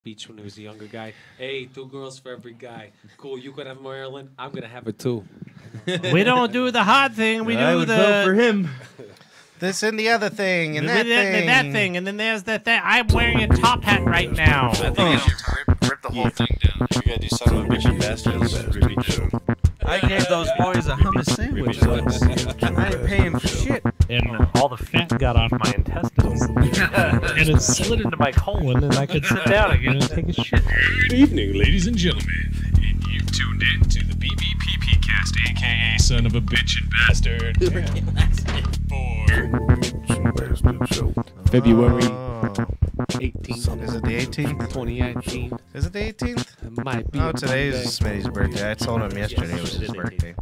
Beach when he was a younger guy. Hey, 2 girls for every guy. Cool, you could have Marilyn. I'm gonna have her too. We don't do the hot thing. We I do would the vote for him. This and the other thing, and that that thing. thing, and then there's that thing. I'm wearing a top hat right now. I think you should rip the whole thing down. You gotta do son of a bitch and bastard. I gave those boys a hummus sandwich once. I ain't paying for shit. And all the fat got off my intestines. And it slid into my colon, and I could sit down again and take a shit. Good evening, ladies and gentlemen. And you've tuned in to the BBPP cast, aka Son of a Bitch and Bastard. February Oh. 18th, Is it the 18th? 2019. Is it the 18th? It might be. Oh, today's Smitty's birthday. I told him yesterday it was his birthday.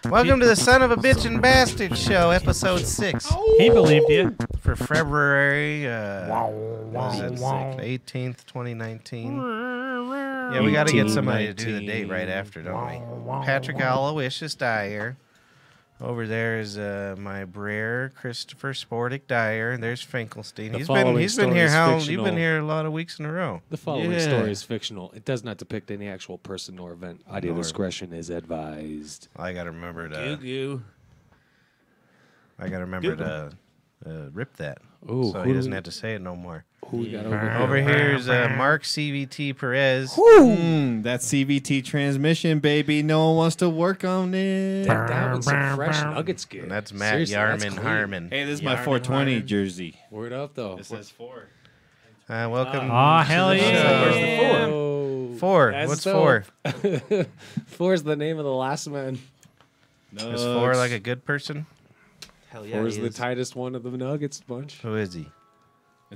Welcome to the Son of a Bitch and Bastard Show, episode 6. He believed you. For February, what is it, 18th, 2019. Yeah, we got to get somebody to do the date right after, don't we? Patrick Aloysius Dyer. Over there is my Brer, Christopher Sportic Dyer, and there's Finkelstein. The He's following been story here is how? You've fictional. been here a lot of weeks in a row. The following Yeah. story is fictional. It does not depict any actual person nor event. Audio Nor- discretion is advised. I gotta remember to. You. I gotta remember to rip that, Ooh, so who he do doesn't we- have to say it no more. Who we got over here? Over here is Mark CVT Perez. That's CVT transmission, baby. No one wants to work on it. That one's some fresh Nuggets gear. And that's Matt Seriously, that's Yarman clean. Harmon. Hey, this is my Yarman 420 Harmon. jersey. Word up, though. It says 4. Welcome. Aw, to hell the yeah. show. Where's the Oh, 4? that's What's dope. 4? 4 is the name of the last man. No, Is 4 like a good person? hell 4 is the tightest one of the Nuggets bunch. Who is he?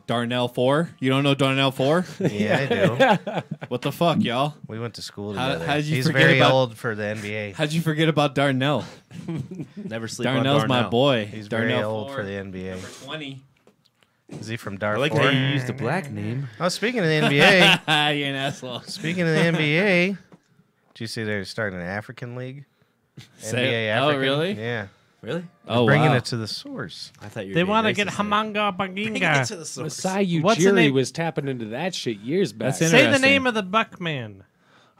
Darnell 4? You don't know Darnell 4? Yeah, I do. What the fuck, y'all? We went to school How- together. how'd you He's forget very about- old for the NBA. How'd you forget about Darnell? Never sleep Darnell's on my Darnell. boy. He's Darnell very old 4. for the NBA. Number 20. Is he from I Darfur? like how you used the black name. Oh, speaking of the NBA, You're an asshole. speaking of the NBA, did you see they're starting an African league? Say- NBA oh, African? really? Yeah. Really? Oh, Bringing wow. it to the source. I thought you were They being want to racist get there. Hamanga Baginga. the source. Masai What's the Ujiri name? was tapping into that shit years back. That's Say the interesting. name of the Buckman.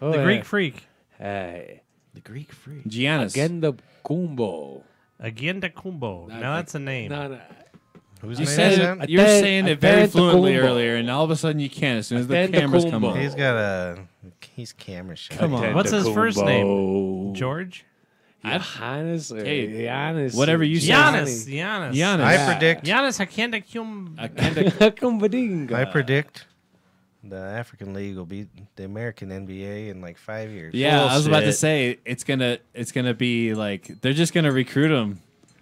Oh, The yeah. Greek freak. Hey, The Greek freak. Giannis. Agenda Kumbo. Agenda Kumbo. Now that's a name. No, no. Whose You name said is it, that? you were Aten- saying it very Aten fluently Tecumbo. earlier, and all of a sudden you can't as soon as the Aten cameras come Tecumbo. on. He's camera shy. Come on. What's his first Kumbo. name? George? Johannes or Hey, Giannis. whatever you say. Giannis. Giannis. Giannis. I predict. Giannis Hakenda Kum. Kumbadinga. I predict the African League will beat the American NBA in like 5 years. Yeah, I was about to Bullshit. say it's gonna be like they're just gonna recruit them.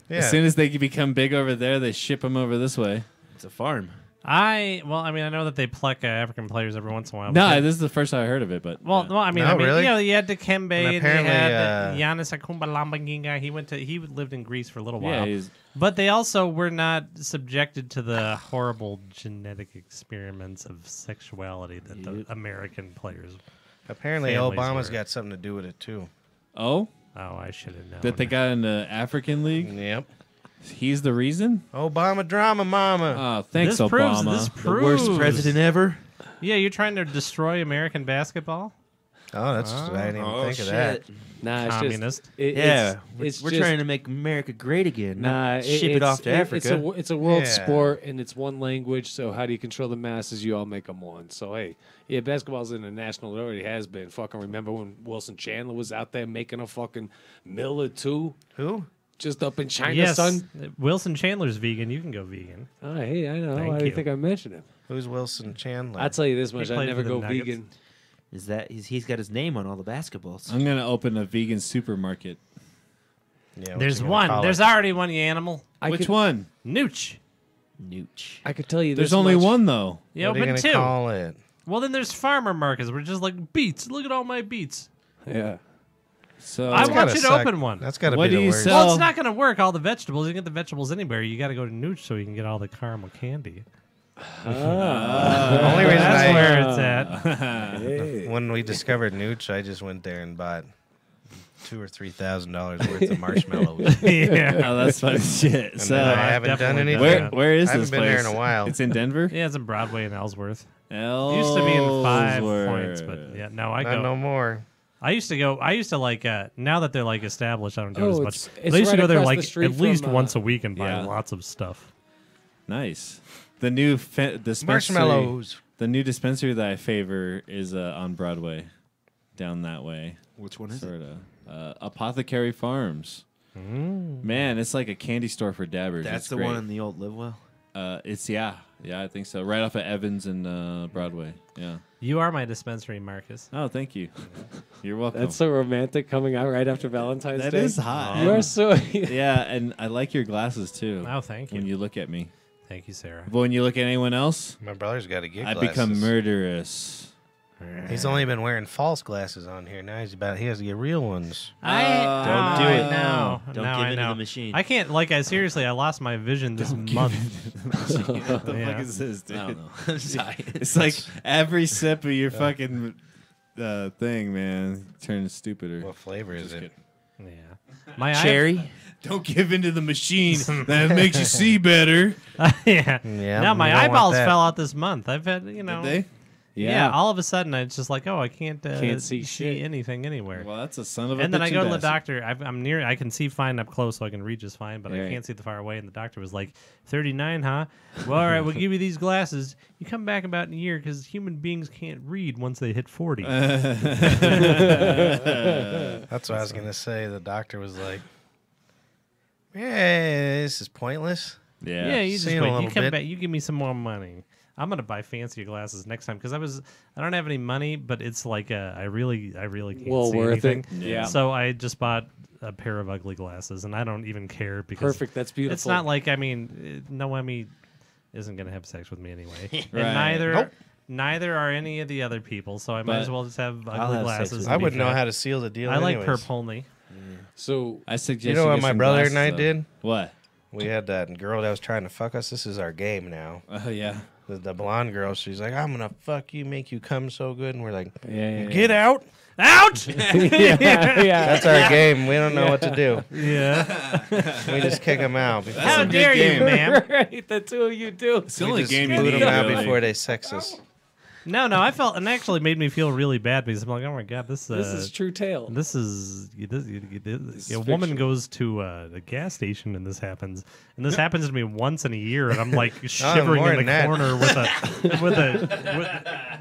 Yeah. As soon as they become big over there, they ship them over this way. It's a farm. I know that they pluck African players every once in a while. No, but- this is the first I heard of it, but Well, no, I mean, No, really? you know, you had Dikembe, and you apparently, had Giannis Akumba Lambanginga. He lived in Greece for a little yeah, while. he's, But they also were not subjected to the horrible genetic experiments of sexuality that the American players. Apparently, Families Obama's were- got something to do with it too. oh, Oh, I should have known. that they got in the African League. Yep. He's the reason. Obama drama, mama. Oh, thanks, this proves, Obama. This The proves. worst president ever. Yeah, you're trying to destroy American basketball. Oh, that's I didn't even think of that. Nah, it's Communist. just it, Yeah, It's we're just, trying to make America great again. Nah, ship it off to Africa. It's a world Yeah. sport and it's one language. So how do you control the masses? You all make them one. So hey, yeah, basketball's international. It already has been. Fucking remember when Wilson Chandler was out there making a fucking mill or two Who? just up in China, Yes, son? Wilson Chandler's vegan. You can go vegan. Oh, hey, I know. Thank Why do you you. think I mentioned him? Who's Wilson Chandler? I'll tell you this much: I played never for the go Nuggets. vegan. Is that he's got his name on all the basketballs? I'm gonna open a vegan supermarket. Yeah, what There's you gonna one. call There's it? already one, you animal. Which one? Nooch. Nooch. I could tell you. There's this only much. one though. You What are you open gonna two. call it? Well, then there's farmer markets. We're just like beets. Look at all my beets. Yeah. So I That's want gotta you to suck. open one. That's got to What be do the you worst. sell? Well, it's not going to work. All the vegetables. You can get the vegetables anywhere. You got to go to Nooch so you can get all the caramel candy. The only reason That's I, where it's at. Hey. when we discovered Nooch, I just went there and bought $2,000 or $3,000 worth of marshmallows. Yeah. Oh, that's funny shit. And So then I I've haven't done definitely anything. done where is I this haven't been place? there in a while. It's in Denver. Yeah, it's in Broadway in Ellsworth. It Ellsworth. used to be in 5 Points, but yeah, no, I Not go. no more. I used to like now that they're like established, I don't do it Oh, as it's- much. it's But I used to right go there across like the street at least from, once a week and buy yeah. lots of stuff. Nice. The new dispensary. Marshmallows. The new dispensary that I favor is on Broadway, down that way. Which one is it? Sort of. Apothecary Farms. Man, it's like a candy store for dabbers. That's It's the great. one in the old Livewell. It's yeah, I think so. Right off of Evans and Broadway. Yeah. You are my dispensary, Marcus. Oh, thank you. You're welcome. That's so romantic coming out right after Valentine's That Day. is hot. You are so. Yeah, and I like your glasses too. Oh, thank you. When you look at me, Thank you, Sarah. but when you look at anyone else, My brother's got to get I glasses. become murderous. He's only been wearing false glasses on here. Now he has to get real ones. Don't do it. No, Don't no, give I in to know. the machine. I can't. Seriously, I lost my vision this month. What the Yeah. fuck is this, dude? I don't know. I'm sorry. It's like every sip of your fucking thing, man, turns stupider. What flavor is it? Yeah, my Cherry. Don't give into the machine. That makes you see better. yeah. Yeah, Now we my don't want eyeballs that. fell out this month. I've had Did they? Yeah. All of a sudden, it's just like, oh, I can't see shit. anything anywhere. Well, that's a son of a. And then I bitchin' go to the bastard. doctor. I'm near. I can see fine up close, so I can read just fine, but I Right. can't see the far away. And the doctor was like, 39, huh? Well, all right, we'll give you these glasses. You come back about in a year because human beings can't read once they hit 40. That's what I was gonna say. The doctor was like, "Yeah, this is pointless." yeah, Yeah. you just See you in a wait. You little come bit. back. You give me some more money. I'm gonna buy fancier glasses next time because I don't have any money, but it's like I really can't Well see worth anything. it. Yeah. So I just bought a pair of ugly glasses, and I don't even care because Perfect. That's beautiful. it's not like Noemi isn't gonna have sex with me anyway, and Right. neither are any of the other people. So I might But as well just have I'll ugly have sex glasses. with and I be wouldn't know fat. how to seal the deal. I like anyways. perp only. So I suggest You know what get my some brother glasses, and I though. did? What? We had that girl that was trying to fuck us. This is our game now. Oh yeah. The blonde girl, she's like, "I'm gonna fuck you, make you come so good," and we're like, yeah. "Get out!" Out! yeah. That's our game. We don't know what to do. yeah. We just kick them out. How a good dare you, game. ma'am? Right. The two of you do. It's the only just game you boot need. them out really. before they sex us. No, I felt, and actually made me feel really bad because I'm like, oh my god, this This is true tale. This is a woman goes to a gas station and this happens, and this happens to me once in a year, and I'm like shivering more in the than that. corner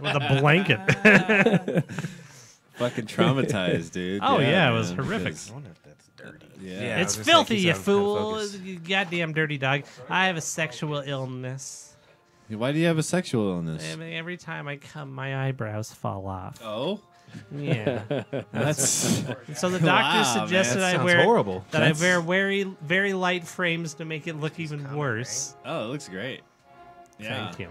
with a blanket. Fucking traumatized, dude. Oh yeah, it was man, horrific. because- I wonder if that's dirty. Yeah. It's I was gonna say, filthy, keep you sound fool! focused. You goddamn dirty dog! I have a sexual illness. Why do you have a sexual illness? I mean, every time I come, my eyebrows fall off. Oh, Yeah. that's And so the doctor Wow, suggested man, I Sounds wear horrible. that That's- I wear very light frames to make it look even worse. oh, it looks great. Yeah, Thank you.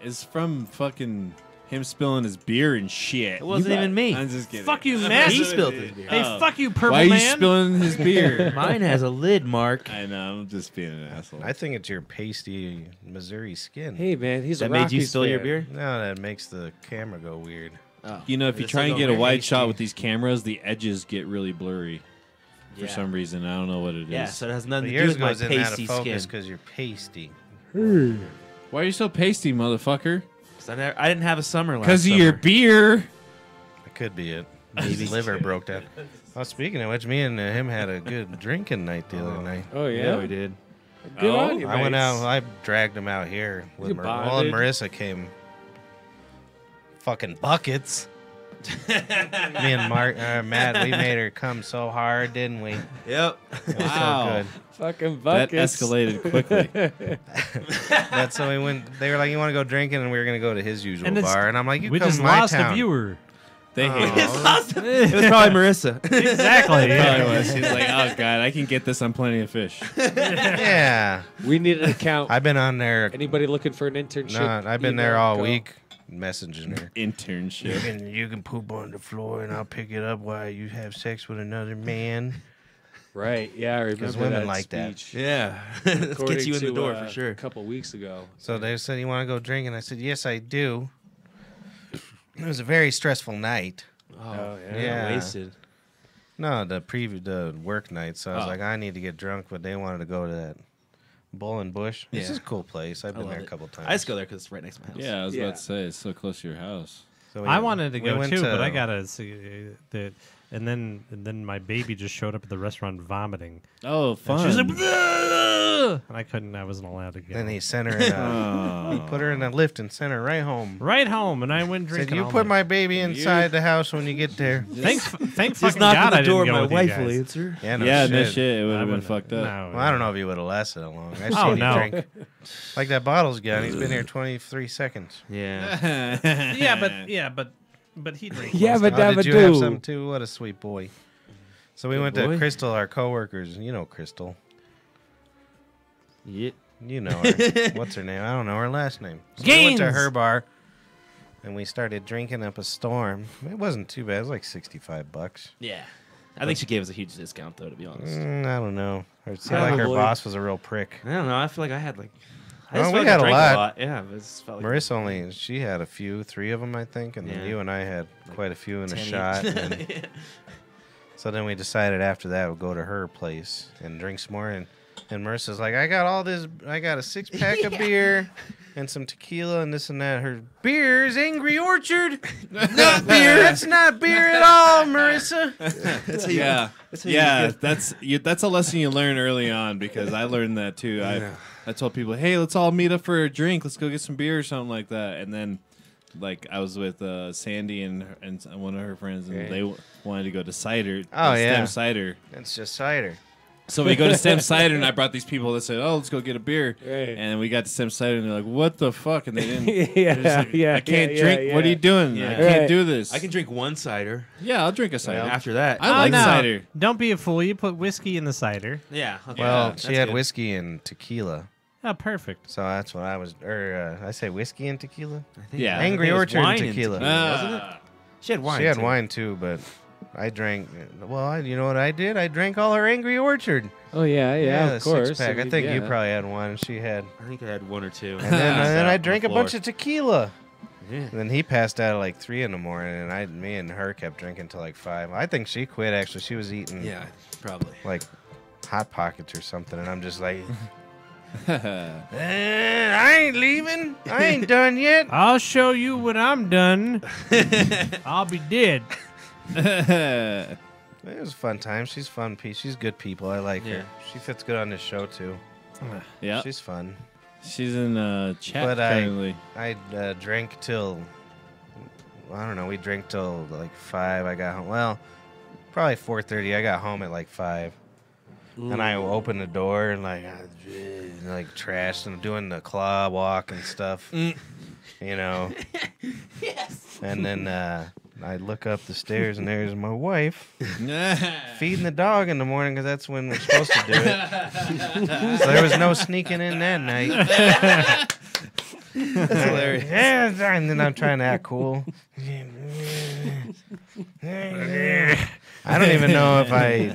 It's from fucking him spilling his beer and shit. It wasn't even me. I'm just kidding. Fuck you, man. He spilled his beer. Hey, fuck you, purple Why are you man. spilling his beer? Mine has a lid, Mark. I know. I'm just being an asshole. I think it's your pasty Missouri skin. Hey man, he's That a made you Rockies spill your fan. beer? No, that makes the camera go weird. You know, if you This try will and go get a very wide hasty. shot with these cameras, the edges get really blurry for Yeah. some reason. I don't know what it is. Yeah, so it has But nothing to do yours with my goes in and out pasty of focus skin. because you're pasty. Why are you so pasty, motherfucker? 'Cause I didn't have a summer last Because of summer. your beer. That could be it. His liver broke down. Oh, speaking of which, me and him had a good drinking night the other night. Oh yeah, Yeah, we did. Good Oh, on you, I went mates. out. I dragged him out here. With You Well, and bonded. Marissa came. Fucking buckets. Me and Matt, we made her come so hard, didn't we? It Yep. was Wow. so good. Fucking That buckets. escalated quickly. But so we went. They were like, "You want to go drinking?" And we were gonna go to his usual And it's- bar. And I'm like, "You We come just to my lost town." a viewer. They hate it. It was probably Marissa. Exactly. Probably was. He's like, oh god, I can get this on Plenty of Fish. Yeah, We need an account. I've been on there. Anybody looking for an internship? I've been there all go. week, messaging her. Internship. You can poop on the floor, and I'll pick it up while you have sex with another man. Right. Yeah, I remember women that like that. speech. Yeah. It According gets you in the to, door for A sure. couple weeks ago. So they said, "You want to go drink?" And I said, "Yes, I do." It was a very stressful night. Oh, yeah. Wasted. No, the work night. So I was like, I need to get drunk, but they wanted to go to that Bull and Bush. This Yeah. is a cool place. I've been love there a it. couple times. I just go there because it's right next to my house. Yeah, I was Yeah. about to say it's so close to your house. So I wanted to we go went too, but I gotta see that. And then my baby just showed up at the restaurant vomiting. Oh, And fun. she was like, "Bleh!" And I couldn't. I wasn't allowed to go. Then he sent her in he put her in a lift and sent her right home. right home, and I went Said, drinking. you all put night. my baby inside the house when you get there. Thank Just fucking knock God on I the door. didn't go My with you wife will guys. answer. Yeah, no Yeah, shit. no shit. It would I have been wouldn't- fucked up. no, Well, I don't know if he would have lasted that long. I've Oh, seen him no. drink. Like that bottle's gone. He's been here 23 seconds. Yeah. but he drinks. Yeah, most but of it. Oh, that did would you have do. some too? What a sweet boy. So we went to boy. Crystal, our coworkers. You know Crystal. Yeah. You know her. What's her name? I don't know her last name. So we went to Gaines. her bar, and we started drinking up a storm. It wasn't too bad. It was like $65. Yeah. I think she gave us a huge discount, though, to be honest. I don't know. It seemed like her Probably. boss was a real prick. I don't know. I feel like I had like. I Well, just we felt like I had a drank lot. Yeah, but it just felt like Marissa she had a few, 3 of them, I think, and then Yeah. you and I had quite a few in a 10 shot. each. And so then we decided after that we'd go to her place and drink some more. And Marissa's like, I got all this. I got a 6-pack of beer and some tequila and this and that. Her beer is Angry Orchard. Not beer. That's not beer at all, Marissa. Yeah, That's how you yeah. get- That's a lesson you learn early on because I learned that too. I told people, hey, let's all meet up for a drink. Let's go get some beer or something like that. And then, like, I was with Sandy and one of her friends, and Okay. they wanted to go to cider. Oh, yeah. Stem cider. It's just cider. So we go to Stem Cider, and I brought these people that said, "Oh, let's go get a beer." Right. And we got to Stem Cider, and they're like, "What the fuck?" And they didn't. Yeah, they're just like, yeah, I can't yeah, drink. yeah, What are you doing? Yeah. I can't Right. do this. I can drink one cider. Yeah, I'll drink a cider. After that, I like no. cider. Don't be a fool. You put whiskey in the cider. yeah. Okay. Well, that's she had good. whiskey and tequila. Oh, perfect. So that's what I was. I say whiskey and tequila? I think- Yeah. I think Angry it was Orchard and wine tequila. wasn't it? She had wine. She had too. wine too, but I drank. Well, you know what I did? I drank all her Angry Orchard. Oh yeah, the of course. 6-pack. I think you yeah. probably had one. And she had. I think I had 1 or 2. And then I on the drank a floor. bunch of tequila. Yeah. And then he passed out at like 3 in the morning, and me and her kept drinking till like 5. I think she quit. Actually, she was eating Yeah, probably. like Hot Pockets or something, and I'm just like, I ain't leaving. I ain't done yet. I'll show you when I'm done. I'll be dead. It was a fun time. She's fun. She's good people. I like Yeah. her. She fits good on this show too. Yeah, She's fun. she's in chat But currently. I drank till, I don't know, we drank till like 5. I got home. Well, probably 4:30. I got home at like 5. And I opened the door and like trashed and doing the claw walk and stuff. You know. Yes. And then I look up the stairs and there's my wife feeding the dog in the morning because that's when we're supposed to do it. So there was no sneaking in that night. That's hilarious. Yeah, and then I'm trying to act cool. I don't even know if I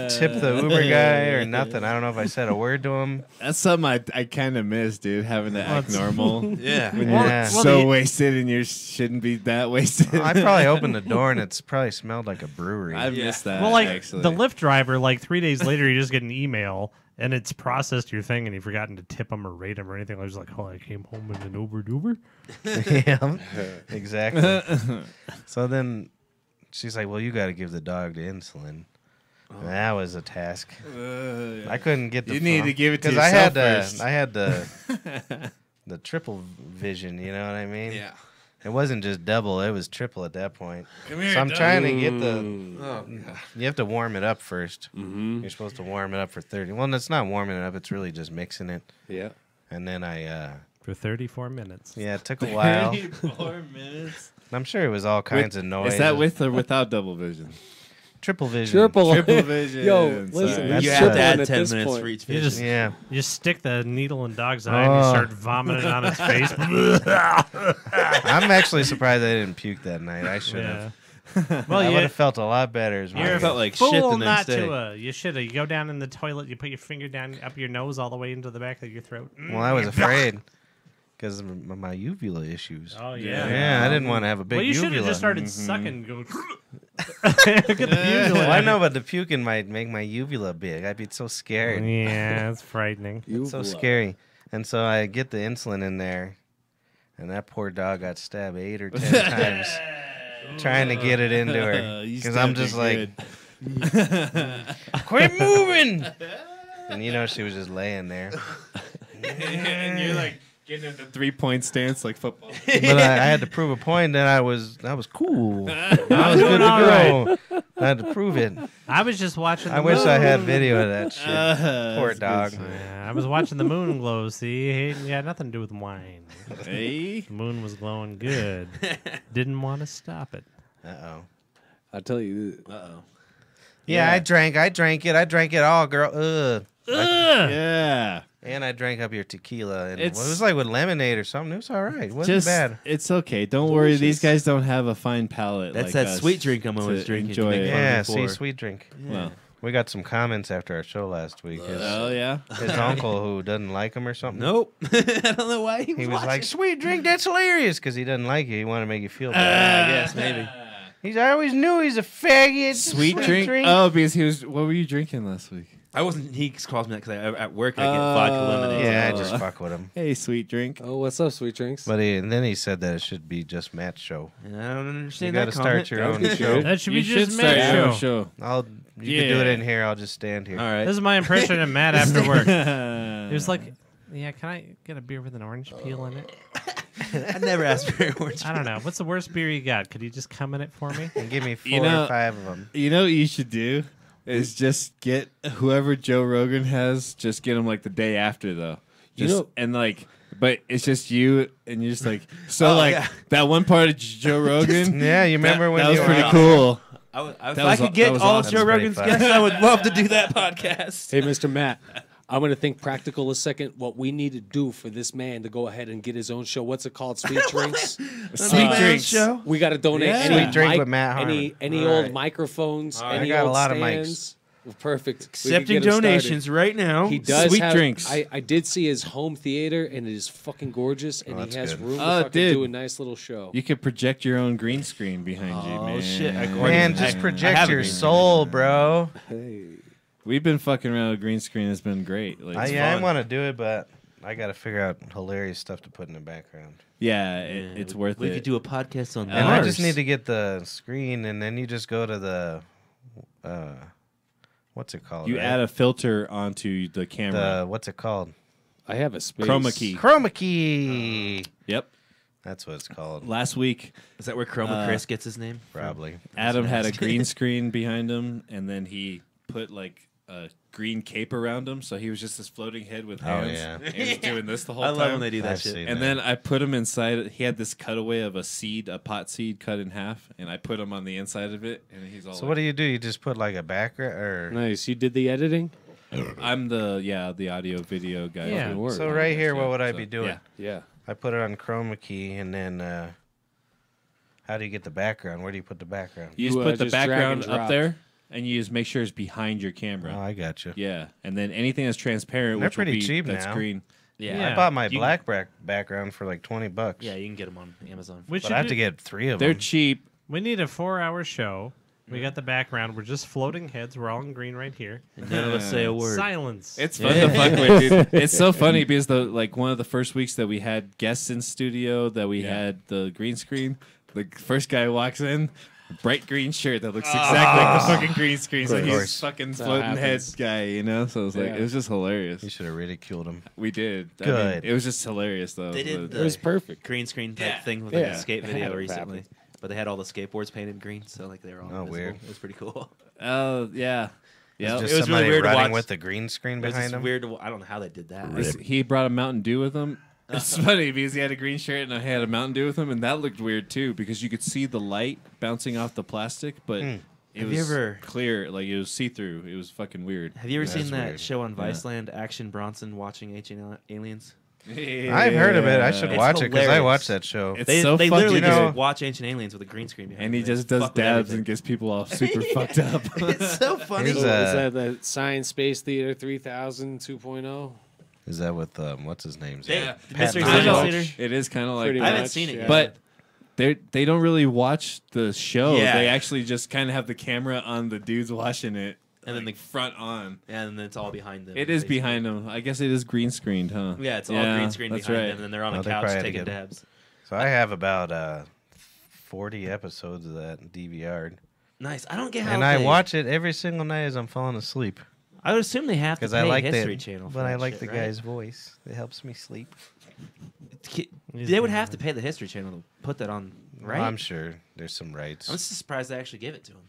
tipped the Uber guy or nothing. I don't know if I said a word to him. That's something I kind of miss, dude. Having to act normal Yeah. when Well, you're well, so the- wasted and you shouldn't be that wasted. I probably opened the door and it's probably smelled like a brewery. I've missed that. Well, like actually. the Lyft driver, like 3 days later, you just get an email and it's processed your thing and you've forgotten to tip them or rate them or anything. I was like, oh, I came home in an Uber. Yeah, exactly. So then she's like, well, you got to give the dog the insulin. That was a task. I couldn't get the You need to give it to because I had yourself first. the triple vision. You know what I mean? Yeah. It wasn't just double; it was triple at that point. Come here, So I'm dog. trying to get the. Oh, You have to warm it up first. Mm-hmm. You're supposed to warm it up for 30. Well, it's not warming it up; it's really just mixing it. Yeah. And then I, For 34 minutes. yeah, it took a while. 34 minutes. I'm sure it was all kinds of noise. Is that with or without double vision? triple vision? Triple vision. Yo, listen, Sorry. that's you That's have triple to add at 10 this minutes point. for each You vision. just Yeah. you stick the needle in dog's eye and you Oh. start vomiting on its face. I'm actually surprised I didn't puke that night. I should have. Yeah. Well, I would you, have felt a lot better. As you're well. a felt like fool shit the not next day. to. You should have. You go down in the toilet. You put your finger down up your nose all the way into the back of your throat. Well, I was afraid because of my uvula issues. Oh yeah. Yeah, I didn't want to have a big Well, you should uvula. have just started sucking. Going, Get the puke Well, I away. know, but the puking might make my uvula big. I'd be so scared. Yeah, it's frightening. It's so scary. And so I get the insulin in there, and that poor dog got stabbed 8 or 10 times trying to get it into her. You Because I'm stabbed just her like, good. quit moving! And you know, she was just laying there. And you're like getting in the 3-point stance like football. But I had to prove a point that I was cool. I was good doing all to go. I had to prove it. I was just watching. I The wish moon. I had video of that shit. Poor dog. Yeah, I was watching the moon glow. See, it had nothing to do with wine. Hey. The moon was glowing good. Didn't want to stop it. Uh-oh. I'll tell you. Uh-oh. Yeah, I drank it all, girl. Ugh. Yeah. And I drank up your tequila. And It's- it was like with lemonade or something. It was all right. It wasn't bad. It's okay. Don't worry. These guys don't have a fine palate. That's like that us sweet drink I'm always to drinking. enjoy to make it. fun of Yeah, me see, for. sweet drink. Well, We got some comments after our show last week. oh yeah. His uncle who doesn't like him or something. Nope. I don't know why he was, He was like, watching. sweet drink, that's hilarious. Because he doesn't like you. He wanted to make you feel bad. I guess, maybe. I always knew he's a faggot. Sweet drink. Oh, because he was. What were you drinking last week? I wasn't. He calls me that because at work I get vodka lemonade. Yeah, I just fuck with him. Hey, sweet drink. Oh, what's up, sweet drinks? But and then he said that it should be just Matt's show. And I don't understand You that got to start your own show. That should be You should just start Matt's your own show. show. You can do it in here. I'll just stand here. All right. This is my impression of Matt after work. He was It like, "Yeah, can I get a beer with an orange peel in it?" I never asked for orange. I don't know. What's the worst beer you got? Could you just come in it for me? And give me 4 You know- or 5 of them. You know what you should do is just get whoever Joe Rogan has. Just get him like the day after though. You Just, know- and like, but it's just you, and you're just like, so like yeah. that one part of Joe Rogan. Yeah, you remember that, when that was you pretty were cool. If That I was- could get that was all awesome. of Joe That's pretty Rogan's funny. guests, I would love to do that podcast. Hey, Mr. Matt, I'm going to think practical a second. What we need to do for this man to go ahead and get his own show. What's it called? Sweet Drinks. Sweet drinks. show. We got to donate Yeah. any Sweet Drink with Matt any Harmon. old right. microphones. right. Any I got a old lot of stands. Well, perfect. We could Accepting get him started. donations right now. He does Sweet have, drinks. I did see his home theater, and it is fucking gorgeous, and that's he has good. room to Oh, fucking dude. do a nice little show. You could project your own green screen behind you, Oh, man. shit. Man, just I project have a your green soul, bro. We've been fucking around with green screen. It's been great. Like, it's I fun. want to do it, but I got to figure out hilarious stuff to put in the background. Yeah, it's worth we it. could do a podcast on And Mars. I just need to get the screen, and then you just go to the, what's it called? You right? add a filter onto the camera. what's it called? I have a space. Chroma key. Chroma key. Yep. That's what it's called. Last week, Is that where Chroma Chris gets his name? Probably. Adam had a green screen behind him, and then he put like a green cape around him, so he was just this floating head with hands. yeah. And he was doing this the whole I time. love when they do that I've shit. seen And that. then I put him inside. He had this cutaway of a pot seed cut in half, and I put him on the inside of it, and he's all. So what do? You just put like a background, or Nice. You did the editing? I'm the audio video guy. Yeah. Good work. so right here, what would I So, be doing? yeah. Yeah. I put it on chroma key, and then how do you get the background? Where do you put the background? You just You, put the just drag background and up drop. there, and you just make sure it's behind your camera. Oh, I got you. Yeah, and then anything that's transparent, They're which will pretty be cheap that's now. green. Yeah. I bought my You- black background for like $20. Yeah, you can get them on Amazon. We But should I have do- to get 3 of They're them. cheap. We need a 4-hour show. We got the background. We're just floating heads. We're all in green right here. And none of us say a word. Silence. It's fun to fuck with, dude. It's so funny because one of the first weeks that we had guests in studio, that we had the green screen. The first guy walks in, bright green shirt that looks exactly like the fucking green screen. So Of he's course. fucking That's how floating it head happens. guy, you know. So it was like Yeah. it was just hilarious. You should have ridiculed him. We did. I Good. mean, it was just hilarious though. They did It was perfect. green screen type thing with Yeah. like a skate It had video to recently. happen. But they had all the skateboards painted green, so like they were all Oh, visible. weird. It was pretty cool. Oh yeah, yeah. Just it was somebody really weird to running watch. with the green screen It was behind just him. weird. I don't know how they did that. He brought a Mountain Dew with him. It's funny because he had a green shirt and I had a Mountain Dew with him, and that looked weird too because you could see the light bouncing off the plastic, but it Have was you ever- clear, like it was see through. It was fucking weird. Have you ever That's seen that weird. show on Viceland, Action Bronson watching Ancient Aliens? I've heard of it. I should It's watch it because I hilarious. watched that show. It's They so they fucking literally you know- just watch Ancient Aliens with a green screen behind and he them. They just does fuck with dabs everything. and gets people all super fucked up. It's so funny. Here's So a- is that the Science Space Theater 3000 2.0? Is that with what's his name? They- Pat Mystery I Science know. Theater. It is kind of like Pretty I haven't much, seen it yeah. yet. but they don't really watch the show. Yeah. They actually just kind of have the camera on the dudes watching it, And then like, front on. and then it's all behind them. It is basically. behind them. I guess it is green screened, huh? Yeah, it's all green screen that's behind right. them, and then they're on Oh, a they couch probably had to taking get- dabs. So I have about 40 episodes of that DVR'd. Nice. I don't get how. And I they- watch it every single night as I'm falling asleep. I would assume they have to Because pay I like History that. Channel. For But I that like shit, the right? guy's voice. It helps me sleep. They would have to pay the History Channel to put that on, right? Well, I'm sure there's some rights. I'm just surprised they actually give it to him.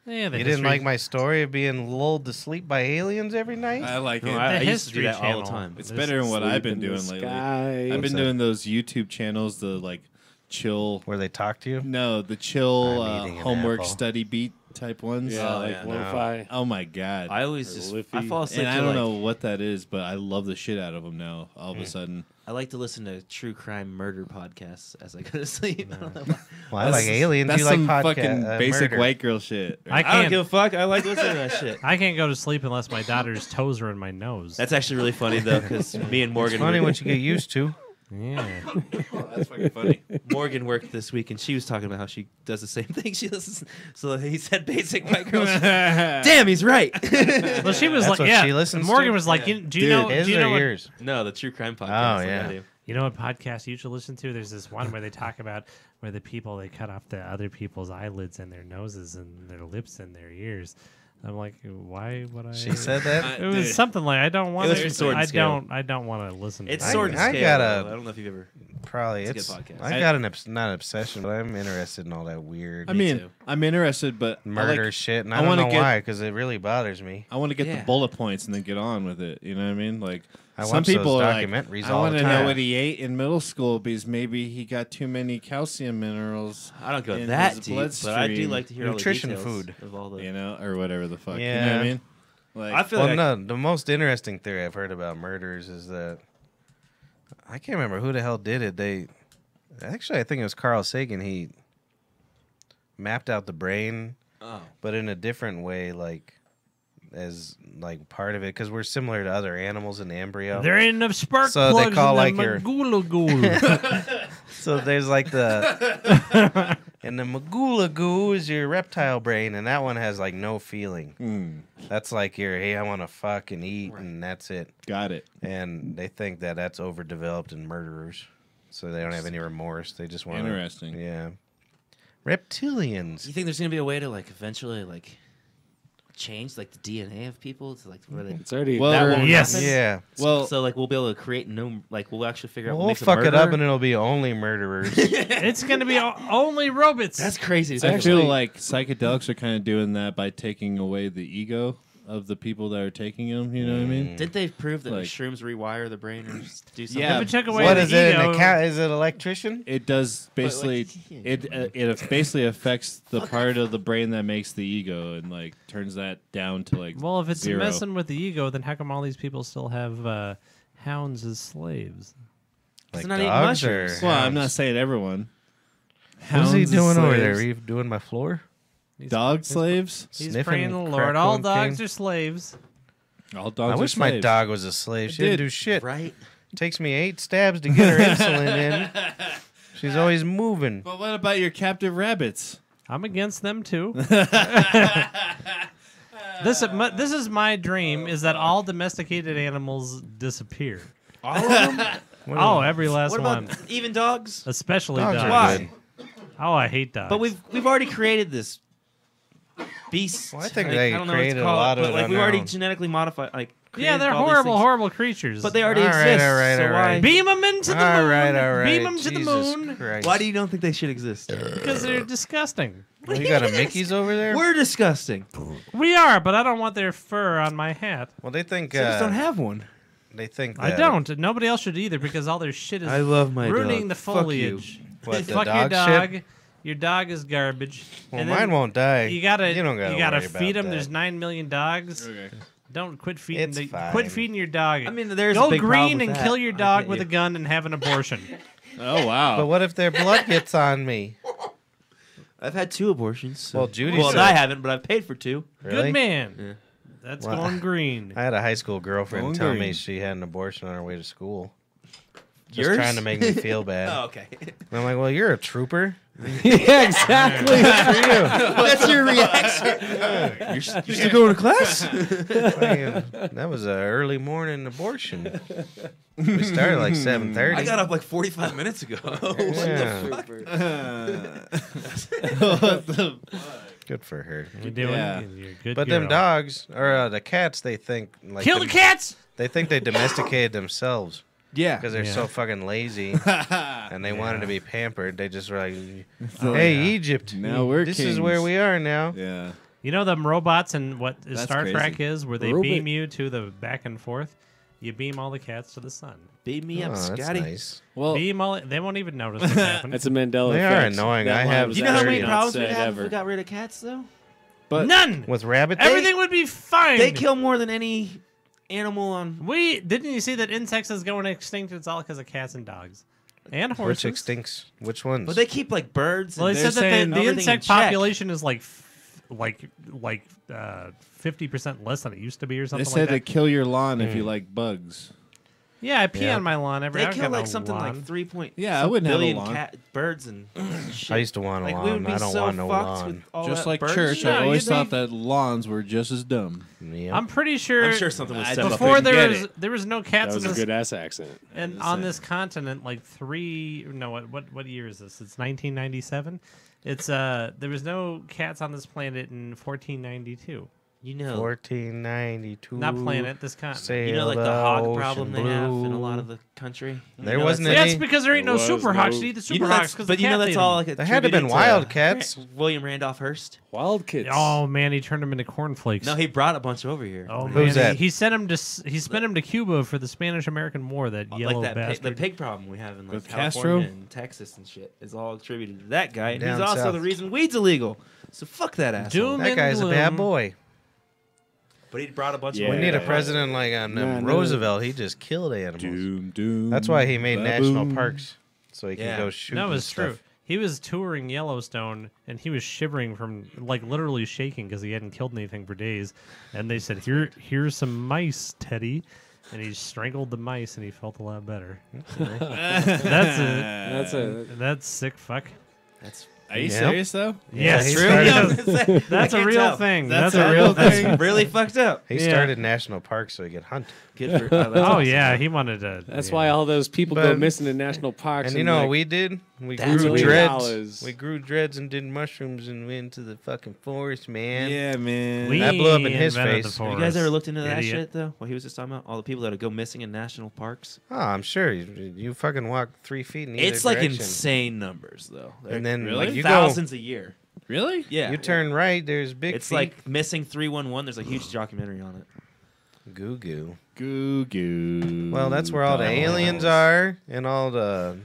Yeah, the You didn't History- like my story of being lulled to sleep by aliens every night? I like No, it. I The used to do History that all the Channel. time. It's This better than what Sleep I've been in the doing lately. sky. I've What's been that? doing those YouTube channels, the like chill. Where they talk to you? No, the chill I'm eating an homework apple. study beat type ones. Yeah, Oh, like yeah. lo-fi. Oh my god. I always Or just Liffey. I fall asleep. and I to, don't like, know what that is, but I love the shit out of them now. All of a sudden, I like to listen to true crime murder podcasts as I go to sleep. I don't know why. Well, I like aliens. that's You like some podcast, fucking basic murder. white girl shit. I I don't can't. give a fuck. I like listening to that shit. I can't go to sleep unless my daughter's toes are in my nose. That's actually really funny though, because me and Morgan. It's funny were- what you get used to. yeah. That's fucking funny. Morgan worked this week, and she was talking about how she does the same thing. She listens. So he said, "Basic white girls." Damn, he's right. Well, she was That's like, what yeah. she listens Morgan to? was like, Yeah. do you Dude, know? His Do you or know what, yours? No, the true crime podcast. Oh, like yeah. I do. You know what podcast you should listen to? There's this one where they talk about where the people they cut off the other people's eyelids and their noses and their lips and their ears. I'm like, why would I? She said that? It was something like I don't want was to. from Sword and I Scale. don't want to listen. It's to Sword and I Scale. got though. a- I don't know if you've ever. Probably. It's a It's. good podcast. I got an not an obsession, but I'm interested in all that weird I mean, too. I'm interested, but murder I, like, shit, and I I don't wanna know get- why, because it really bothers me. I want to get Yeah. the bullet points and then get on with it. You know what I mean? Like I some watch those people are like, documentaries I all want the to know time. what he ate in middle school because maybe he got too many calcium minerals. I don't go in that his deep, but I do bloodstream, like to hear Nutrition all the details food. of all the. you know, or whatever the fuck. You know Yeah. what I mean? Like, I feel Well, like no, the most interesting theory I've heard about murders is that I can't remember who the hell did it. I think it was Carl Sagan. He mapped out the brain, Oh. but in a different way, like as like part of it, because we're similar to other animals in the embryo. There ain't enough spark So they plugs call, in like, the your- Magula Ghoul. So there's like the and the Magula Goo is your reptile brain, and that one has like no feeling. That's like your hey, I want to fuck and eat, and that's it. got it. And they think that that's overdeveloped in murderers, so they don't have any remorse. They just want Interesting. Yeah, reptilians. You think there's gonna be a way to like eventually like change like the DNA of people to like where they It's already Well, occurred. that won't Yes. happen? Yeah, Well, So like we'll be able to create no like we'll actually figure out what we'll makes a fuck it up, murderer? and it'll be only murderers. It's gonna be only robots. That's crazy. I feel like psychedelics are kind of doing that by taking away the ego of the people that are taking them. You know what I mean? Did they prove that Like- mushrooms rewire the brain or do something? Yeah. If it took away What the is it? ego, Is it electrician? It does basically. like- It basically affects the part of the brain that makes the ego and like turns that down to like. well, if it's 0. messing with the ego, then how come all these people still have hounds as slaves? Like not eating dogs mushrooms. or Well, I'm not hounds? saying everyone. What's he Hounds as doing over there? Are slaves. you doing my floor? Dog slaves? He's Sniffing praying to the crack Lord. All cocaine? dogs are slaves. All dogs I are wish my slaves. dog was a slave. She didn't Dude, do shit. right? Takes me 8 stabs to get her insulin in. She's always moving. But what about your captive rabbits? I'm against them too. This is my dream: is that all domesticated animals disappear. All of them? Oh, every last What one, about even dogs? especially Dogs dogs. are Why? good. Oh, I hate dogs. But we've already created this beast. Well, I think like, they I don't know what to created a call lot it, of but it like we already on genetically modified. Like yeah, created they're all these horrible, things. horrible creatures. But they already All right, exist. all right, so all why? right. beam them into the All moon. right, all right. Beam them to the Jesus moon Christ. Why do you don't think they should exist? because they're disgusting. Well, you got a Mickey's over there? We're disgusting. We are, but I don't want their fur on my hat. Well, they think I just don't have one. they think I that don't. Nobody else should either because all their shit is I love my ruining dog. the Fuck you. foliage. What, the Fuck your dog dog. shit? Your dog is garbage. Well, And then mine won't die. You gotta, You don't gotta worry feed about them. that. There's 9 million dogs. Okay. Don't quit feeding. It's fine. Quit feeding your dog. I mean, there's go a big problem green with and that. kill your I dog get with you. a gun and have an abortion. Oh wow. But what if their blood gets on me? I've had 2 abortions. So. Well, Judy Well, said- I haven't, but I've paid for 2. Really? Good man. Yeah. That's Well, going green. I had a high school girlfriend Going tell me green. she had an abortion on her way to school. just Yours? trying to make me feel bad. Oh, okay. And I'm like, well, you're a trooper. Yeah, exactly. That's your reaction. You're still going to class? That was an early morning abortion. We started like 7:30. I got up like 45 minutes ago. Yeah. Good for her. You're doing Yeah. You're a good But girl. them dogs or the cats, they think like Kill the cats. They think they domesticated themselves Yeah. because they're Yeah. so fucking lazy and they wanted to be pampered. They just were like, "Hey, Egypt, Now we're this is where kings." we are now." Yeah. You know them robots and what That's Star crazy. Trek is, where they Robot. beam you to the back and forth. You beam all the cats to the sun. Beat me Oh, up, that's Scotty. nice. Well, Beam all. They won't even notice what's happening. That's a Mandela They effect. are annoying. That I line have was Do you know how actually many not problems we'd said have if ever. we got rid of cats, though? but None. With rabbit, Everything would be fine. They kill more than any animal on. We didn't you see that insects is going extinct? It's all because of cats and dogs and Which horses. extincts? Which ones? But they keep like birds. Well, and they They're said that saying the everything in insect check. population is like 50% less than it used to be, or they something said like to that. kill your lawn if you like bugs. Yeah, I pee Yeah. on my lawn every. They I don't kill got like no something lawn. like 3 Yeah, I wouldn't have a billion lawn. cat birds and shit. I used to want a Like we would lawn. be I don't so want no fucked lawn. with all Just that like birds. church, No, I always you thought think- that lawns were just as dumb. Yeah. I'm pretty sure. I'm sure something was I set just up. before couldn't there get was it. there was no That cats was in a this good ass accent. and on this continent. Like what year is this? It's 1997. It's there was no cats on this planet in 1492. You know, 1492. Not planet. This continent. Sailed you know, like the the hog problem ocean they have in a blue. lot of the country. You There know, wasn't that's Yeah, any- it's because there ain't no There was super no- hawks. You eat the you super know hawks that's, because but you know that's all like There had to have been Wildcats. William Randolph Hearst. Wild kids. Oh man, he turned them into cornflakes. No, he brought a bunch over here. Oh Who's man, that? he sent him to he sent him to Cuba for the Spanish-American War. That yellow like that the bastard. pig problem we have in like With California Castro? and Texas and shit is all attributed to that guy. And he's Down also south. the reason weed's illegal. So fuck that asshole. Doom That and guy's a bad gloom. boy. But he brought a bunch Yeah. of We need a Yeah. president like No. Roosevelt. He just killed animals. Doom, doom. That's why he made national baboom. parks, so he Yeah. can go shoot. No, and it's stuff. true. He was touring Yellowstone and he was shivering from like literally shaking because he hadn't killed anything for days. And they said, "Here's some mice, Teddy." And he strangled the mice and he felt a lot better. That's sick fuck. That's Are you Yep. serious though? Yes, he true. started- That's a can't real tell. thing. That's That's a a real real thing. That's really fucked up. He Yeah. started national parks so he could hunt. Good for, that's Oh awesome. yeah, he wanted to. That's yeah. why all those people go But- missing in national parks. And you know like, what we did? We That's grew what we dreads. dollars. We grew dreads and did mushrooms and went to the fucking forest, man. Yeah, man. We That blew up in his invented the face. Have you guys forest, ever looked into that idiot. shit though? What he was just talking about? All the people that go missing in national parks. Oh, I'm sure you fucking walk 3 feet in either It's like direction. insane numbers though. And then Really? like, Like you thousands a year. Really? Yeah. you turn right. There's big. It's feet. like missing 311. There's a huge documentary on it. goo goo. Goo goo. Well, that's where all the dolls. aliens are, and all the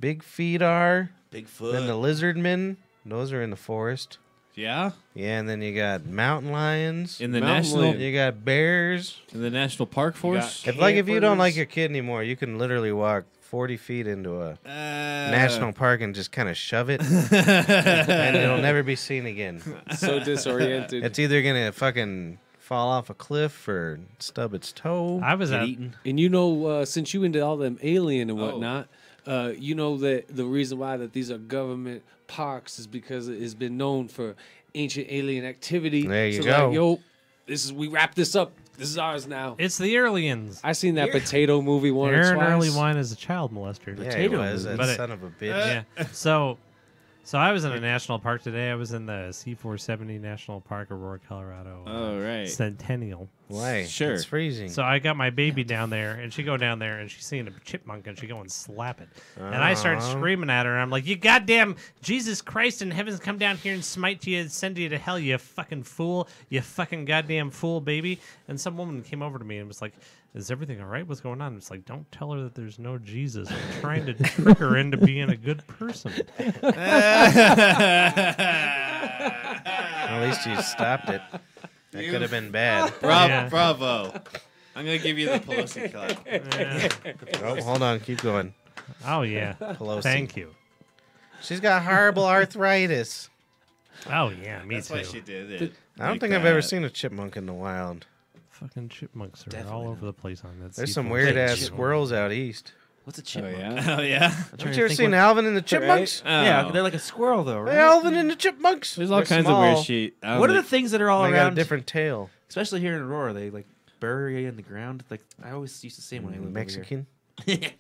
big feet are, Bigfoot. and the lizard men. Those are in the forest. Yeah. Yeah, and then you got mountain lions. In the Mountain national lion. You got bears. in the national park force. got- If you don't like Campers. your kid anymore, you can literally walk 40 feet into a national park and just kind of shove it, and it'll never be seen again. so disoriented. It's either gonna fucking fall off a cliff or stub its toe. I was Get at eaten. And you know, since you into all them alien and Oh. whatnot, you know that the reason why that these are government parks is because it has been known for ancient alien activity. There you so go. Like, yo, we wrap this up. This is ours now. It's the aliens. I seen that potato movie once or Aaron twice. Early Wine is a child molester. Yeah, he was that But it- son of a bitch. Yeah. So I was in a national park today. I was in the C470 National Park, Aurora, Colorado. Oh, right. Centennial. Why? Sure. It's freezing. So I got my baby down there, and she go down there, and she's seeing a chipmunk, and she go and slap it. And I start Aw. screaming at her. I'm like, "You goddamn Jesus Christ in heavens, come down here and smite you, and send you to hell, you fucking fool, you fucking goddamn fool, baby." And some woman came over to me and was like, "Is everything all right? What's going on?" It's like, "Don't tell her that there's no Jesus. I'm trying to trick her into being a good person." At least you stopped it. That could have been bad. Yeah. Bravo. I'm gonna give you the Pelosi clap. Oh, hold on. Keep going. Oh yeah. Pelosi. Thank you. She's got horrible arthritis. Oh yeah, me That's too. why she did it. I don't think I've ever seen a chipmunk in the wild. Fucking chipmunks are Definitely all not. over the place on that. There's some C470. weird ass chipmunk. squirrels out east. What's a Oh chipmunk? yeah. Oh yeah. I'm trying Haven't to you ever think seen what- Alvin and the Chipmunks? Yeah, Oh. they're like a squirrel though, right? Hey, Alvin and the Chipmunks. There's all They're kinds small. of weird shit. I don't What are the think- things that are all They got around? a different tail. Especially here in Aurora, they like bury in the ground. Like I always used to see them when I lived Mexican. over here.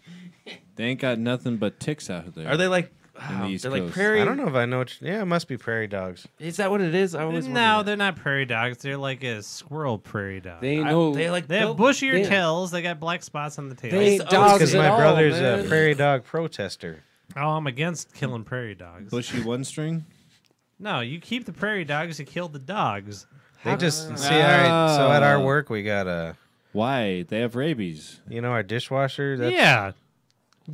They ain't got nothing but ticks out there. Are they like? the East they're like Coast. prairie. I don't know if I know. Yeah, it must be prairie dogs. Is that what it is? I always No, wondered they're not prairie dogs. They're like a squirrel prairie dog. They ain't that. no. They like They have built- bushier they- tails. They got black spots on the tail. They ain't Oh, dogs Because at my all, brother's man. a prairie dog protester. Oh, I'm against killing prairie dogs. bushy one string? No, you keep the prairie dogs. You kill the dogs. They just see. All right, so at our work we got a, Why? They have rabies. our dishwasher. That's, Yeah,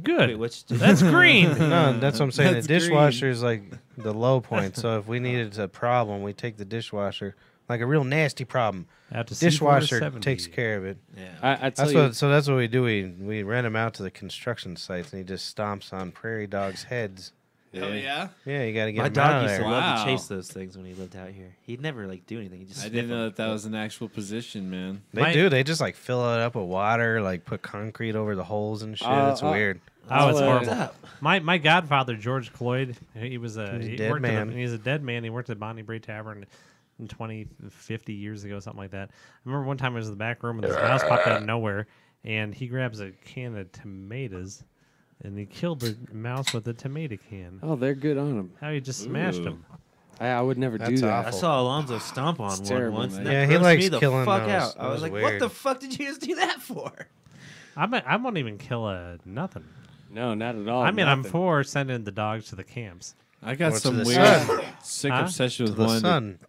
good. Wait, which? That's green. No, that's what I'm saying. The That's green. dishwasher is like the low point. So if we needed a problem, we take the dishwasher, like a real nasty problem. Out to Dishwasher C470. takes care of it. Yeah. I tell That's you, what. So that's what we do. We rent him out to the construction sites, and he just stomps on prairie dogs' heads. Oh yeah. Yeah, you got to get My him out dog of used there. to love Wow. to chase those things when he lived out here. He'd never like do anything. He just I sniff didn't know them. that was an actual position, man. They My- do. They just like fill it up with water, like put concrete over the holes and shit. It's weird. Oh, it's I'll, horrible. Up. My godfather George Cloyd, he was a He's a he dead worked man. he's a dead man. He worked at Bonnie Bray Tavern 50 years ago, something like that. I remember one time I was in the back room and this mouse popped out of nowhere, and he grabs a can of tomatoes, and he killed the mouse with a tomato can. oh, they're good on them. How he just smashed Ooh. him. I would never do That's that. I awful. saw Alonzo stomp on It's one terrible, once. man. And that Yeah, he grossed likes me the killing fuck those. out. That I was was like, "What weird. the fuck did you just do that for?" I won't even kill a nothing. No, not at all. I mean, I'm nothing. for sending the dogs to the camps. I got Or to some the weird sun. sick Huh? obsession To with the one. sun.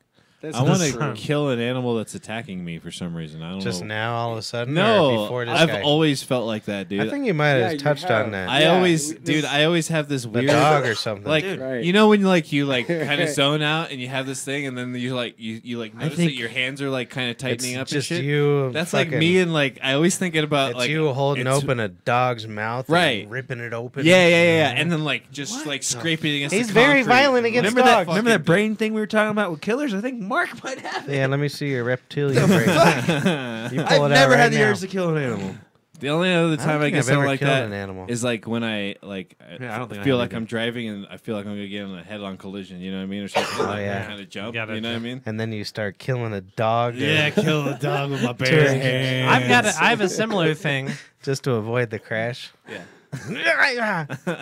That's I want true. to kill an animal that's attacking me for some reason. I don't Just know. now, all of a sudden. or No, before this I've guy? always felt like that, dude. I think you might Yeah, have you touched have. on that. I Yeah, always, this- dude. I always have this the weird, dog or something. like Right. you know when you like kind of zone out and you have this thing, and then you like notice think- that your hands are like kind of it's tightening up and just shit. you. That's like fucking- me and like I always thinking about It's like you holding it's- open a dog's mouth, Right. And ripping it open. Yeah, and then like just like scraping against. He's the very concrete. violent against Remember that? dogs. Remember that brain thing we were talking about with killers? I think Mark might have it. Yeah, let me see your reptilian brain. You pull I've it out never right had the now. urge to kill an animal. The only other time I think get I've something ever like killed that an animal. is like when I Yeah, I don't think I feel have like either. I'm driving and I feel like I'm gonna get in a head-on collision. You know what I mean, or something. like yeah. kind of jump. Gotta You know what I mean? And then you start killing a dog. kill a dog with my bare hands. I have a similar thing. Just to avoid the crash. Yeah.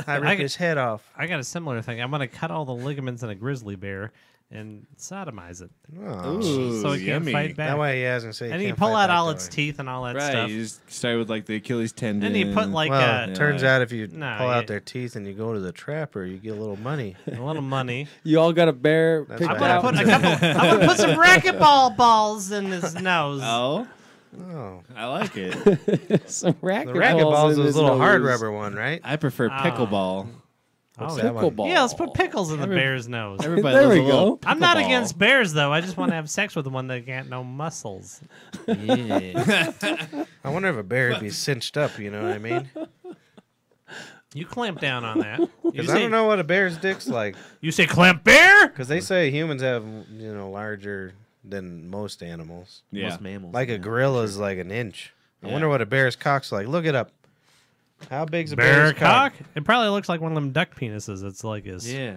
I ripped his head off. I got a similar thing. I'm gonna cut all the ligaments in a grizzly bear and sodomize it, Oh. Ooh, so it can't yummy. fight back. That way, yeah, I was gonna say. and you can't pull fight out back all that its way. teeth and all that Right, stuff. you just start with like the Achilles tendon. And you put like Well, Yeah. turns out if you No, pull yeah. out their teeth and you go to the trapper, you get a little money. a little money. You all got a bear That's picked I'm what gonna out. put a couple. I'm gonna put some racquetball balls in his nose. oh, Oh, I like it. Some the racquetballs racquetballs in is his a little hard nose. rubber one, right? I prefer Ah. pickleball. Oh, that one? Pickleball. yeah, let's put pickles in the bear's nose. Everybody There loves we a little go. I'm not pickleball. against bears though. I just want to have sex with one that got no muscles. Yeah. I wonder if a bear would be cinched up. You know what I mean? You clamp down on that. You Because I don't know what a bear's dick's like. You say clamp bear? Because they say humans have, larger than most animals. Yeah. Most mammals. Like a yeah. gorilla's like an inch. I Yeah. wonder what a bear's cock's like. Look it up. How big's a Bear bear's cock? It probably looks like one of them duck penises. It's like his. Yeah.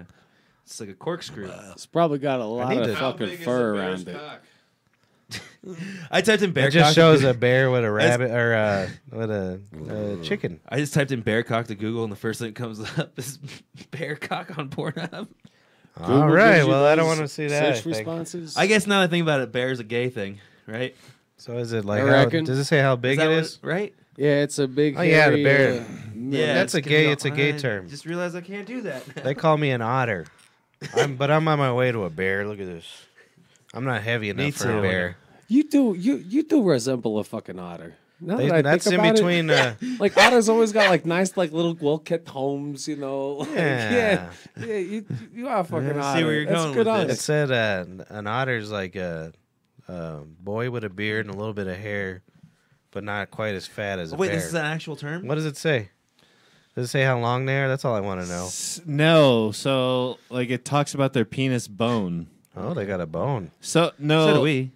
It's like a corkscrew. It's probably got a lot need of to- fucking fur around it. I typed in bear It just cock. shows a bear with a rabbit or with a chicken. I just typed in bear cock to Google, and the first thing that comes up is bear cock on Pornhub. All right. gives you Well, I don't those want to see that. I Search think. responses. I guess now that I think about it, bear's a gay thing, right? So is it like? I How, reckon. does it say how big that it what is? right? Yeah, it's a big. Oh, yeah, hairy, the bear. Yeah, That's a it's gonna gay. go- It's a gay I term. Just realized I can't do that. They call me an otter. But I'm on my way to a bear. Look at this. I'm not heavy enough Me for a too. bear. You do resemble a fucking otter. Now that I That's think in about between. It, like otters always got like nice, like little well-kept homes, you know. Like, Yeah. yeah. You are a fucking Yeah, I otter. see where you're That's going good with on It it. said an otter's like a boy with a beard and a little bit of hair, but not quite as fat as a Wait, bear. this is an actual term? What does it say? Does it say how long they are? That's all I want to know. No, so like it talks about their penis bone. Oh, they got a bone. So no, So do we.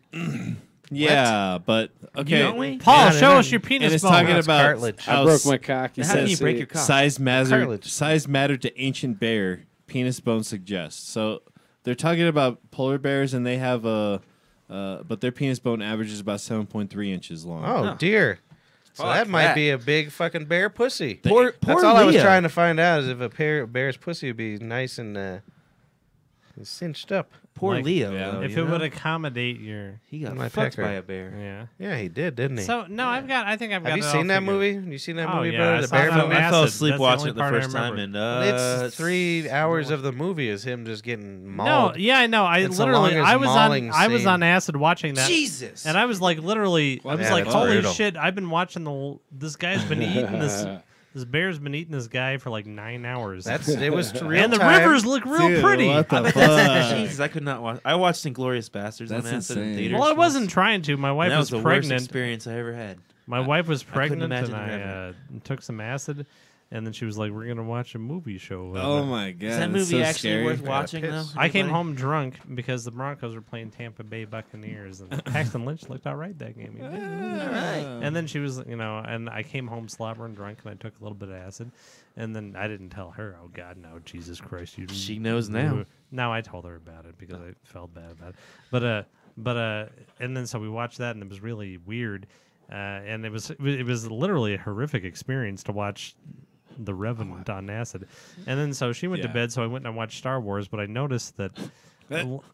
Yeah, but okay. don't we? Paul, No, show no, us your And penis it's bone. talking It's about cartilage. I broke my cock. How can you break your cock? size Cartilage. mattered to ancient bear. Penis bone suggests. So they're talking about polar bears, and they have but their penis bone averages about 7.3 inches long. Oh dear. So Fuck that might that. be a big fucking bear pussy. Poor That's all I was Leo. trying to find out is if a bear's pussy would be nice and cinched up. Poor Like, Leo. yeah. though, If you it know? would accommodate your, he got My fucked pecker. by a bear. yeah. Yeah, he did, didn't he? So no, I think I've got. Have you it seen all that figured. movie? Have you seen that Oh, movie, yeah, brother? I The saw bear that on movie? I acid. fell asleep That's the watching only it the part I first time, remember. and It's 3 hours of the movie is him just getting No, mauled. yeah, I know. I It's the literally, longest mauling I was scene. on acid watching that. Jesus. And I was like, literally, I was Yeah, like, that's holy brutal. shit! I've been watching this guy's been eating this. This bear's been eating this guy for like 9 hours. It was real and the time. rivers look real Dude, pretty. what the fuck? Jesus, I could not watch. I watched Inglorious Bastards That's on acid in insane. theaters. Well, I once, wasn't trying to. My and wife that was was the worst pregnant. experience I ever had. My wife was couldn't pregnant, imagine and it I took some acid, and then she was like, "We're gonna watch a movie show." Oh my god! Is that that's movie so actually scary. worth watching, though? piss. I came everybody? home drunk because the Broncos were playing Tampa Bay Buccaneers, and Paxton Lynch looked all right that game. He did. And then she was, and I came home slobbering drunk, and I took a little bit of acid, and then I didn't tell her. Oh God, no, Jesus Christ, you! She knows now. Now I told her about it because I felt bad about it. But and then so we watched that, and it was really weird, and it was literally a horrific experience to watch The Revenant on acid. And then so she went to Yeah. bed, so I went and I watched Star Wars, but I noticed that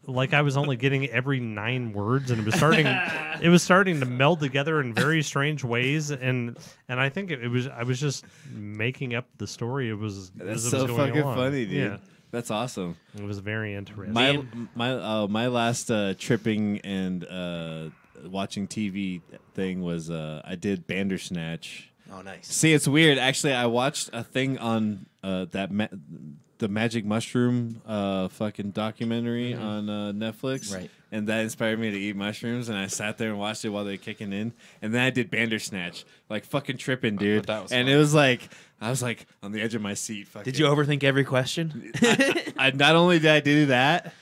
like I was only getting every 9 words, and it was starting to meld together in very strange ways, and I think I was just making up the story. It was That's as it was so going fucking along. funny, dude. Yeah, That's awesome. it was very interesting. My last tripping and watching TV thing was I did Bandersnatch. Oh, nice. See, it's weird. Actually, I watched a thing on the Magic Mushroom fucking documentary on Netflix. Right. And that inspired me to eat mushrooms, and I sat there and watched it while they were kicking in. And then I did Bandersnatch, like fucking tripping, dude. that was and fun. it was like, I was like on the edge of my seat. Fucking, Did you overthink every question? I not only did I do that,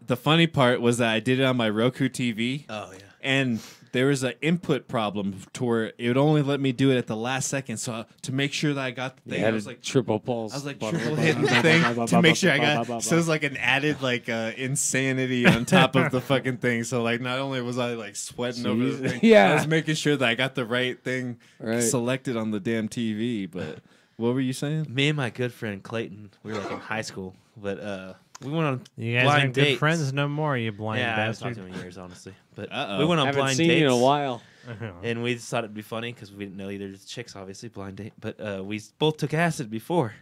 the funny part was that I did it on my Roku TV. Oh, yeah. And there was an input problem to where it would only let me do it at the last second. So to make sure that I got the thing, I was like triple pulse. I was like triple hitting the thing to make sure I got. So it was like an added like insanity on top of the fucking thing. So like not only was I like sweating over the Jeez. thing, Yeah. I was making sure that I got the right thing Right. selected on the damn TV. But what were you saying? Me and my good friend Clayton, we were like in high school, but we went on You guys blind aren't good dates. friends no more, you blind Yeah, I haven't bastard. talked to him in years, honestly. But Uh-oh. we went on Haven't blind seen dates. you in a while. And we just thought it'd be funny because we didn't know either chicks, obviously, blind date. But we both took acid before.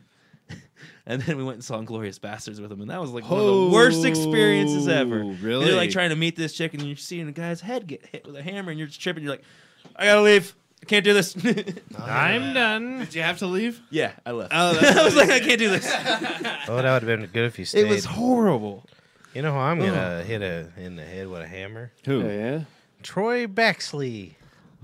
And then we went and saw Inglorious Bastards with him. And that was like one of the worst experiences ever. Really? You're like trying to meet this chick and you're seeing a guy's head get hit with a hammer and you're just tripping. You're like, I gotta leave. I can't do this. I'm done. Did you have to leave? Yeah, I left. Oh, that's I was like, I can't do this. Oh, that would have been good if you stayed. It was horrible. You know who I'm gonna hit in the head with a hammer? Who? Yeah. Troy Baxley.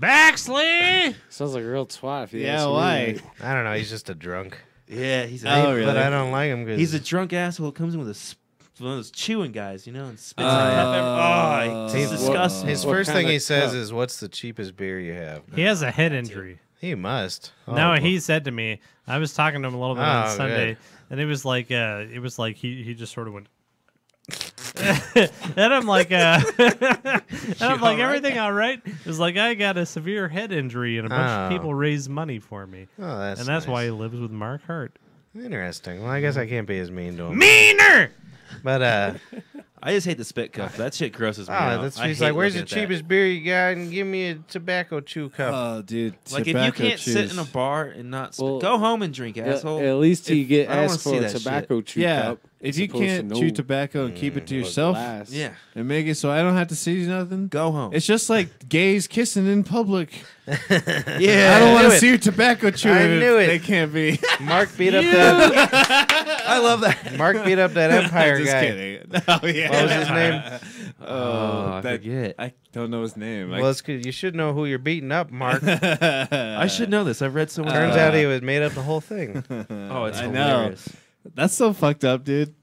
Baxley! Sounds like a real twat. If you Yeah, ask me. why? I don't know. He's just a drunk. Yeah, he's a, Oh, really? But I don't like him because he's a drunk asshole who comes in with one of those chewing guys, you know, and spits Oh. on pepper. Oh, He's it's disgusting. His What first kind thing of he says cup? is, "What's the cheapest beer you have?" He has a head injury. He must. No, Oh, he said to me, I was talking to him a little bit on Oh, Sunday, good. and it was like he just sort of went. And I'm like, everything all right? It was like, I got a severe head injury, and a bunch of Oh. people raised money for me. Oh, that's And that's nice. why he lives with Mark Hart. Interesting. Well, I guess I can't be as mean to him. Meaner! But I just hate the spit cup. That shit grosses me out. that's I he's hate like, "Where's the looking at that. cheapest beer you got? And give me a tobacco chew cup." Oh, dude. Like, if you tobacco can't sit chews. in a bar and not spit, Well, go home and drink, At asshole. least he If- get I don't wanna asked see for a that shit. tobacco chew Yeah, cup. if you supposed to can't know chew tobacco and keep it to what yourself glass. Yeah, and make it so I don't have to see nothing, go home. it's just like gays kissing in public. yeah, I don't want knew to it. see your tobacco chewing. I knew it. They can't be. Mark beat up that. I love that. Mark beat up that Empire Just guy. kidding. Oh yeah. What was his name? I forget. I don't know his name. Well, it's 'cause you should know who you're beating up, Mark. I should know this. I've read so much. Turns out he was made up the whole thing. Oh, it's I know. hilarious. That's so fucked up, dude.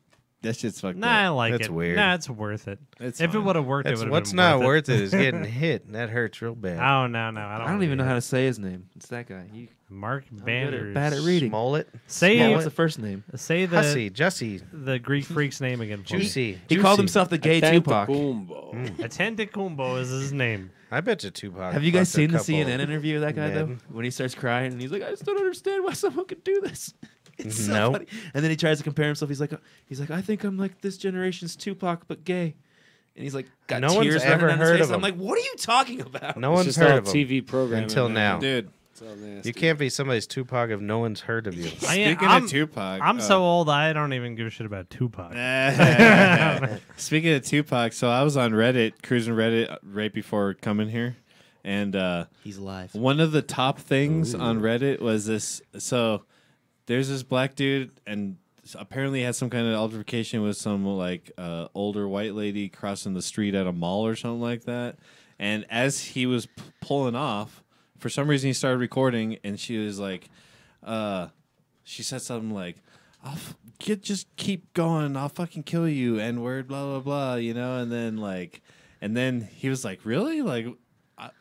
That shit's fucked Nah, I up. like That's it. weird. Nah, it's worth it. It's If it fine. would have worked, it That's would have what's been not worth worth it is getting hit. That hurts real bad. Oh no, I I don't. don't even know how to say his name. It's that guy. Mark I'm good Banders. at, bad at reading. Smollett, Say What's the first name? say Hussy, the Jussie, the Greek freak's name again. For me. Juicy. He called Juicy. himself the gay Tupac. Boombo. Atentakumbo is his name. I bet you Tupac. Have you guys fucked a seen the couple CNN interview of that guy though? men. When he starts crying and he's like, "I just don't understand why someone could do this." It's so No. funny. And then he tries to compare himself. He's like, "I think I'm like this generation's Tupac, but gay." And he's like, got No one's tears ever running down his heard face. of I'm him. like, "What are you talking about?" No It's one's just heard all of him TV program until now. Dude, It's all nasty. You can't be somebody's Tupac if no one's heard of you. speaking I'm- of Tupac, I'm so old, I don't even give a shit about Tupac. Speaking of Tupac, so I was on Reddit, cruising Reddit right before coming here, and He's alive. one of the top things on Reddit was this. So there's this black dude, and apparently had some kind of altercation with some like older white lady crossing the street at a mall or something like that. And as he was pulling off, for some reason he started recording, and she was like, she said something like, just keep going, I'll fucking kill you, N word, blah blah blah, you know. And then he was like, really, like,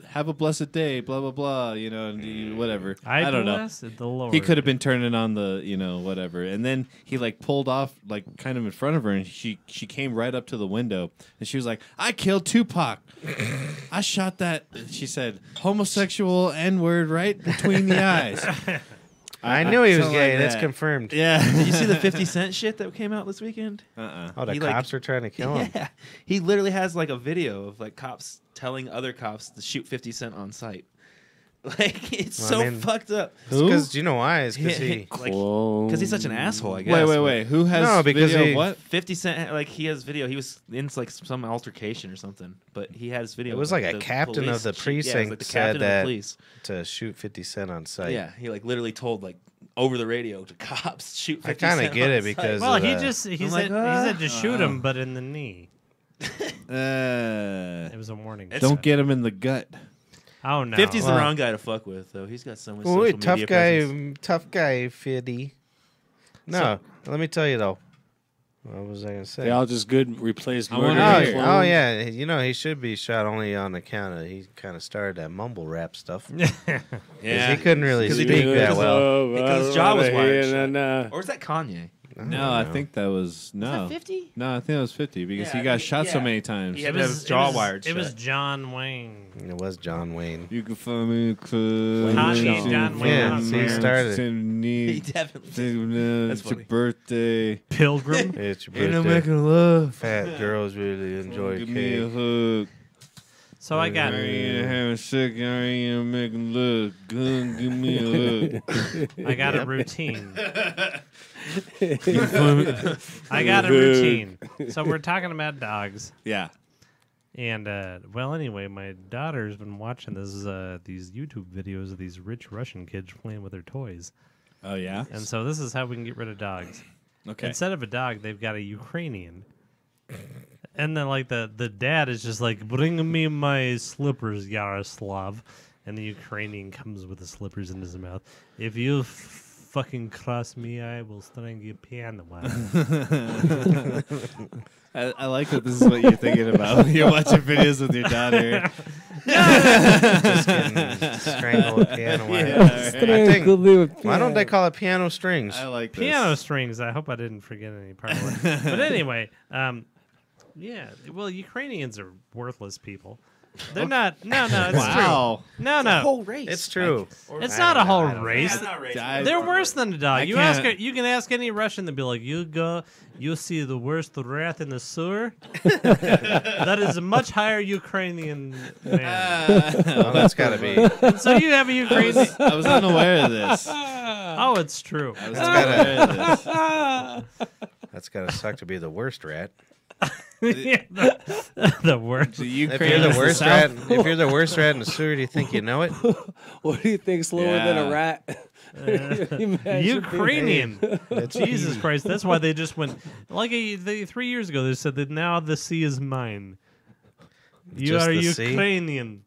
have a blessed day, blah blah blah, you know, and whatever. I don't know. Blessed the Lord. He could have been turning on the, you know, whatever. And then he like pulled off like kind of in front of her, and she came right up to the window, and she was like, "I killed Tupac. I shot that." She said, "Homosexual N-word right between the eyes." I knew he was Something gay. like That's that. confirmed. Yeah. Did you see the 50 Cent shit that came out this weekend? Oh, the He, like- cops were trying to kill him. Yeah, he literally has like a video of like cops telling other cops to shoot 50 Cent on sight. Like it's Well, so I mean- fucked up. Because do you know why? It's because he. Because he's such an asshole. I guess. Wait. Who has No, because video he- of what? 50 Cent, like he has video. He was in like some altercation or something, but he has video. It was of like a the captain of police the chief- yeah, it was precinct like the said captain of the that police. to shoot 50 Cent on sight. Yeah, he like literally told like over the radio to cops shoot 50 I kinda Cent get on it sight. because Well, he of the- just he I'm said like, he said to shoot him, but in the knee. It was a warning. Don't get him in the gut. Oh no. 50's Well- the wrong guy to fuck with, though. He's got so much Ooh, social media presence. tough guy, 50. No, let me tell you though. What was I gonna say? They all just good replaced I murder. wanna Oh, hear. clones. oh yeah, you know he should be shot only on account of he kind of started that mumble rap stuff. 'Cause he couldn't really 'Cause he speak did- that well. Because his jaw was wired shut. Nah. Or is that Kanye? No, I think that was no. 50? No, I think that was 50 because Yeah, he got I shot think- so yeah. many times. He had to have his jaw wired It was shut. John Wayne. It was John Wayne. You can find me in club. Kanye, John Wayne. Yeah, see, he started. He definitely. It's your funny. birthday. Pilgrim. It's your Ain't no birthday. making love. Fat girls really enjoy Give me a cake. hug. So I got I ain't having sex. I ain't making love. Gun, give me a hug. I got a routine. I got a routine. So we're talking about dogs. Yeah. And well, anyway, my daughter's been watching these YouTube videos of these rich Russian kids playing with their toys, Oh yeah. and so this is how we can get rid of dogs. Okay. Instead of a dog, they've got a Ukrainian, and then like the dad is just like, "Bring me my slippers, Yaroslav," and the Ukrainian comes with the slippers in his mouth. If you fucking cross me, I will string you piano. I like that this is what you're thinking about when you're watching videos with your daughter. Just getting strangled with piano wire. I think, why don't they call it piano strings? I like this. Piano strings. I hope I didn't forget any part of it. But anyway, yeah. Well, Ukrainians are worthless people. They're not. No, it's Wow. true. No. Whole race. It's true. It's not a whole race. I- They're worse than a dog. I You can't- you can ask any Russian, they'll be like, you see the worst rat in the sewer. That is a much higher Ukrainian man. Well, that's got to be. And so you have a Ukrainian. I was unaware of this. Oh, it's true. I was unaware of this. That's got to suck to be the worst rat. Yeah, the worst. The If Ukraine you're is the the worst South. rat, if you're the worst rat in the sewer, do you think you know it? What do you think's lower than Yeah. a rat? Imagine Ukrainian. That's Jesus Christ. That's why they just went. Like 3 years ago, they said that now the sea is mine. You Just are the sea? Ukrainian.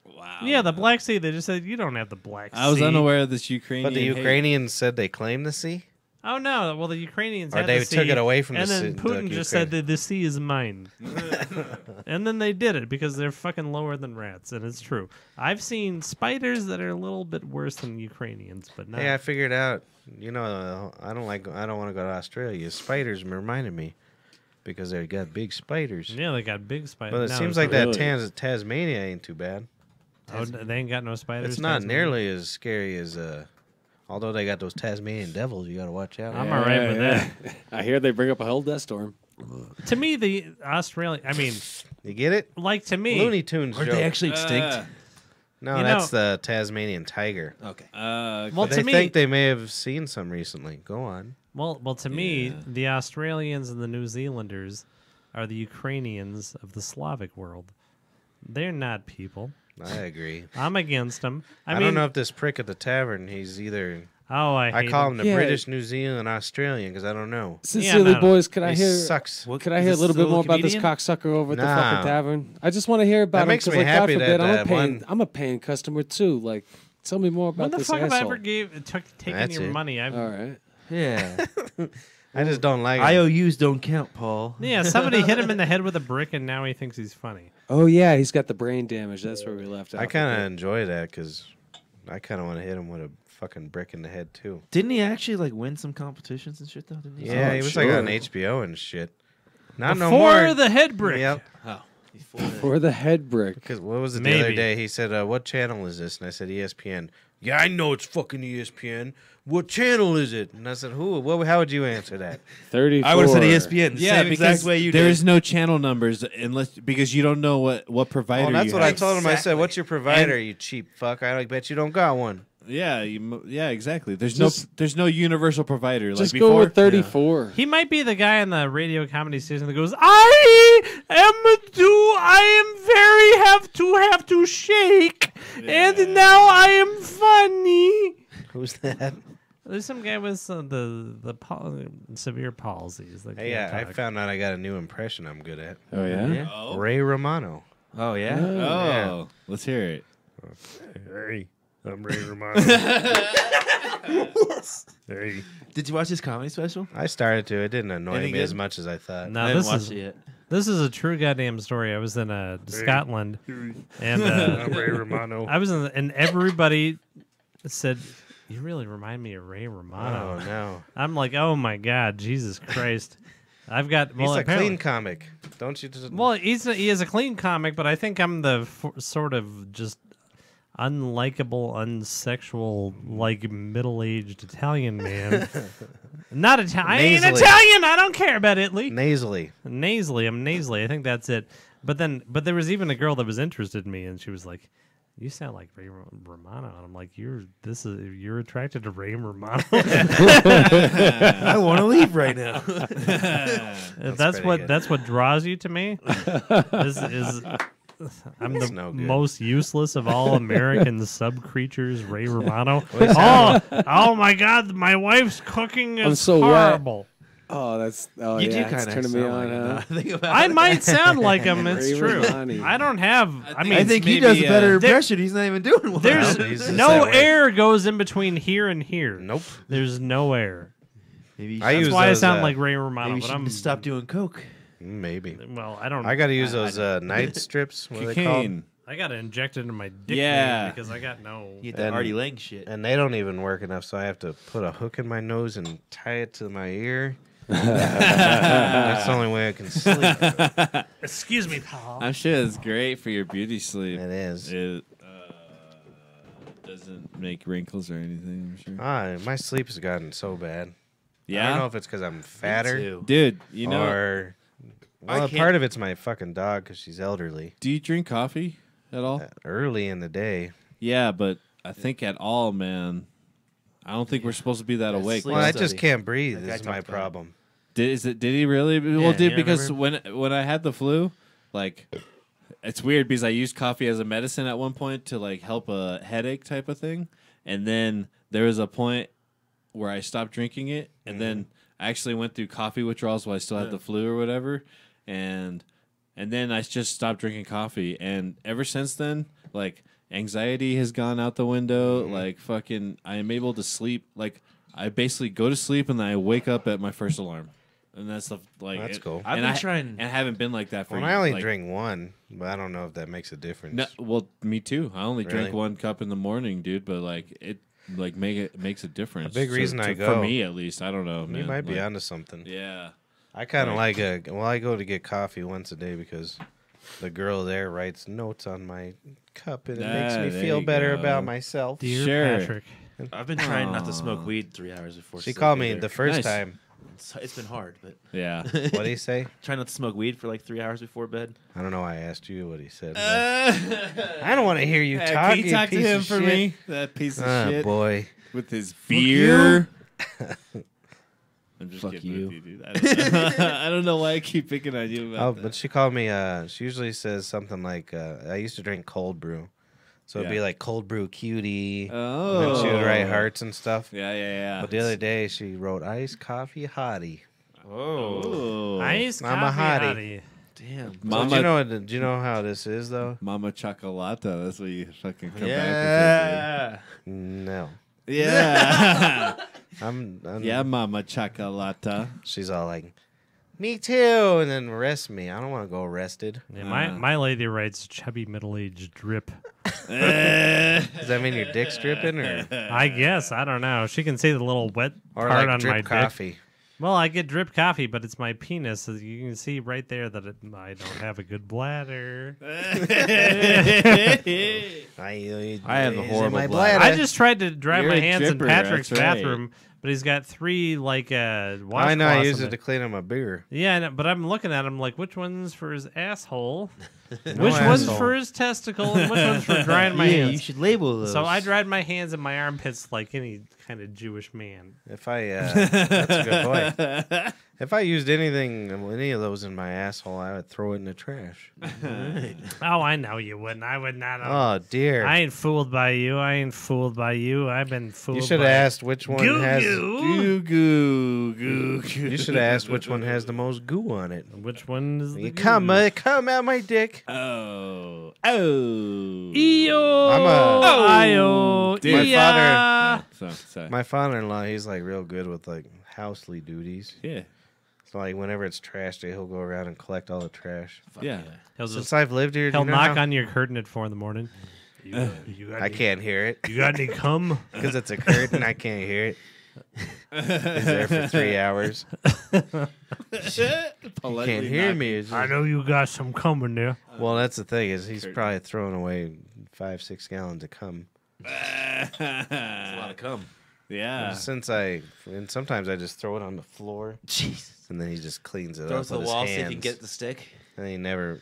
Wow. Yeah, the Black Sea. They just said, you don't have the Black Sea. I was unaware of this Ukrainian. But the hate. Ukrainians said they claim the sea. Oh no! Well, the Ukrainians Or had they the sea, took it away from the and then sea- Putin the just said Ukraine. that the sea is mine, and then they did it because they're fucking lower than rats, and it's true. I've seen spiders that are a little bit worse than Ukrainians, but not. Hey, I figured out. You know, I don't want to go to Australia. Spiders reminded me because they got big spiders. Yeah, they got big spiders. But it No, seems it's like not- that Tasmania ain't too bad. Oh, they ain't got no spiders. It's not Tasmania? nearly as scary as although they got those Tasmanian devils. You got to watch out. I'm all right with that. I hear they bring up a whole death storm. To me, the Australian. I mean, You get it? like to me, Looney Tunes Are joke. they actually extinct? No, You that's know- the Tasmanian tiger. Okay. well, But to they me, think they may have seen some recently. Go on. well, to me, the Australians and the New Zealanders are the Ukrainians of the Slavic world. They're not people. I agree. I'm against them. I I mean, don't know if this prick at the tavern, he's either. oh, I I hate call him. him the Yeah. British, New Zealand, Australian because I don't know. Sincerely, no. boys, could I He hear? sucks. Could I Is hear a this little the bit little more about this comedian? cocksucker over at the Nah. fucking tavern? I just want to hear about That him makes me 'cause, like, happy God forbid, that, I'm one- a paying customer too. Like, tell me more about When the this fuck have I asshole. ever taken That's your it. money? I've, All right. Yeah. I just don't like him. IOUs don't count, Paul. yeah, somebody hit him in the head with a brick, and now he thinks he's funny. Oh yeah, he's got the brain damage. That's where we left out. I kind of enjoy that because I kind of want to hit him with a fucking brick in the head too. Didn't he actually like win some competitions and shit though? Didn't he? Yeah, he was like sure. on HBO and shit. Not no Before more. the head brick. Yep. Oh, before for the head brick. Because what was it the other Maybe. day? He said, "What channel is this?" And I said, "ESPN." Yeah, I know it's fucking ESPN. What channel is it? And I said, "Who? What? How would you answer that?" 34. I would have said ESPN. Yeah, same because exact way you there did. is no channel numbers unless because you don't know what provider. Oh, that's you what I have. told him. I said, Exactly. "What's your provider? You cheap fuck. I bet you don't got one." Yeah, yeah, exactly. There's Just- there's no universal provider. Just like go before, with 34. He might be the guy on the radio comedy station that goes, I have to shake, and now I am funny. Who's that? There's some guy with severe palsies. That Hey, can't yeah, I talk. found out I got a new impression I'm good at. Oh yeah. Yeah. Ray Romano. Oh yeah. Oh, let's hear it. Hey, I'm Ray Romano. Hey. Did you watch his comedy special? I started to. It didn't annoy Any me good? as much as I thought. Now I didn't this watch is it yet. this is a true goddamn story. I was in Scotland, and I'm Ray Romano. I was in, and everybody said, "You really remind me of Ray Romano." Oh no, I'm like, "Oh my god, Jesus Christ!" I've got he's well, a apparently- clean comic. Don't you just? Well, he is a clean comic, but I think I'm the sort of just unlikable, unsexual, like middle-aged Italian man. Not Italian. I ain't Nasally. Italian. I don't care about Italy. nasally. Nasally. I'm nasally. I think that's it. But there was even a girl that was interested in me, and she was like, "You sound like Ray Romano." And I'm like, "You're attracted to Ray Romano." I want to leave right now. that's pretty what good. that's what draws you to me. is I'm That's the no good. most useless of all American sub creatures, Ray Romano. Oh my God! My wife's cooking is so wet. horrible. Oh, that's you yeah, do it's kind of turning me on. Huh? Think about I it. might sound like him. It's Ray true. Romani. I don't have. I mean, I think he maybe, does a better there- impression. He's not even doing one. there's Well, he's just no that way. air goes in between here and here. Nope. There's no air. Maybe you I should- use That's why those, I sound like Ray maybe Romano. you But should I'm stop doing coke. Maybe. Well, I don't. I got to use those night strips. What are they called? Cocaine. I got to inject it into my dick Yeah. because I got no. You get that And- Artie Lang shit. And they don't even work enough, so I have to put a hook in my nose and tie it to my ear. That's the only way I can sleep. Excuse me, Paul. I'm sure it's great for your beauty sleep. It is. It doesn't make wrinkles or anything. I'm sure. My sleep has gotten so bad. I Yeah, don't know if it's because I'm fatter too. dude. You know, or. I Well, can't- part of it's my fucking dog because she's elderly. do you drink coffee at all? Early in the day. Yeah, but I think at all, man. I don't think we're supposed to be that awake. sleep Well, I study. just can't breathe. That guy Is my talked about it. problem. Did he really? Well, Yeah, dude, yeah, because when I had the flu, like, it's weird because I used coffee as a medicine at one point to like help a headache type of thing, and then there was a point where I stopped drinking it, and then I actually went through coffee withdrawals while I still had the flu or whatever, and then I just stopped drinking coffee, and ever since then, like, anxiety has gone out the window. Like, fucking, I am able to sleep. Like, I basically go to sleep and then I wake up at my first alarm, and that's the like. That's cool. I've been trying. and I haven't been like that for. Well, I only like, drink one, but I don't know if that makes a difference. No, well, me too. I only drink Really? 1 cup in the morning, dude. But like it, like makes a difference. A big reason I for go- me at least. I don't know, You man. might be like, onto something. Yeah. I kind of Right. like I go to get coffee once a day because the girl there writes notes on my cup and it makes Ah, me there feel you better go. about myself. Dear Sure. Patrick. I've been trying not to Aw. smoke weed 3 hours before. She sleep called me either. the first Nice. time. It's been hard, but Yeah. What did he say? trying not to smoke weed for like 3 hours before bed. I don't know why I asked you what he said. but I don't want to hear you talk. Can you you talk to piece him of for shit. me? That piece of Oh, shit boy. with his beer. I'm just Fuck kidding you. with you, dude. I don't know why I keep picking on you Oh, about that. but she called me. She usually says something like, I used to drink cold brew. So it'd be Yeah. like cold brew cutie. Oh. And then she would write hearts and stuff. Yeah, yeah. But the other day she wrote iced coffee hottie. Oh, Nice I'm a coffee, hottie. hottie. damn. So Mama, do you know how this is though? Mama Chocolata. That's what you fucking come back Yeah. No. with. Yeah. I'm yeah, Mama Chocolata. She's all like, me too, and then arrest me. I don't want to go arrested. Yeah, my lady writes chubby middle-aged drip. Does that mean your dick's dripping or I guess. I don't know. She can see the little wet part like on drip my dick. coffee? Well, I get drip coffee, but it's my penis. So you can see right there that I don't have a good bladder. I have a horrible my bladder. I just tried to dry You're my a hands in dripper, Patrick's that's right. bathroom, but he's got 3 like washcloths. I know I use in it to clean up my beer. Yeah, I know, but I'm looking at him like, which one's for his asshole, which No one's asshole. for his testicle, and which one's for drying my Yeah, hands. you should label those. So I dried my hands and my armpits like any kind of Jewish man. If I, that's a good point. If I used any of those in my asshole, I would throw it in the trash. Oh, I know you wouldn't. I would not. Oh dear! I ain't fooled by you. I ain't fooled by you. I've been fooled. You should have by asked which one Goo has. goo. Goo. You should have asked which one has the most goo on it. Which one is the You goo? come out my dick. Oh. Eo. I'm a- Io. Dude. My Iya. Sorry. My father-in-law, he's like real good with like housely duties. Yeah. So like whenever it's trash day, he'll go around and collect all the trash. Yeah. He'll Since just I've lived here, do he'll you know knock how- on your curtain at 4 a.m. You got I any- can't hear it You got any cum? because it's a curtain. I can't hear it. He's there for 3 hours. Can't hear me. It's I just- know you got some cum in there. Well, that's the thing is he's probably throwing away 5-6 gallons of cum. That's a lot of cum. Yeah. And sometimes I just throw it on the floor, Jesus. and then he just cleans it Throw up it to the with his wall hands. so you can get the stick. And he never,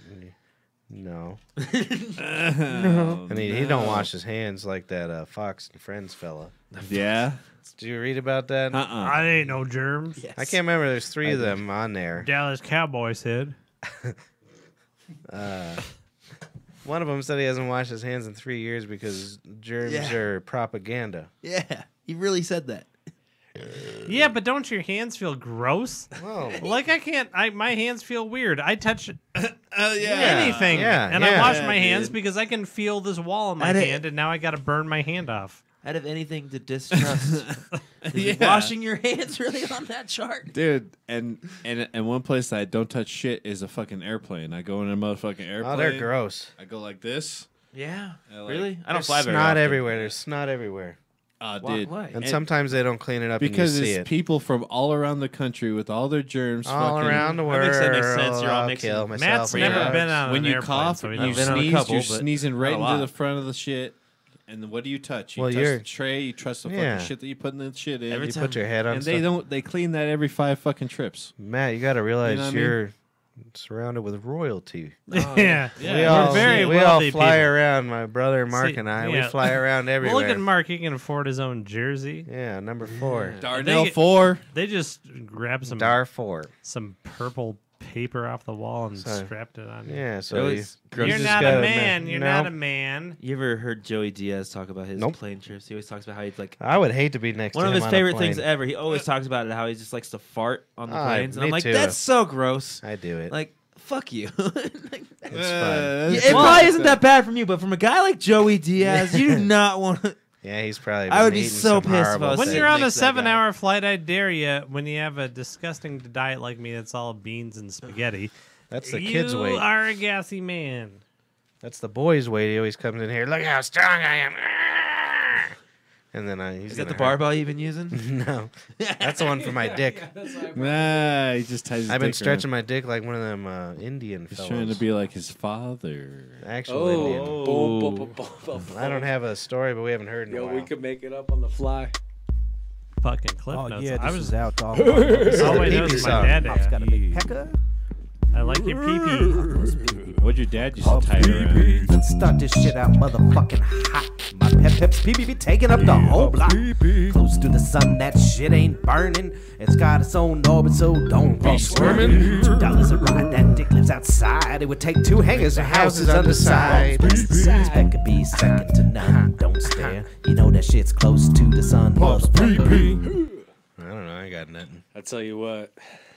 no. Oh, And he don't wash his hands like that Fox and Friends fella. Yeah. Did you read about that? I ain't no germs. Yes. I can't remember. There's 3 of them on there. Dallas Cowboy said. One of them said he hasn't washed his hands in 3 years because germs Yeah. are propaganda. Yeah, he really said that. Yeah, but don't your hands feel gross? Whoa. Like I can't. My hands feel weird. I touch Oh yeah. anything, yeah, and I yeah. wash Yeah, my hands dude. because I can feel this wall in my I did- hand, and now I got to burn my hand off. Out of anything to distrust, is Yeah. washing your hands really on that chart? Dude, and one place that I don't touch shit is a fucking airplane. I go in a motherfucking airplane. Oh, they're gross. I go like this. Yeah, I like- really? I don't There's fly very snot often. everywhere. There's snot everywhere. Why? Dude. Why? And sometimes they don't clean it up Because and you see it's it. people from all around the country with all their germs. All fucking, around the That world. makes sense. You're all I'll mixing. kill myself. Matt's for never drugs. been on When an you airplane, cough, so he you I've been on a sneeze, couple, you're but sneezing right not a into lot. the front of the shit. And then what do you touch? You Well, touch you're- the tray. You touch the Yeah. fucking shit that you put in the shit in. Every You time. put your head on and they stuff. don't. They clean that every 5 fucking trips. Matt, you got to realize You know what I mean? you're surrounded with royalty. yeah, Yeah. We we're all, very we all wealthy fly people. around. My brother Mark See, and I, yeah. we fly around Well, everywhere. look at Mark; he can afford his own jersey. Yeah, number 4. Darnell They- 4. They just grabbed Darfur. some purple paper off the wall and Sorry. strapped it on. Yeah, It so was gross. You're just not gotta a man. You're no. not a man. You ever heard Joey Diaz talk about his Nope. plane trips? He always talks about how he's like I would hate to be next one to of him his on a favorite plane. things ever. He always talks about it how he just likes to fart on the Ah, planes, and me I'm like, too. that's so gross. I do it. Like, fuck you. Like, It's fun. it probably isn't that bad from you, but from a guy like Joey Diaz, you do not want to. Yeah, he's probably. I would been be eating so some pissed if I horrible was When things. you're on a next to that guy. 7-hour flight, I dare you. When you have a disgusting diet like me, that's all beans and spaghetti. That's the you kids' weight. are a gassy man. That's the boys' weight. He always comes in here. Look how strong I am. And then he's Is that gonna the barbell you've been using? No, that's the one for my dick. Nah, he just ties his I've been dick stretching around. my dick like one of them Indian He's fellows. trying to be like his father. Actual Indian. Boom, boom, boom, boom, boom. I don't have a story, but we haven't heard in a Yo, while. we could make it up on the fly. Fucking Cliff Oh Notes. yeah, I this was is out all oh wait, that pee-pee was my song. dad. Pop's got a big pecker. I like your pee-pee. What'd your dad used to tie it around? Let's start this shit out motherfucking hot. My pep's PPP taking up the whole block. Close to the sun, that shit ain't burning. It's got its own orbit, so don't be squirming. $2 a ride, that dick lives outside. It would take 2 hangers and houses underside. Spec could be second to none. Don't stare. You know that shit's close to the sun. Motherfucker. I don't know. I got nothing. I tell you what.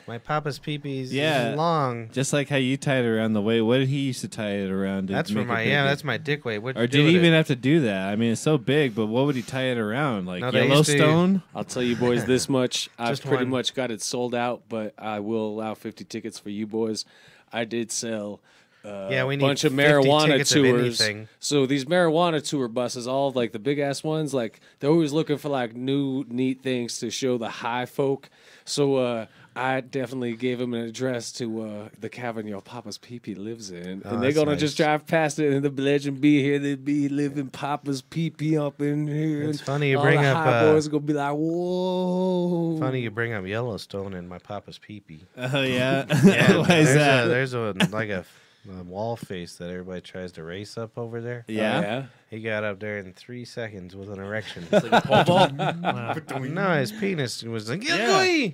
My papa's peepees Yeah. long. Just like how you tied it around the way. What did he used to tie it around? To That's for make it my bigger? that's my dick weight. What'd Or you do did he with even it? have to do that? I mean, it's so big, but what would he tie it around? Like No, they used to- Yellowstone? I'll tell you boys this much. I've Just pretty one. much got it sold out, but I will allow 50 tickets for you boys. I did sell Yeah, we a need bunch of 50 marijuana tickets of tours. anything. So these marijuana tour buses, all like the big ass ones, like they're always looking for like new neat things to show the high folk. So I definitely gave them an address to the cabin your Papa's Pee-Pee lives in, Oh, and they're that's gonna nice. just drive past it, and the legend be here. They be living Papa's Pee-Pee up in here. It's and funny you all bring the up, high boys are gonna be like, whoa. Funny you bring up Yellowstone and my papa's peepee. Oh, yeah. Yeah, Why is that? there's a like a wall face that everybody tries to race up over there. Yeah? Oh, yeah. He got up there in 3 seconds with an erection. Wow. No, his penis was like, Yeah.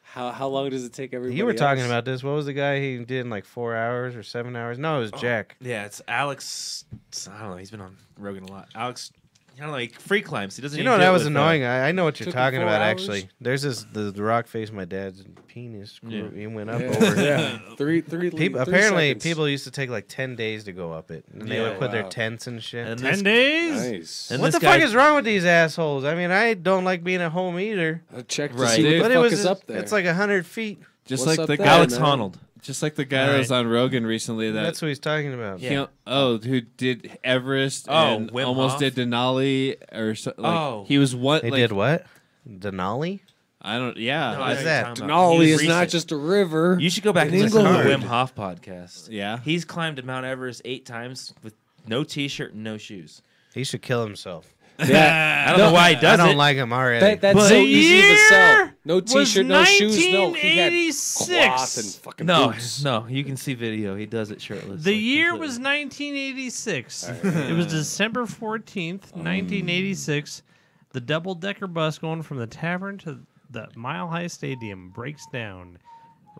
How long does it take everybody? You were talking else? about this. What was the guy he did in like 4 hours or 7 hours? No, it was Jack. Yeah, it's Alex. I don't know. He's been on Rogan a lot. Alex, kind of like free climbs. He doesn't. You even know do that it was with, annoying. I know what you're took him talking 4 about. hours? Actually, there's this the rock face. My dad's penis. Yeah. He went up Yeah, over. yeah. Three People, 3 apparently, seconds. people used to take like 10 days to go up it, and they Yeah. would put their Wow. tents and shit. And 10 this, days? Nice. and What this the fuck guy- is wrong with these assholes? I mean, I don't like being at home either. Check to Right. see Dude, what But the it fuck was is up there. it's like 100 feet. Just What's like up the there, guy, Alex man? Honnold. just like the guy that was on Rogan recently. That That's what he's talking about. Yeah. who did Everest Oh, and Wim almost Hof? did Denali or so, like, Oh. he was one. They like, did what? Denali? I don't. Yeah, No, What I is know that? what you're talking about. Denali He's is not recent. just a river. You should go back in and listen to the England. Wim Hof podcast. yeah. He's climbed to Mount Everest 8 times with no T-shirt and no shoes. He should kill himself. Yeah, I don't know why he I does don't it. like him already. that's But so the easy to sell. year No T-shirt, no was shoes, no. He had 1986. cloth and fucking No, boots. no, you can see video. He does it shirtless. The like, year completely. was 1986. It was December 14th, 1986. The double-decker bus going from the tavern to the Mile High Stadium breaks down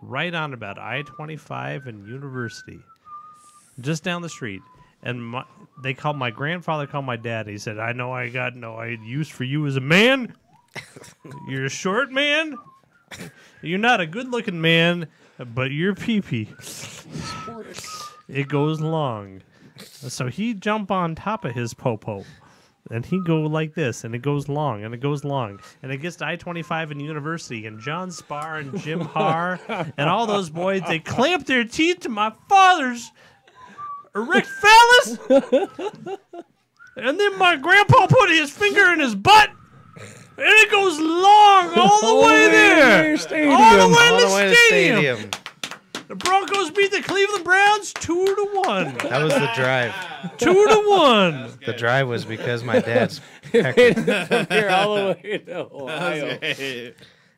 right on about I-25 and University, just down the street. And my grandfather called my dad. He said, "I know I got no use for you as a man. You're a short man. You're not a good-looking man, but you're pee-pee. It goes long." So he jump on top of his popo, and he go like this, and it goes long, and it goes long, and it gets to I-25 and University, and John Spar and Jim Har and all those boys, they clamp their teeth to my father's erect phallus, and then my grandpa put his finger in his butt, and it goes long all the way there, all the way All to the way the to stadium. The Broncos beat the Cleveland Browns 2-1. That was the drive. 2-1. The drive was because my dad's pecker. From here all the way to Ohio.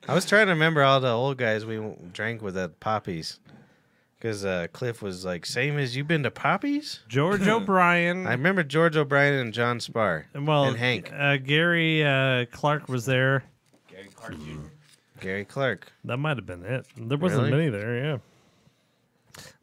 I was trying to remember all the old guys we drank with at Poppies. Because Cliff was like, same as you been to Poppies? George O'Brien. I remember George O'Brien and John Spar. Well, and Hank. Gary Clark was there. Gary Clark. That might have been it. There wasn't Really? many there, yeah.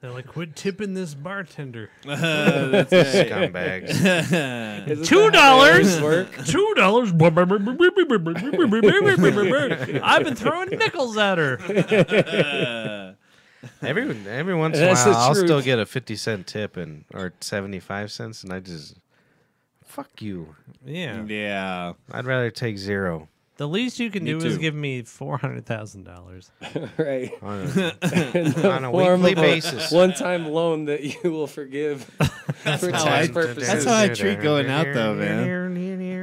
They're like, quit tipping this bartender. Scumbags. $2. $2. I've been throwing nickels at her. Every once in a That's while, the I'll truth. still get a 50-cent tip or 75 cents, and I just Fuck you. Yeah. Yeah. I'd rather take 0. The least you can Me do is too. give me $400,000. Right. On a Form weekly of a basis. one-time loan that you will forgive for tax purposes. That's how I treat going out, though, man.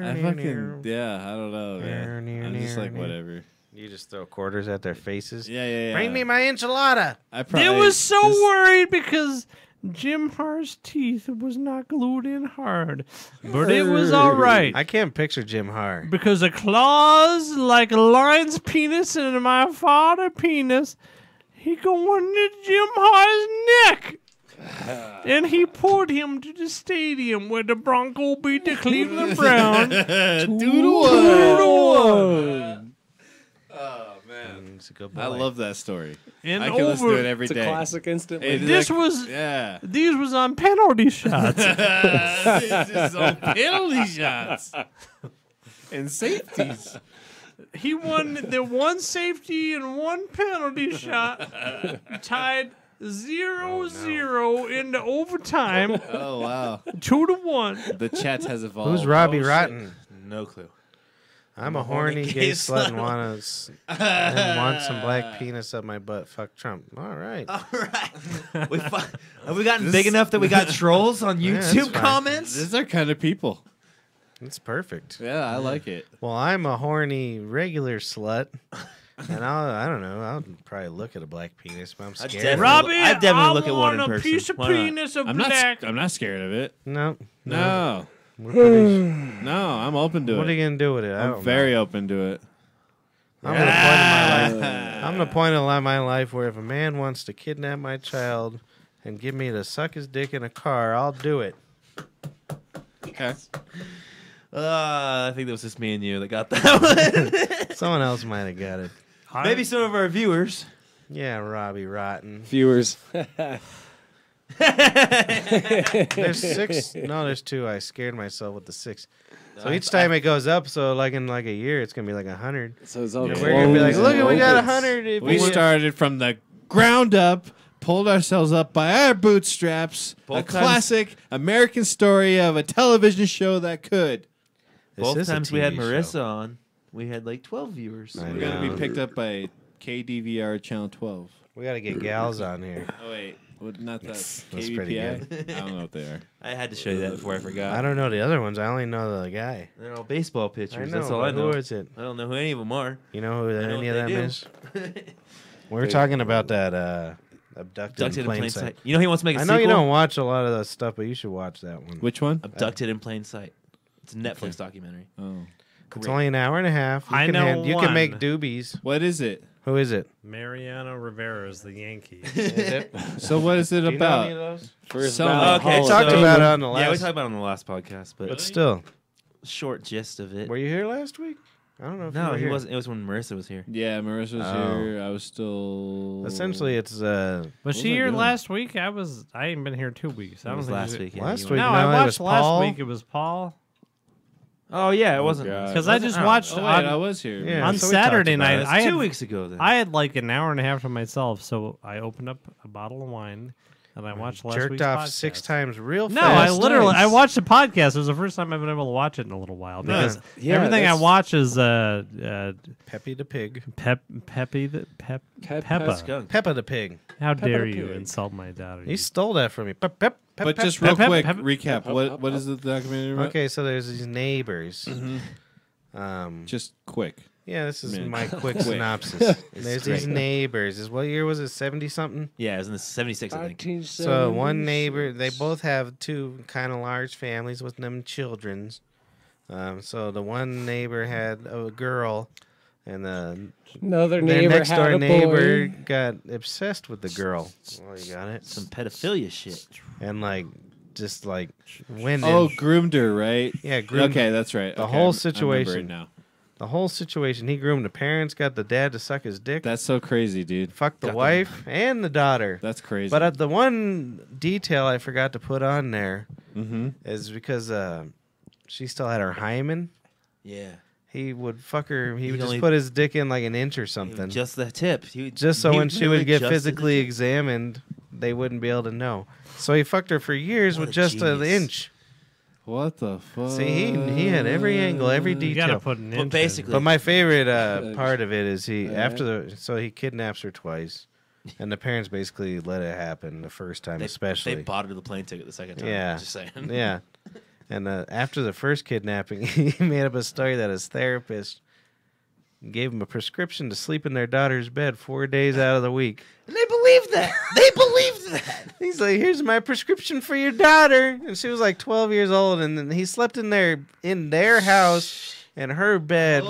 I fucking I don't know, man. I'm just like whatever. You just throw quarters at their faces. Yeah. Bring me my enchilada. I They probably was so just- worried because Jim Hart's teeth was not glued in hard, but it was all right. I can't picture Jim Har. Because the claws like a lion's penis and my father penis, he go into Jim Hart's neck. And he pulled him to the stadium where the Bronco beat the Cleveland Browns. 2-1. He's a good I boy. love that story. And I can listen to over- it every It's a day. classic instantly. It is This like- was yeah. these was on penalty shots. This is on penalty shots and safeties. He won the one safety and one penalty shot, tied 0-0 into overtime, Oh wow. 2-1. The chat has evolved. Who's Robbie shit. Rotten? No clue. I'm a horny gay slut and want some black penis up my butt. Fuck Trump. All right. All right. Have we gotten big enough that we got trolls on Yeah, that's YouTube fine. comments? These are kind of people. It's perfect. Yeah, I like it. Well, I'm a horny regular slut. And I don't know. I'll probably look at a black penis, but I'm scared. definitely- Robbie, I'd definitely I look at one in want a person. piece of Why not? penis of I'm black. not scared of it. No. No. We're pretty- No, I'm open to what are it. you gonna do with it? I I'm don't very open to it. know. I'm at a point in my life. I'm at a point in my life where if a man wants to kidnap my child and give me to suck his dick in a car, I'll do it. Okay. I think that was just me and you that got that one. Someone else might have got it. Maybe some of our viewers. Yeah, Robbie Rotten. Viewers. There's 6. No, there's 2. I scared myself with the 6. So each time it goes up, so like in like a year, it's gonna be like 100. So it's all And we're gonna be like, clones look, and we got opens. 100. If We we started from the ground up, pulled ourselves up by our bootstraps. Both a times- classic American story of a television show that could. This Both is a times we had TV Marissa show. on, we had like 12 viewers. I We're going to know. be picked up by KDVR Channel 12. We gotta get gals on here. Oh, wait. What, not that. That's pretty KVPI? I don't know what they are. I had to show you that before I forgot. I don't know the other ones. I only know the guy. They're all baseball I pitchers. know. That's all I but know. Who is it? I don't know who any of them are. You know who I know any of what them they do. is? We're talking about that abducted, Abducted in plain sight. You know he wants to make a I know sequel? you don't watch a lot of that stuff, but you should watch that one. Which one? Abducted in Plain Sight. It's a Netflix documentary. Oh. It's only an hour and a half. You I can know you can make one. doobies. What is it? Who is it? Mariano Rivera is the Yankee. So what is it Do you know any about? of those? First So- ballot Okay, Hall We of talked Fame. about it on the Yeah, we last. talked about it on the last podcast, but Still, short gist of it. were you here last week? I don't know if you No, were he here. wasn't. It was when Marissa was here. Yeah, Marissa was Oh. here. I was still. Essentially, it's Was was she I here doing? last week? I ain't been here 2 weeks. I It don't was think last she's- week. yeah, Last you week. were- No, No, I it watched was last Paul. week. It was Paul. Oh yeah, it wasn't. God. Because I just Oh. watched Oh, wait, on, I was here. Yeah, on so we talked Saturday about night. it. I 2 had, weeks ago then. I had like an hour and a half to myself, so I opened up a bottle of wine and I watched last jerked week's off podcast. 6 times real No, fast. I literally Nice. I watched the podcast. It was the first time I've been able to watch it in a little while because Yeah, everything I that's- watch is Peppy the pig. Peppy the Peppa. Skunk. Peppa the pig. How dare the you Pig. insult my daughter? He stole that from me. Pep, pep, pep, But pep, just pep. real quick, pep, recap. What is the documentary about? Okay, so there's these neighbors. Mm-hmm. Just quick. Yeah, this is Man. my quick synopsis. There's these great. neighbors. What year was it? 70 something? Yeah, it was in the 76, I think. So one neighbor, they both have 2 kind of large families with them childrens. So the one neighbor had a girl, and Another their neighbor next had door a neighbor boy. got obsessed with the girl. Oh, you got it. Some pedophilia shit. And like, just like went Oh, in. groomed her, right? Yeah, groomed Okay, that's right. the Okay, whole I remember situation. it now. The whole situation. He groomed the parents, got the dad to suck his dick, That's so crazy, dude. fucked the got the- wife and the daughter. That's crazy. But the one detail I forgot to put on there mm-hmm. is because she still had her hymen. Yeah. He would fuck her. He would just only- put his dick in like an inch or something, Just the tip. just so he when she literally would get just did the physically tip. examined, they wouldn't be able to know. So he fucked her for years What with a just an genius. inch. What the fuck? See, he had every angle, every You gotta detail. put an But inch in. basically, But my favorite part of it is so he kidnaps her twice, and the parents basically let it happen the first time, especially. they bought her the plane ticket the second time. Yeah. Just saying. Yeah. And after the first kidnapping, he made up a story that his therapist gave him a prescription to sleep in their daughter's bed 4 days out of the week. And they believed that. They believed that. He's like, here's my prescription for your daughter. And she was like 12 years old. And then he slept in their house in her bed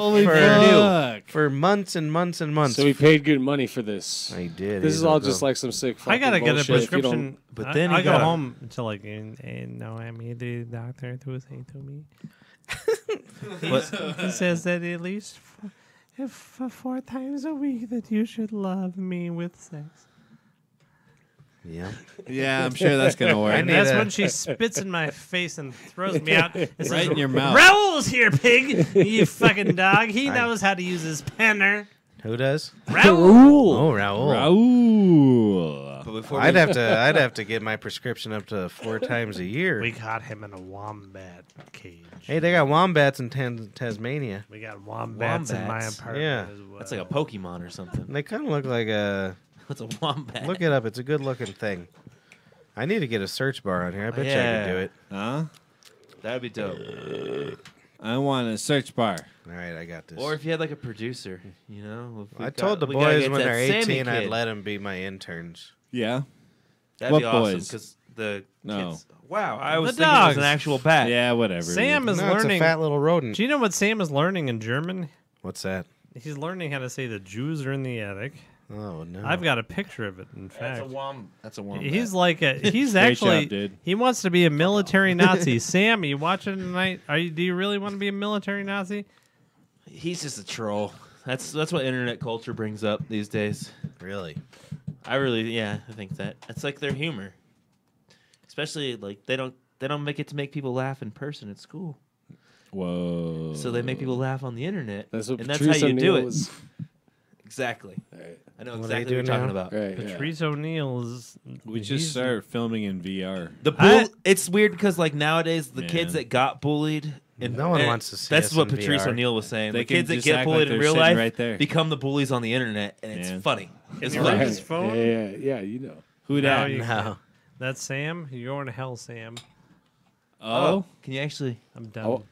for months and months and months. So he paid good money for this. He did. This is all just like some sick fucking I gotta get a bullshit if you prescription. But then I he go gotta- home to like, and no, I made the doctor to say to me. He says that at least if 4 times a week that you should love me with sex. Yeah. Yeah, I'm sure that's gonna work. And that's when she spits in my face and throws me out. And says, Right in your mouth. Raoul's here, pig. You fucking dog. He knows how to use his penner. Who does? Raoul. Oh, Raoul. Raoul. But before I'd have to get my prescription up to 4 times a year. We caught him in a wombat cage. Hey, they got wombats in Tasmania. We got wombats in my Wombats? apartment Yeah. as well. that's like a Pokemon or something. They kind of look like a. What's a wombat? Look it up. It's a good looking thing. I need to get a search bar on here. I bet you I Yeah. could do it. Huh? That'd be dope. I want a search bar. All right, I got this. Or if you had like a producer, you know. if we I got- told the we gotta boys get when that they're Sammy 18, I'd kid. let them be my interns. Yeah. That'd What be awesome boys? because the No. kids. Wow, I was The thinking it was dogs. an actual bat. Yeah, whatever. Sam is No, it's a learning. fat little rodent. Do you know what Sam is learning in German? What's that? He's learning how to say the Jews are in the attic. Oh no! I've got a picture of it. In That's fact, a That's a wombat. he's like he's Great actually job, dude. he wants to be a military Nazi. Sam, you watching tonight? Do you really want to be a military Nazi? He's just a troll. That's what internet culture brings up these days. really. I think that it's like their humor, especially like they don't make it to make people laugh in person at school, Whoa. so they make people laugh on the internet. That's what and that's Patrice how you do O'Neal it. was. Exactly. Right. I know What exactly they what do you're talking now? about. Right. Yeah. Patrice O'Neal is. We just he's- started filming in VR. The I- it's weird because like nowadays the Man. kids that got bullied. No one wants to see That's us what in Patrice VR. O'Neal was saying. They The can kids that just get act bullied like in they're real sitting life right there. become the bullies on the internet, and Man. it's funny. It's you funny. look his phone? Yeah, you know. Who Now that? you- No. That's Sam. You're going to hell, Sam. Oh, Can you actually? I'm done. Oh,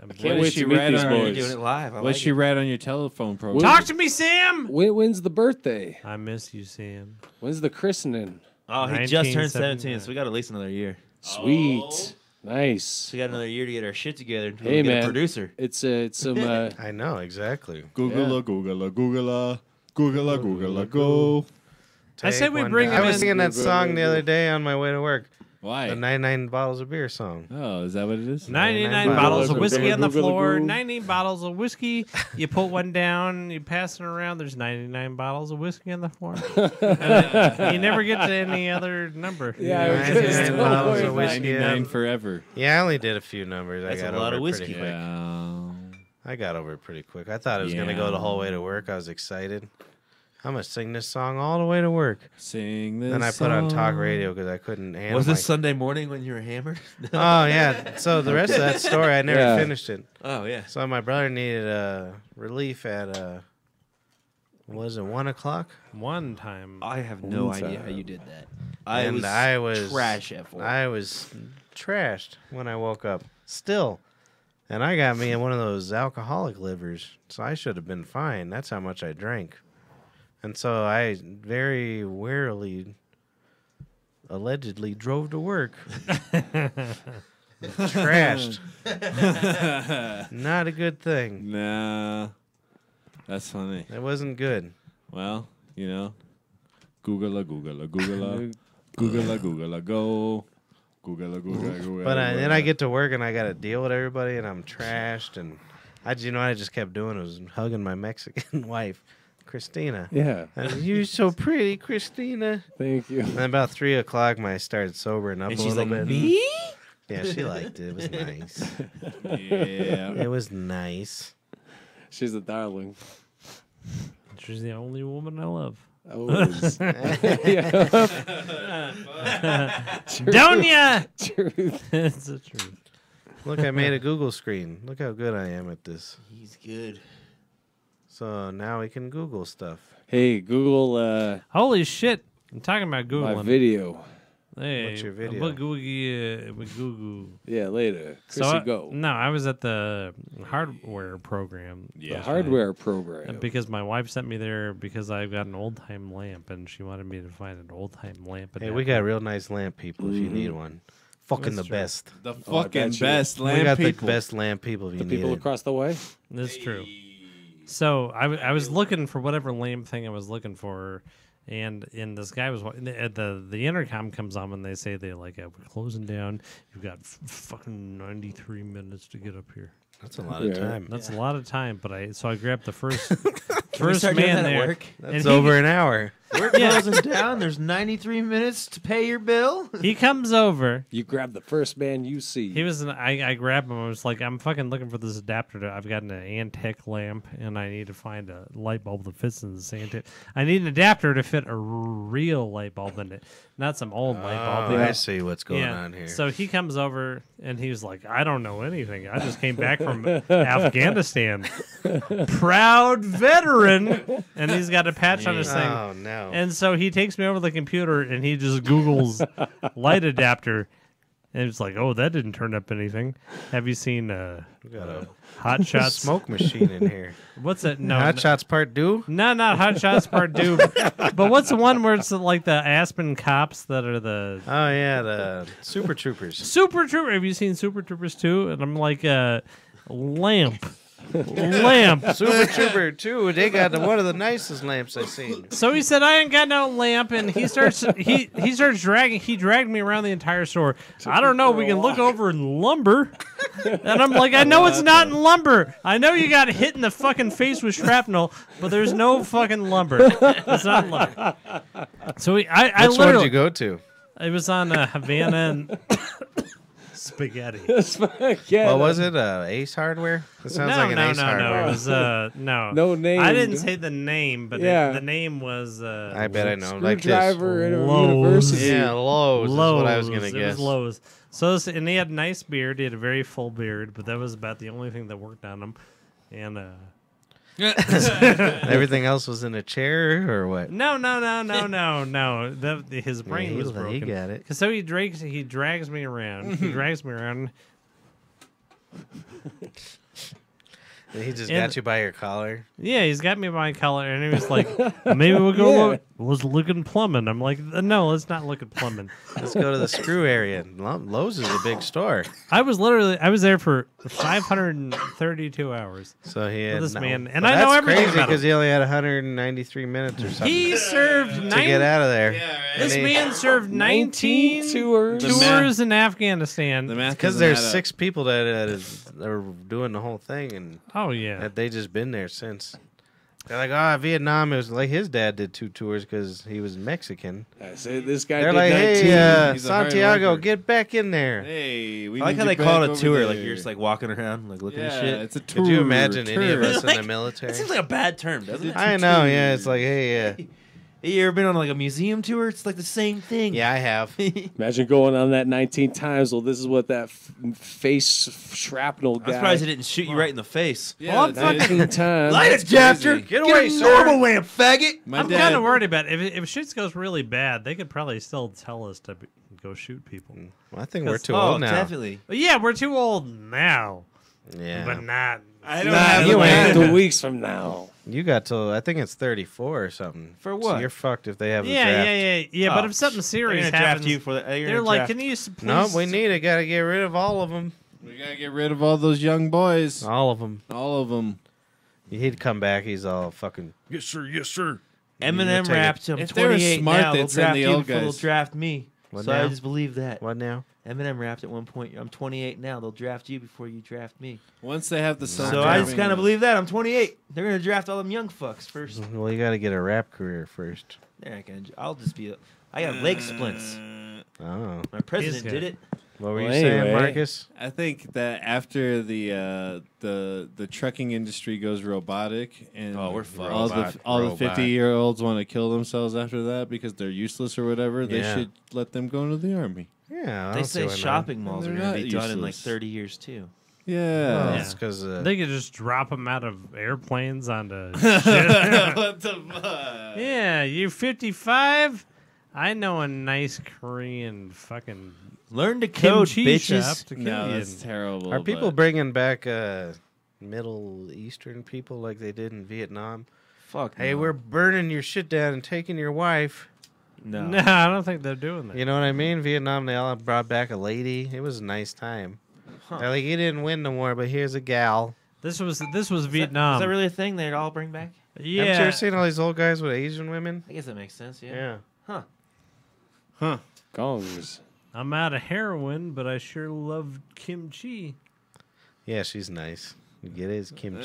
I'm can't done. wait did she to meet write these on You're boys. doing it live. I what like she it. read on your telephone program? Talk to me, Sam. When's the birthday? I miss you, Sam. When's the christening? Oh, he just turned 1979. 17, so we got at least another year. Sweet. Nice. So we got another year to get our shit together until Hey, we get man. a producer. It's some I know exactly. Google, Google, Google, Google, Google, go. I say we one bring down. him I was in. singing that song the other day on my way to work. Why? The 99 bottles of beer song. Oh, is that what it is? 99 bottles bottles of of whiskey Google, on the Google, floor. Google. 90 bottles of whiskey. You put one down, you pass it around. There's 99 bottles of whiskey on the floor. And you never get to any other number. Yeah, I was 99 just bottles of don't worry whiskey. 99 forever. Yeah, I only did a few numbers. That's I got a lot over of it whiskey. pretty quick. Yeah. I got over it pretty quick. I thought it was going to go the whole way to work. I was excited. I'm going to sing this song all the way to work. Sing this Then I put on talk song. radio because I couldn't handle Was my... this Sunday morning when you were hammered? Oh, yeah. So the rest of that story, I never Yeah. finished it. Oh yeah. So my brother needed relief at, was it 1 o'clock? One time. I have no Inside. idea how you did that. And I was trash at 4. I was trashed when I woke up. Still. And I got me one of those alcoholic livers. So I should have been fine. That's how much I drank. And so I very warily, allegedly drove to work. Trashed. Not a good thing. Nah. That's funny. It wasn't good. Well, you know, Google, Google, Google, Google, Google, go. Google, Google. But then I get to work and I got to deal with everybody and I'm trashed. And I just kept doing was hugging my Mexican wife, Christina. Yeah. And you're so pretty, Christina. Thank you. And about 3 o'clock, I started sobering up And a she's little like, bit. me? Yeah, she liked it. It was nice. Yeah. It was nice. She's a darling. She's the only woman I love. Always. Don't ya? Truth. It's the truth. Look, I made a Google screen. Look how good I am at this. He's good. So now we can Google stuff. Hey, Google Holy shit! I'm talking about Google. my video. Hey, What's your video? Google. Yeah, later. Chrissy, go. No, I was at the hardware program. The hardware program. Because my wife sent me there because I've got an old time lamp and she wanted me to find an old time lamp. Hey, we got real nice lamp people if you need one. Fucking That's the true. best. The Oh, I fucking bet you. best We lamp got people. the best lamp people if you The need people it. across the way. That's true. So I was looking for whatever lamp thing I was looking for, and this guy was the intercom comes on and they say we're closing down. You've got fucking 93 minutes to get up here. That's a lot of time. That's a lot of time. But I grabbed the first we start doing man that at there. work? That's and over an hour. We're closing down. There's 93 minutes to pay your bill. He comes over. You grab the first man you see. He was. I grabbed him. I was like, I'm fucking looking for this adapter. I've got an Antec lamp, and I need to find a light bulb that fits in this Antec. I need an adapter to fit a real light bulb in it, not some old light bulb. Oh, I see what's going on here. So he comes over, and he was like, I don't know anything. I just came back from Afghanistan. Proud veteran. And he's got a patch on his thing. Oh, no. And so he takes me over the computer and he just Googles light adapter. And it's like, oh, that didn't turn up anything. Have you seen We got a Hot Shots? smoke machine in here. What's it? No. Hot Shots Part 2? No, not Hot Shots Part 2. But what's the one where it's like the Aspen cops that are the Oh, yeah, the Super Troopers. Super Trooper? Have you seen Super Troopers 2? And I'm like, lamp. Lamp. Super Trooper 2, they got one of the nicest lamps I've seen. So he said, I ain't got no lamp, and he starts dragged me around the entire store. I don't know, we can look over in lumber. And I'm like, I know it's not in lumber. I know you got hit in the fucking face with shrapnel, but there's no fucking lumber. It's not in lumber. So I Which one literally, did you go to? it was on Havana and spaghetti. Yeah, What was it? Ace Hardware? It sounds like an Ace no. Hardware. It was no. No name. I didn't say the name, but Yeah. the name was. I bet I know. Like this. Screwdriver in a Lowe's. university. Yeah, Lowe's is what I was going to It guess. was Lowe's. So and he had a nice beard. He had a very full beard, but that was about the only thing that worked on him. And Everything else was in a chair or what? no. His brain was broken. He got it. So he drags me around. He drags me around. And he just And- got you by your collar. Yeah, he's got me by my collar, and he was like, "Maybe we'll go. Yeah. Let's look at plumbing." I'm like, "No, let's not look at plumbing." Let's go to the screw area. Lowe's is a big store. I was there for 532 hours. So he had this man- and But I know that's everything crazy about because he only had 193 minutes or something He served to get out of there. This And he- man served 19 tours. tours in Afghanistan. The math Because doesn't there's add up. 6 people that are doing the whole thing, and Oh yeah. that they just been there since. They're like, oh, Vietnam. It was like his dad did 2 tours because he was Mexican. I say this guy They're did like, 19. hey, He's a hard Santiago, worker. get back in there. Hey, we I like need how you they call back it a over tour. there. Like you're just like walking around, like looking yeah, at shit. it's a tour. Could you imagine any of tour. us in the military? That seems like a bad term, doesn't it? I know, yeah. It's like, hey, You ever been on like a museum tour? It's like the same thing. yeah, I have. Imagine going on that 19 times. Well, this is what that face shrapnel I'm guy. surprised he didn't shoot you right in the face. Yeah, 19 times. Light adapter. Get away, a sir. normal lamp, faggot. My I'm dad, kind of worried about it. If shit goes really bad, they could probably still tell us to go shoot people. Well, I think we're too Oh, old now. definitely. But yeah, we're too old now, Yeah. but not. I don't Nah, have you a ain't plan. 2 weeks from now. You got till, I think it's 34 or something. For So what? you're fucked if they have a Yeah, draft. yeah. But Oh, if something They're serious gonna draft happens, you for the. they're like, "Can you please?" No, we need it. Got to get rid of all of them. We gotta get rid of all those young boys. All of them. All of them. He'd come back. He's all fucking. Yes, sir. Yes, sir. Eminem take it. rapped him If they were 28 smart, now. they'd They'll send draft the you old before they'll guys. draft me. What So now? I just believe that. What now? Eminem rapped at one point, I'm 28 now. They'll draft you before you draft me. Once they have the sun. So I just kind of believe that. I'm 28. They're going to draft all them young fucks first. Well, you got to get a rap career first. I'll just be I got leg splints. Oh. My president He's did good. it. What were you Well, saying, anyway. Marcus? I think that after the trucking industry goes robotic and Oh, we're fucked. all Robot. the 50-year-olds want to kill themselves after that because they're useless or whatever, they Yeah. should let them go into the army. Yeah, I They don't see say why not. shopping malls are They're going to not be done in like useless. 30 years too. Yeah. Well, Yeah. it's because They could just drop them out of airplanes onto shit. What the fuck? Yeah, you 55? I know a nice Korean fucking Learn to code, kimchi shop bitches. to kill No, you. that's terrible. are people but- bringing back Middle Eastern people like they did in Vietnam? Fuck. Hey, no. we're burning your shit down and taking your wife. no. No, I don't think they're doing that. You know what I mean? Vietnam, they all brought back a lady. It was a nice time. Huh. They're like, he didn't win no more, but here's a gal. This was Is Vietnam. that really a thing they'd all bring back? Haven't you yeah. ever seen all these old guys with Asian women? I guess that makes sense. Yeah. Gongs. I'm out of heroin, but I sure love kimchi. Yeah, she's nice. You get it? It's kimchi.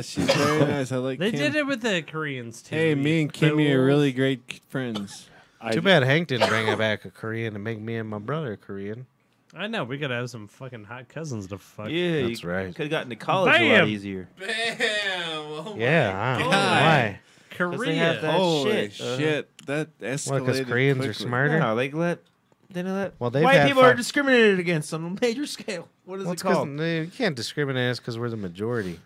She's very nice. I like They Kim. did it with the Koreans too. Hey, me and you Kimmy are fools. really great friends. Too bad Hank didn't bring back a Korean to make me and my brother Korean. I know we gotta have some fucking hot cousins to fuck. Yeah, That's right. Could have gotten to college a lot Bam! easier. Bam! Oh Yeah, huh? God. Why? they have Korea. that Holy shit. shit! That escalated. Well, because Koreans are quickly. smarter. No, they let Well, they've white had people are fun. discriminated against on a major scale. What is Well, it it's 'cause called? you can't discriminate us because we're the majority.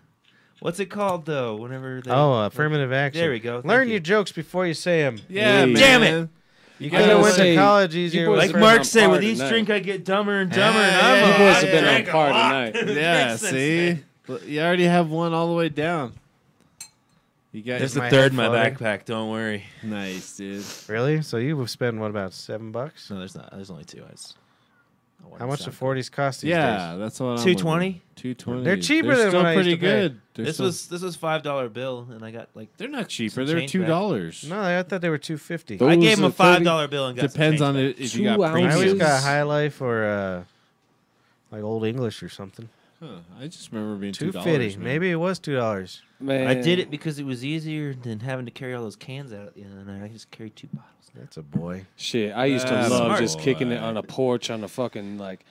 What's it called though? Whenever they Affirmative action. There we go. Learn Thank your you. jokes before you say them. Yeah, Hey. man. Damn it. You I could have gotta went to say, college you easier. boys with Like been Mark on said, par with each tonight. drink I get dumber and dumber. Yeah, and yeah, I'm yeah, You boys have been yeah. on par tonight. Yeah, Makes sense, see, man. Well, you already have one all the way down. You got There's my the third head in my floating. backpack. Don't worry. nice, dude. Really? So you would spend what about $7? No, there's not. There's only two. I wanted How to much do sound 40s cost these Yeah, days? that's what I'm. 220? 220. They're cheaper than still what I used pretty to pay. good. good. This was $5 bill, and I got like They're not cheaper. some They're change back. $2. No, I thought they were $2.50. Those I gave him a are 30 $5 bill and got some Depends change on back. it if you 2 got I always premium. got High Life or like Old English or something. Huh, I just remember being $2. $2.50. man. Maybe it was $2. Man, I did it because it was easier than having to carry all those cans out at the end of the night. I just carried 2 bottles. That's a boy. Shit, I used to That's love smart. just kicking it on a porch on a fucking like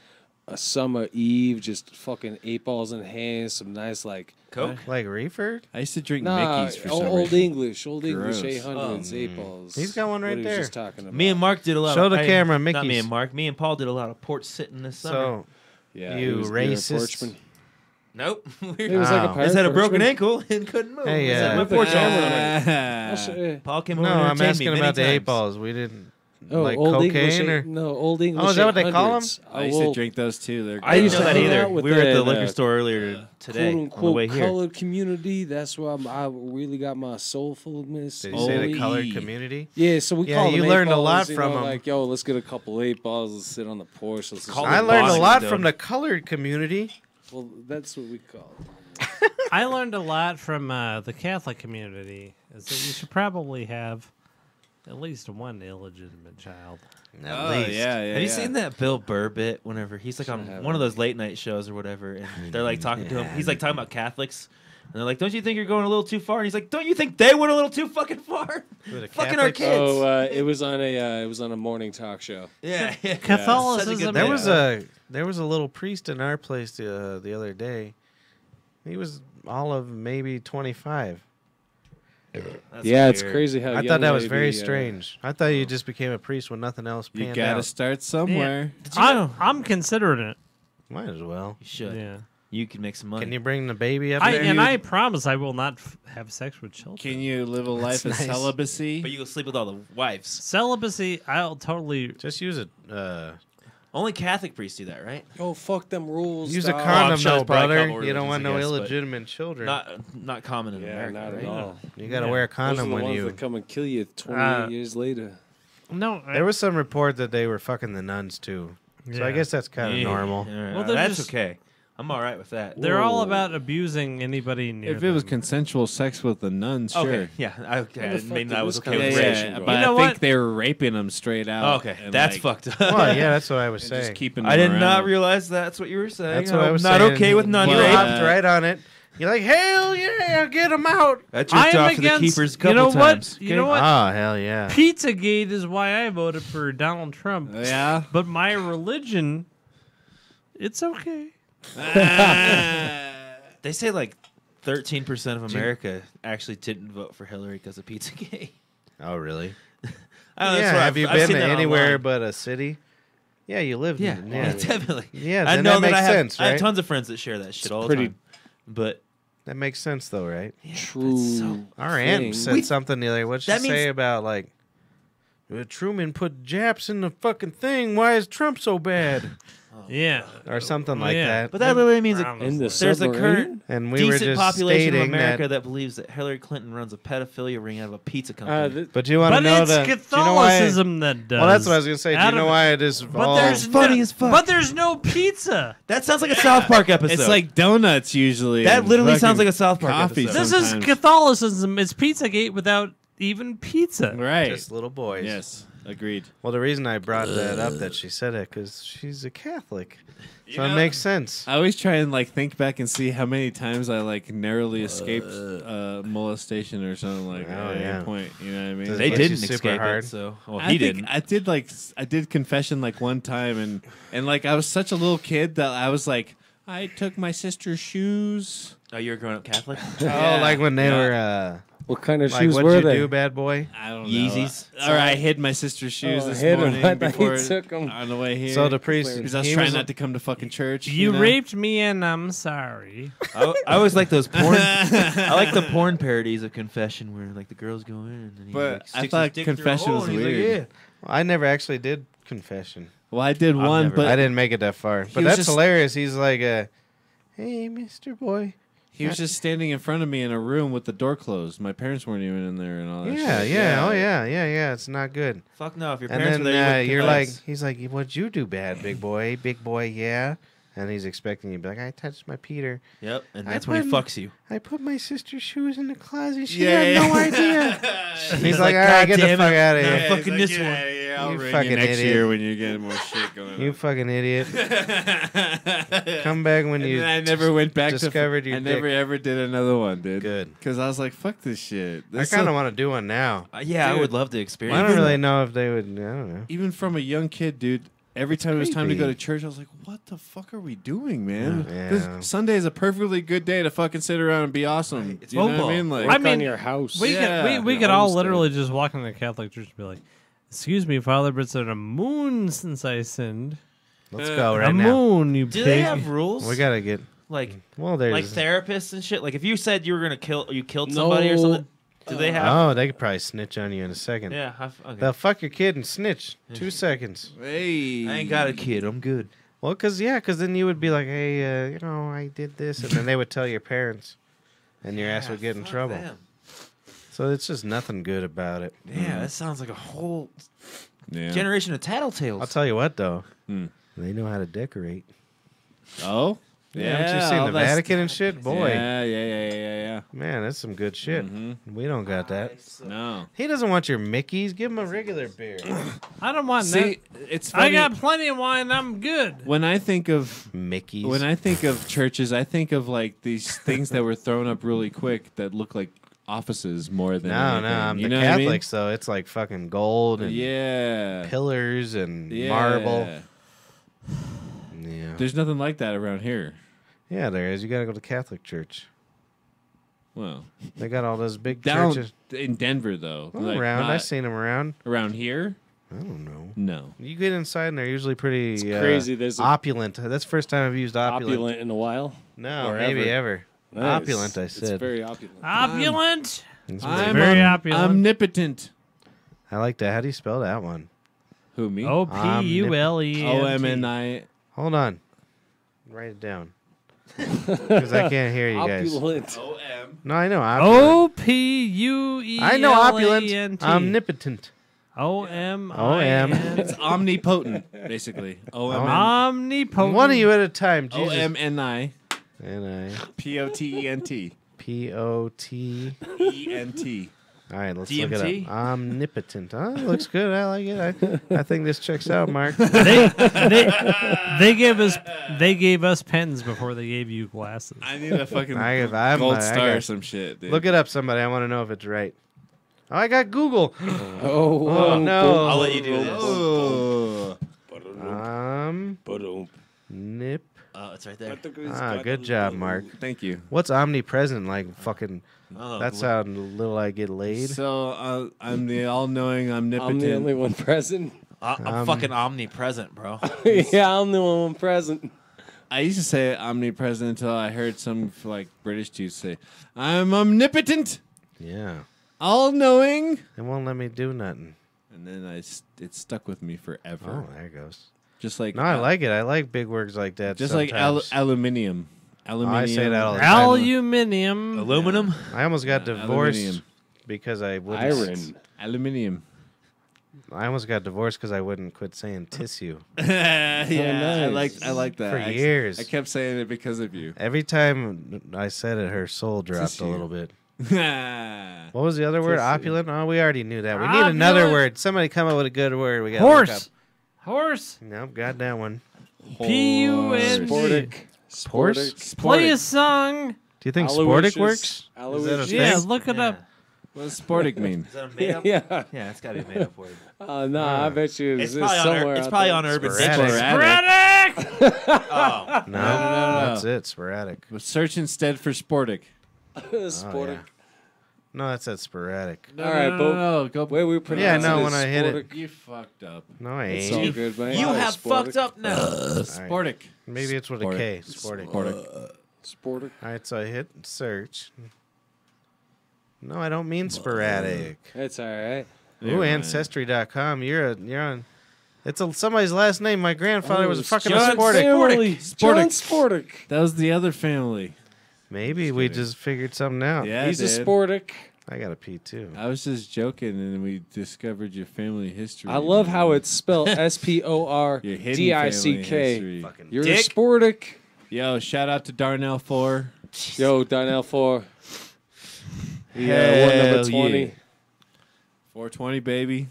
a summer eve, just fucking 8 balls in hand, some nice like Coke? Like Reefer? I used to drink nah, Mickey's for old, some old reason. English, old English Gross. 800s, 8 balls. He's got one right what he was there. just talking about. Me and Mark did a lot Show of... the camera, Not me Mickey's. and Mark. Me and Paul did a lot of porch sitting this summer. So, yeah, you he was- you're a racist. porchman. Nope. He was like a Wow. pirate Just had a broken porchman. ankle and couldn't move. Hey, He said, yeah. "My With the porch camera owner." I'll show you. Paul came no, over and I'm entertained asking me about the many 8 times. balls. We didn't. Oh, like old cocaine English, or? no, old English. is that what they call 800s. I used to drink those too. They're I didn't used know to that hang either. out with We were at the that, liquor store earlier today quote on the unquote way here. colored community. That's where I really got my soulfulness. Did you say the Holy. colored community? Yeah, so we Yeah, call them you 8 learned a balls, lot you from know, 'em. Like, yo, let's get a couple 8 balls. Let's sit on the porch. Let's Call I it learned a bossing, lot though. from the colored community. Well, that's what we call it. I learned a lot from the Catholic community. Is that you should probably have at least one illegitimate child. Oh, yeah, yeah. Have you seen that Bill Burr bit? Whenever he's like Should on have one of it. those late night shows or whatever, and they're like talking to him. He's like talking about Catholics, and they're like, "Don't you think you're going a little too far?" And he's like, "Don't you think they went a little too fucking far? With a Fucking our Catholic- kids." Oh, it was on a morning talk show. Yeah, yeah. Catholicism. Such a good There bit. was a little priest in our place the other day. He was all of maybe 25. That's Yeah, it's weird. crazy how I young thought that was lady, very strange. I thought you just became a priest when nothing else You panned gotta out. start somewhere. I'm considering it. Might as well. You should. Yeah. You can make some money. Can you bring the baby up I there? promise I will not have sex with children. Can you live a life of nice. celibacy? But you go sleep with all the wives. Celibacy, I'll totally. Just use it. Only Catholic priests do that, right? Oh, fuck them rules. Use a dog. condom, sure there's though, probably a brother. couple You don't religions, want I no guess, but illegitimate children. Not common in Yeah, America. not right? at all. You got to Yeah. wear a Those are condom the when ones you. that come and kill you 28 years later. No, There was some report that they were fucking the nuns too. So I Yeah. guess that's kind of Yeah. normal. All right. Well, they're that's just- okay. I'm all right with that. they're all Whoa. about abusing anybody near If it was them. consensual sex with the nuns, sure. Okay, yeah, I the mean fuck that did was this okay with conversation rape. go? but You know I think what? they were raping them straight out. Okay, and, that's like, fucked up. Well, yeah, that's what I was and saying. just keeping I them did not around. realize that's what you were saying. That's what I was not saying. okay with nun You Well, rape. hopped right on it. You're like, hell yeah, get them out. I I jerked am off to the against. keepers a You couple know times. what? You know what? Oh, hell yeah. Pizzagate is why I voted for Donald Trump. Yeah. But my religion It's okay. They say like 13% of America actually didn't vote for Hillary because of Pizzagate. Oh, really? I don't know, Yeah. that's what Have you I've been seen that anywhere online. but a city? Yeah, you lived. Yeah, in, definitely. Yeah, I then know that makes I have, sense, I have right? tons of friends that share that shit all the pretty- time. But That makes sense, though, right? True. Our thing. aunt said something the other day. What'd she that say means- about like Truman put Japs in the fucking thing? Why is Trump so bad? Yeah. Or something like yeah. that. but that literally means Brown In the there's a submarine? current And we were decent just population of stating America that. that believes that Hillary Clinton runs a pedophilia ring out of a pizza company. But you want to But know it's the? do you know why- Catholicism that does. Well, that's what I was gonna say. Do you Out know of- why it is? But all- there's funny no, as fuck. But there's no pizza. That sounds like a South Park episode. It's like donuts usually. that and literally fucking sounds like a South Park coffee episode. This is sometimes. Catholicism. It's Pizzagate without even pizza. Right. just little boys. Yes. Agreed. Well, the reason I brought that up that she said it because she's a Catholic, so it know- makes sense. I always try and like think back and see how many times I like narrowly escaped molestation or something like Oh, at yeah. any point. You know what I mean? Does They it get didn't you super escape hard? it, so well, I he think didn't. I did I did confession like one time and like I was such a little kid that I was like I took my sister's shoes. Oh, you're a grown-up Catholic? Oh, like when they were What kind of like, shoes what'd were you they? do, bad boy? I don't Yeezys. know. Or I hid my sister's shoes Oh, this hid 'em. morning I thought you before took 'em. on the way here. So the priest, because I was he trying not to come to fucking church. You know? raped me and I'm sorry. I always like those porn. I like the porn parodies of confession where like the girls go in and then he But like, I sticks his thought dick through a confession hole was and he's like, weird. I never actually did confession. Well, I did one, never- but I didn't make it that far. But was that's just- hilarious. He's like, "Hey, Mister Boy." he was just standing in front of me in a room with the door closed. My parents weren't even in there and all that Yeah, shit. yeah, oh yeah. It's not good. Fuck no! If your And parents then were there, you you're wouldn't like, confess. he's like, "What'd you do bad, big boy? Big boy, yeah." And he's expecting you to be like, "I touched my Peter. Yep, and I that's when he put- fucks you. I put my sister's shoes in the closet. She Yeah, had yeah. no idea." He's like, "All "God right, get the damn fuck it. out of No, here, fucking this one. Yeah, I'll You ring fucking you next idiot. year when you get more shit going you on. fucking idiot." Come back when And you. then I never went back discovered to. your I never dick. ever did another one, dude. Good. Because I was like, fuck this shit. I This kind of so- want to do one now. Yeah, I Dude. would love to I experience. don't it. really know if they would. I don't know. even from a young kid, dude. Every time it was time to go to creepy. church, I was like, "What the fuck are we doing, man? Yeah. 'Cause Sunday is a perfectly good day to fucking sit around and be awesome." It's Do you know football. what I mean? Like, I Work mean, on your house. We Yeah, could we your could all homestead. literally just walk into the Catholic church and be like, "Excuse me, Father, but it's been a moon since I sinned. Let's go A right now. moon, you Do pig." they have rules? We gotta get. like Well, there's. like therapists and shit. Like if you said you were gonna killed somebody or something, do they have? Oh, they could probably snitch on you in a second. Yeah, okay. They'll fuck your kid and snitch. 2 seconds. hey, I ain't got a kid. I'm good. Well, cause then you would be like, hey, I did this, and then they would tell your parents, and your ass would get in Fuck trouble. them. So it's just nothing good about it. Yeah, that sounds like a whole Yeah. generation of tattletales. I'll tell you what, though, Hmm. they know how to decorate. Oh, Yeah, haven't you seen all the that's- Vatican and shit? Boy, Yeah. man, that's some good shit. Mhm. We don't got that. No. He doesn't want your Mickeys. Give him a regular beer. I don't want See, that. it's funny. I got plenty of wine. I'm good. when I think of Mickeys. churches, I think of like these things that were thrown up really quick that look like offices more than no, anything. I'm You the know what I mean? Catholics, though. It's like fucking gold and Yeah. pillars and Yeah. marble. Yeah. There's nothing like that around here. Yeah, there is. You got to go to Catholic church. Well, They got all those big down churches. in Denver though. Well, Like, around. not I've seen them around. around here. I don't know. No. You get inside and they're usually pretty crazy. There's a- opulent. That's the first time I've used opulent. opulent in a while. No, Or maybe ever. ever. Nice. Opulent, I It's said. very opulent. Opulent. It's I'm very opulent. omnipotent. I like that. How do you spell that one? Who me? OPULE. OMNI. Hold on. Write it down. Because I can't hear you guys. Opulent. No, I know opulent. OPUELANT. I know opulent. Omnipotent. OMIN. It's omnipotent, basically. Omnipotent. One of you at a time. Jesus. OMNI. And I. POTENT. POT. All right, let's look DMT? it up. Omnipotent. Looks good. I like it. I think this checks out, Mark. they gave us pens before they gave you glasses. I need a fucking I'm gold I star or got- some shit, dude. Look it up, somebody. I want to know if it's right. Oh, I got Google. Oh, no. I'll let you do this. Oh. Nip. nuts right there. Good job, Mark. Thank you. What's omnipresent like? Fucking. Oh, That sound little I get laid. So I'm the all-knowing, omnipotent. I'm the only one present. I'm fucking omnipresent, bro. Yeah, I'm the only one present. I used to say omnipresent until I heard some like British dudes say, "I'm omnipotent, Yeah. all-knowing," It won't let me do nothing. and then it stuck with me forever. Oh, there it goes. Just like No, I like it. I like big words like that. just sometimes. like aluminium. Aluminium. I say that all the time. Aluminium. Aluminum. I almost got divorced aluminium. because I wouldn't. Iron. Aluminium. I almost got divorced because I wouldn't quit saying tissue. Yeah, nice. I like that. For years. I kept saying it because of you. Every time I said it, her soul dropped Tissue. a little bit. What What was the other word? Tissue. Opulent? Oh, we already knew that. We need another Opulent. word. Somebody come up with a good word. We got Horse. Horse. Nope, got that one. P-U-N-G. Sportic. Horse? Play a song. Do you think Sportic Aloysius. works? Is that a Aloysius. thing? Yeah, look it up. What does sportic mean? Is that a made up? Yeah. Yeah, it's gotta be a made up word. No, I bet you It's it's probably on, somewhere. it's out probably there. on Urban Sporadic. Dictionary. Sporadic. Oh, No, no. that's it. Sporadic. But search instead for sportic. Sportic. No, that's that sporadic. All right, but no, go. wait, we pronounce Yeah, I know it when as I hit it. sportic. You fucked up. No, I It's ain't. all good, man. you Oh, have sportic. fucked up now. Sportic. Maybe it's with a K. Sportic. Sportic. All right, so I hit search. No, I don't mean sporadic. That's all right. Ooh, Ancestry.com. You're on. It's somebody's last name. My grandfather was a fucking John Sportic. Family. John Sportic. Sportic. That was the other family. Maybe we just figured something out. Yeah, He's a dude. Sportic. I got a P too. I was just joking, and then we discovered your family history. I love how it's spelled Your hidden S-P-O-R-D-I-C-K. family history. You're Dick. a Sportic. Yo, shout out to Darnell 4. Yo, Donnell 4. He won Hell number 20. yeah. 420, baby.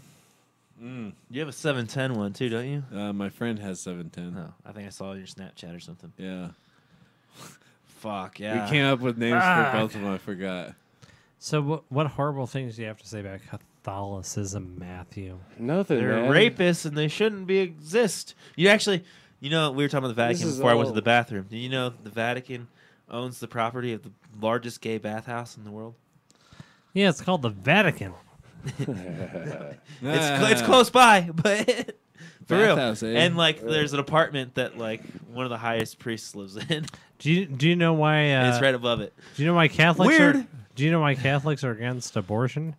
You have a 710 one too, don't you? My friend has 710. No, I think I saw your Snapchat or something. Yeah. Fuck yeah. We came up with names Fuck. for both of them. I forgot. So what horrible things do you have to say about Catholicism, Matthew? Nothing, They're man. rapists and they shouldn't be exist. You actually, we were talking about the Vatican is before I went to all- the bathroom. Do you know the Vatican owns the property of the largest gay bathhouse in the world? Yeah, it's called the Vatican. It's close by, but for real. Bathhouse, eh? And like, there's an apartment that like one of the highest priests lives in. Do you know why? And it's right above it Do you know why Catholics Weird. are? Do you know why Catholics are against abortion?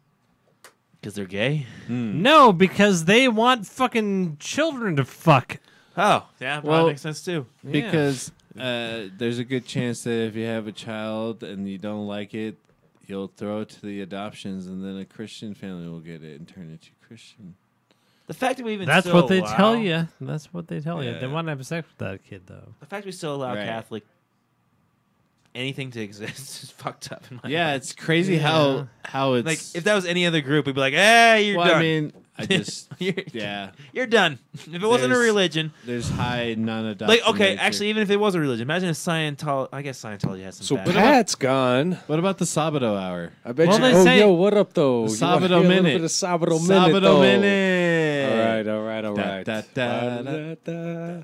because they're gay. No, because they want fucking children to fuck. Oh, yeah, probably Well, makes sense too. Because there's a good chance that if you have a child and you don't like it, you'll throw it to the adoptions, and then a Christian family will get it and turn it to Christian. The fact that we even That's still what they allow, tell you. That's what they tell you. They Yeah. want to have sex with that kid, though. The fact we still allow Right. Catholic anything to exist is fucked up. In my Yeah, mind. it's crazy Yeah. how it's like if that was any other group, we'd be like, "Hey, you're well, done. I mean, I just you're, yeah. you're done." If it wasn't a There's- religion, There's high non-adoption. like okay, nature. actually, even if it was a religion, imagine if Scientology. I guess Scientology has some. So bad. Pat's gone. What about the Sabado hour? I bet Well, you. they Oh, say- yo, what up, though? The You wanna Sabado hear a little minute. bit of Sabado minute, Sabado though. minute. All right, all right, all Da, right. da, da, da.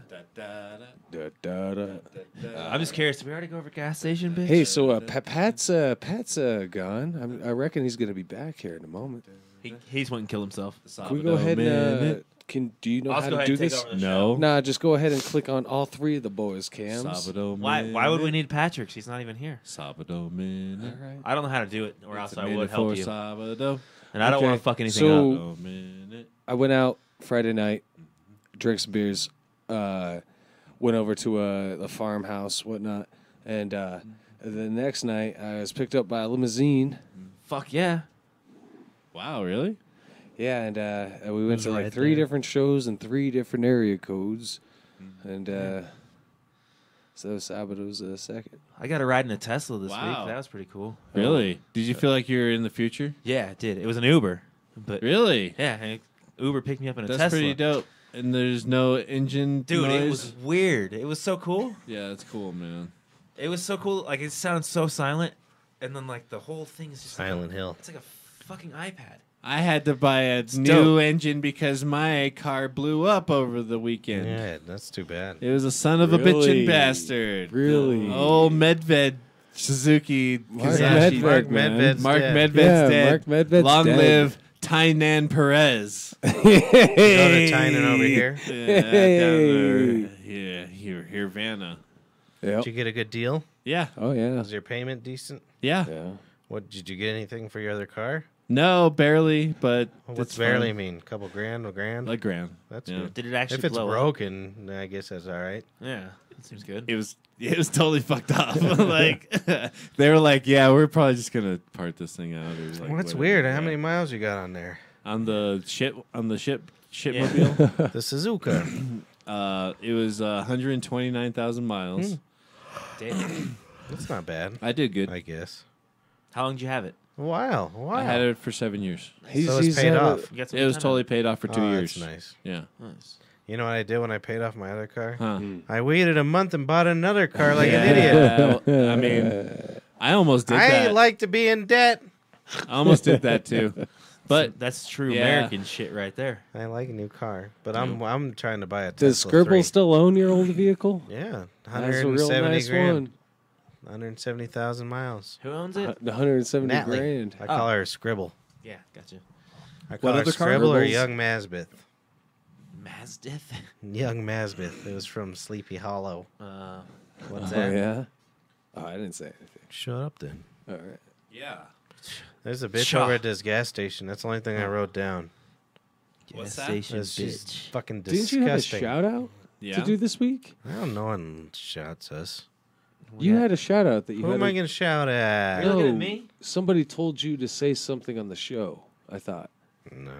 Da, da, da. I'm just curious. Did we already go over gas station, bitch? Hey, so Pat's gone. I reckon he's gonna be back here in a moment. He's went and killed himself. Can we go ahead and do you know I'll how go to ahead do and take this? over the No. Nah, just go ahead and click on all three of the boys' cams. Sabado Why? minute. Why would we need Patrick? He's not even here. Sabado minute? All right. I don't know how to do it, or else It's a I would minute help for you. Sabado. And I don't Okay, want to fuck anything so- up. Sabado minute. I went out Friday night, drank some beers, went over to a farmhouse, whatnot, and the next night I was picked up by a limousine. Fuck yeah. Wow, really? Yeah, and we went was to like right 3 there. different shows and 3 different area codes, and so Sabado's the second. I got a ride in a Tesla this Wow. week. That was pretty cool. Really? Did you feel like you were in the future? Yeah, it did. It was an Uber, but Really? yeah, and Uber picked me up in a That's Tesla. pretty dope. And there's no engine Dude, noise? it was weird. It was so cool. Yeah, that's cool, man. It was so cool. Like it sounded so silent, and then like the whole thing is just Silent like, Hill. It's like a fucking iPad. I had to buy a new engine because my car blew up over the weekend. Yeah, that's too bad. It was a son of a Really? bitchin' bastard. Really? Old Medved Suzuki Mark Kizashi. Mark man. Medved's Mark dead. Medved's Yeah, dead. Mark Medved's Long dead. live Tynan Perez. Go to Tynan over here. Yeah, down there. Yeah, here, Vanna. Yep. Did you get a good deal? Yeah, Oh yeah. Was your payment decent? yeah. Yeah. What did you get anything for your other car? No, barely, but What's it's barely fine. mean? A couple grand, a grand? Like grand. That's Yeah. good. Did it actually If it's blow up? broken, then I guess that's all right. Yeah, that seems good. It was totally fucked up. Like they were like, yeah, we're probably just gonna part this thing out. Or like, Well, that's whatever. weird. Yeah. How many miles you got on there? on the shipmobile? The Suzuka. It was 129,000 miles. Damn. That's not bad, I did good. I guess. How long did you have it? Wow. Wow. I had it for 7 years. So it's paid had a- off. You got some It was time totally paid off for 2 Oh, years. that's nice. Yeah. Nice. You know what I did when I paid off my other car? Huh. I waited a month and bought another car like an Yeah, idiot. well, I mean, I almost did I that. like to be in debt. I almost did that too. But That's true Yeah. American shit right there. I like a new car, but I'm trying to buy a Does Tesla Scribble 3. still own your old vehicle? Yeah, That's a real 170 nice grand. one. 170,000 miles. Who owns it? 170 Natalie. grand. I call her Scribble. Yeah, gotcha. I call her other car? Scribble or Scribbles? Young Masbeth. Mazdith. Young Masbeth. It was from Sleepy Hollow. What's Oh that? yeah. Oh, I didn't say anything. Shut up then. All right. yeah. There's a bitch Shaw. over at this gas station. That's the only thing I wrote down. What's Gas that? station It's just bitch. fucking Didn't disgusting. you have a shout out Yeah. to do this week? Well, no one shouts us. You had a shout out that you Who had. am I going to shout at? Are you looking at No. me? Somebody told you to say something on the show. I thought. No.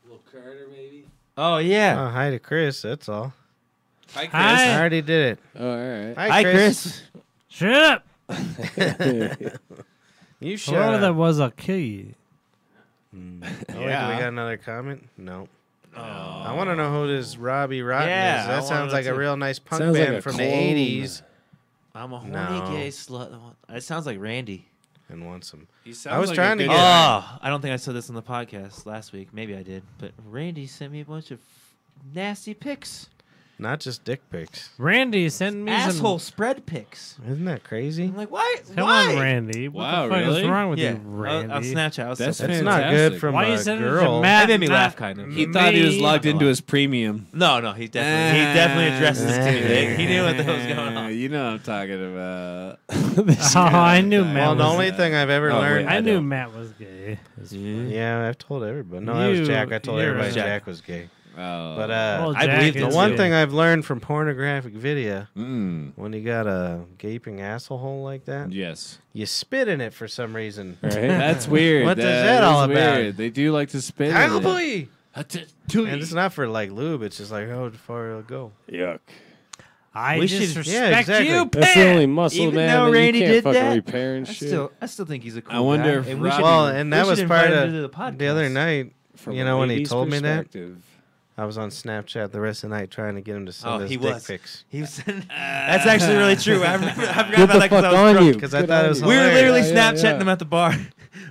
Little Carter, maybe. Oh yeah. Oh, hi to Chris. That's all. Hi, Chris. Hi. I already did it. Oh, all right. Hi, Chris. Shut up. You Whoever shout that out. was, I'll kill you. Oh, wait, do we Yeah. got another comment? No. I want to know who this Robbie Rotten Yeah, is. I That wanna sounds know like a too. real nice punk Sounds like band a from clone. the 80s. I'm a horny No. gay slut. It sounds like Randy. And want some. He I was sounds trying to a get- good guy. Oh, I don't think I said this on the podcast last week. Maybe I did. But Randy sent me a bunch of nasty pics. Not just dick pics. Randy sent me Asshole some. spread pics. Isn't that crazy? I'm like, why? Come why? on, Randy. What Wow, the fuck really? is wrong with Yeah, you, Randy? on Snapchat. I was That's so It's fantastic. not good from Why you a sending it girl. to Matt? That made me not laugh, kind of. He thought he was me? logged into his premium. No, he definitely addressed this to me. He knew what the hell was going on. You know what I'm talking about. Oh, I knew Matt Well, the was only thing I've ever Oh, learned. wait, I knew don't. Matt was gay. Yeah, I've told everybody. No, that was You- Jack. I told you're everybody Jack. Jack was gay. Oh. But Well, I Jack believe is the it's one gay. thing I've learned from pornographic video, Mm, when you got a gaping asshole hole like that, yes. you spit in it for some reason. Right. That's weird. What is that all is about? weird. They do like to spin. Cowboy! And And it's not for like lube. It's just like, how far it'll go. Yuck. I We should- disrespect yeah, exactly. you, That's the Pat. only muscle Even man though that Randy you can't did fucking that, repair and shit. I still think he's a cool I wonder guy. if And we Rob- should- Well, and we that should was invite part him of to the podcast. the other night. From You a know, when he lady's told me that? perspective. I was on Snapchat the rest of the night trying to get him to send Oh, us he dick was. pics. He was. That's actually really true. I forgot Get about the that because fuck I was on drunk. you. Because I Good thought it on was you. We were hilarious. literally Yeah, Snapchatting yeah. him at the bar.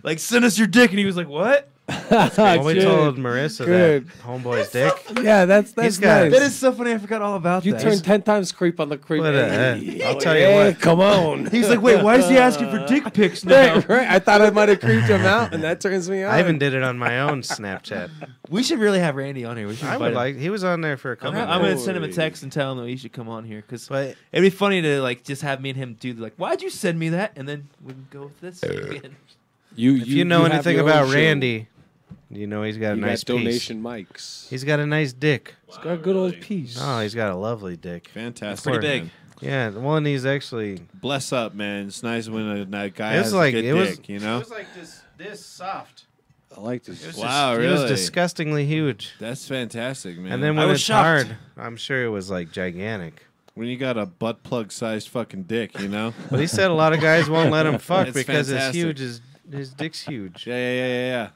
Like, send us your dick. And he was like, what? Well, we Good. told Marissa Good. that homeboy's dick. Yeah, that's He's nice. got- That is so funny. I forgot all about You that. turn 10 times creep on the creep. But, I'll tell you Hey, what. come on. He's like, wait, why is he asking for dick pics now? Right, right. I thought I might have creeped him out, and that turns me on. I even did it on my own Snapchat. We should really have Randy on here. We should I invite would him. like. He was on there for a I'm, couple. I'm of gonna send him a Holy. text and tell him that he should come on here because But it'd be funny to like just have me and him do like, why'd you send me that? And then we can go with this again. if you know have anything your own about show. Randy, you know he's got a You nice got piece. donation mics. He's got a nice dick. He's got a good old piece. Oh, he's got a lovely dick. Fantastic. Pretty big. man. Yeah, well, and he's actually. Bless up, man. It's nice when a guy It was has like- a good it was- dick, you know? like this soft. I like this. Wow, He really? was disgustingly huge. That's fantastic, man. And then I when was it's shocked. hard, I'm sure it was like gigantic. when you got a butt plug sized fucking dick, you know? But he said a lot of guys won't let him fuck It's because it's fantastic. huge. His dick's huge. Yeah.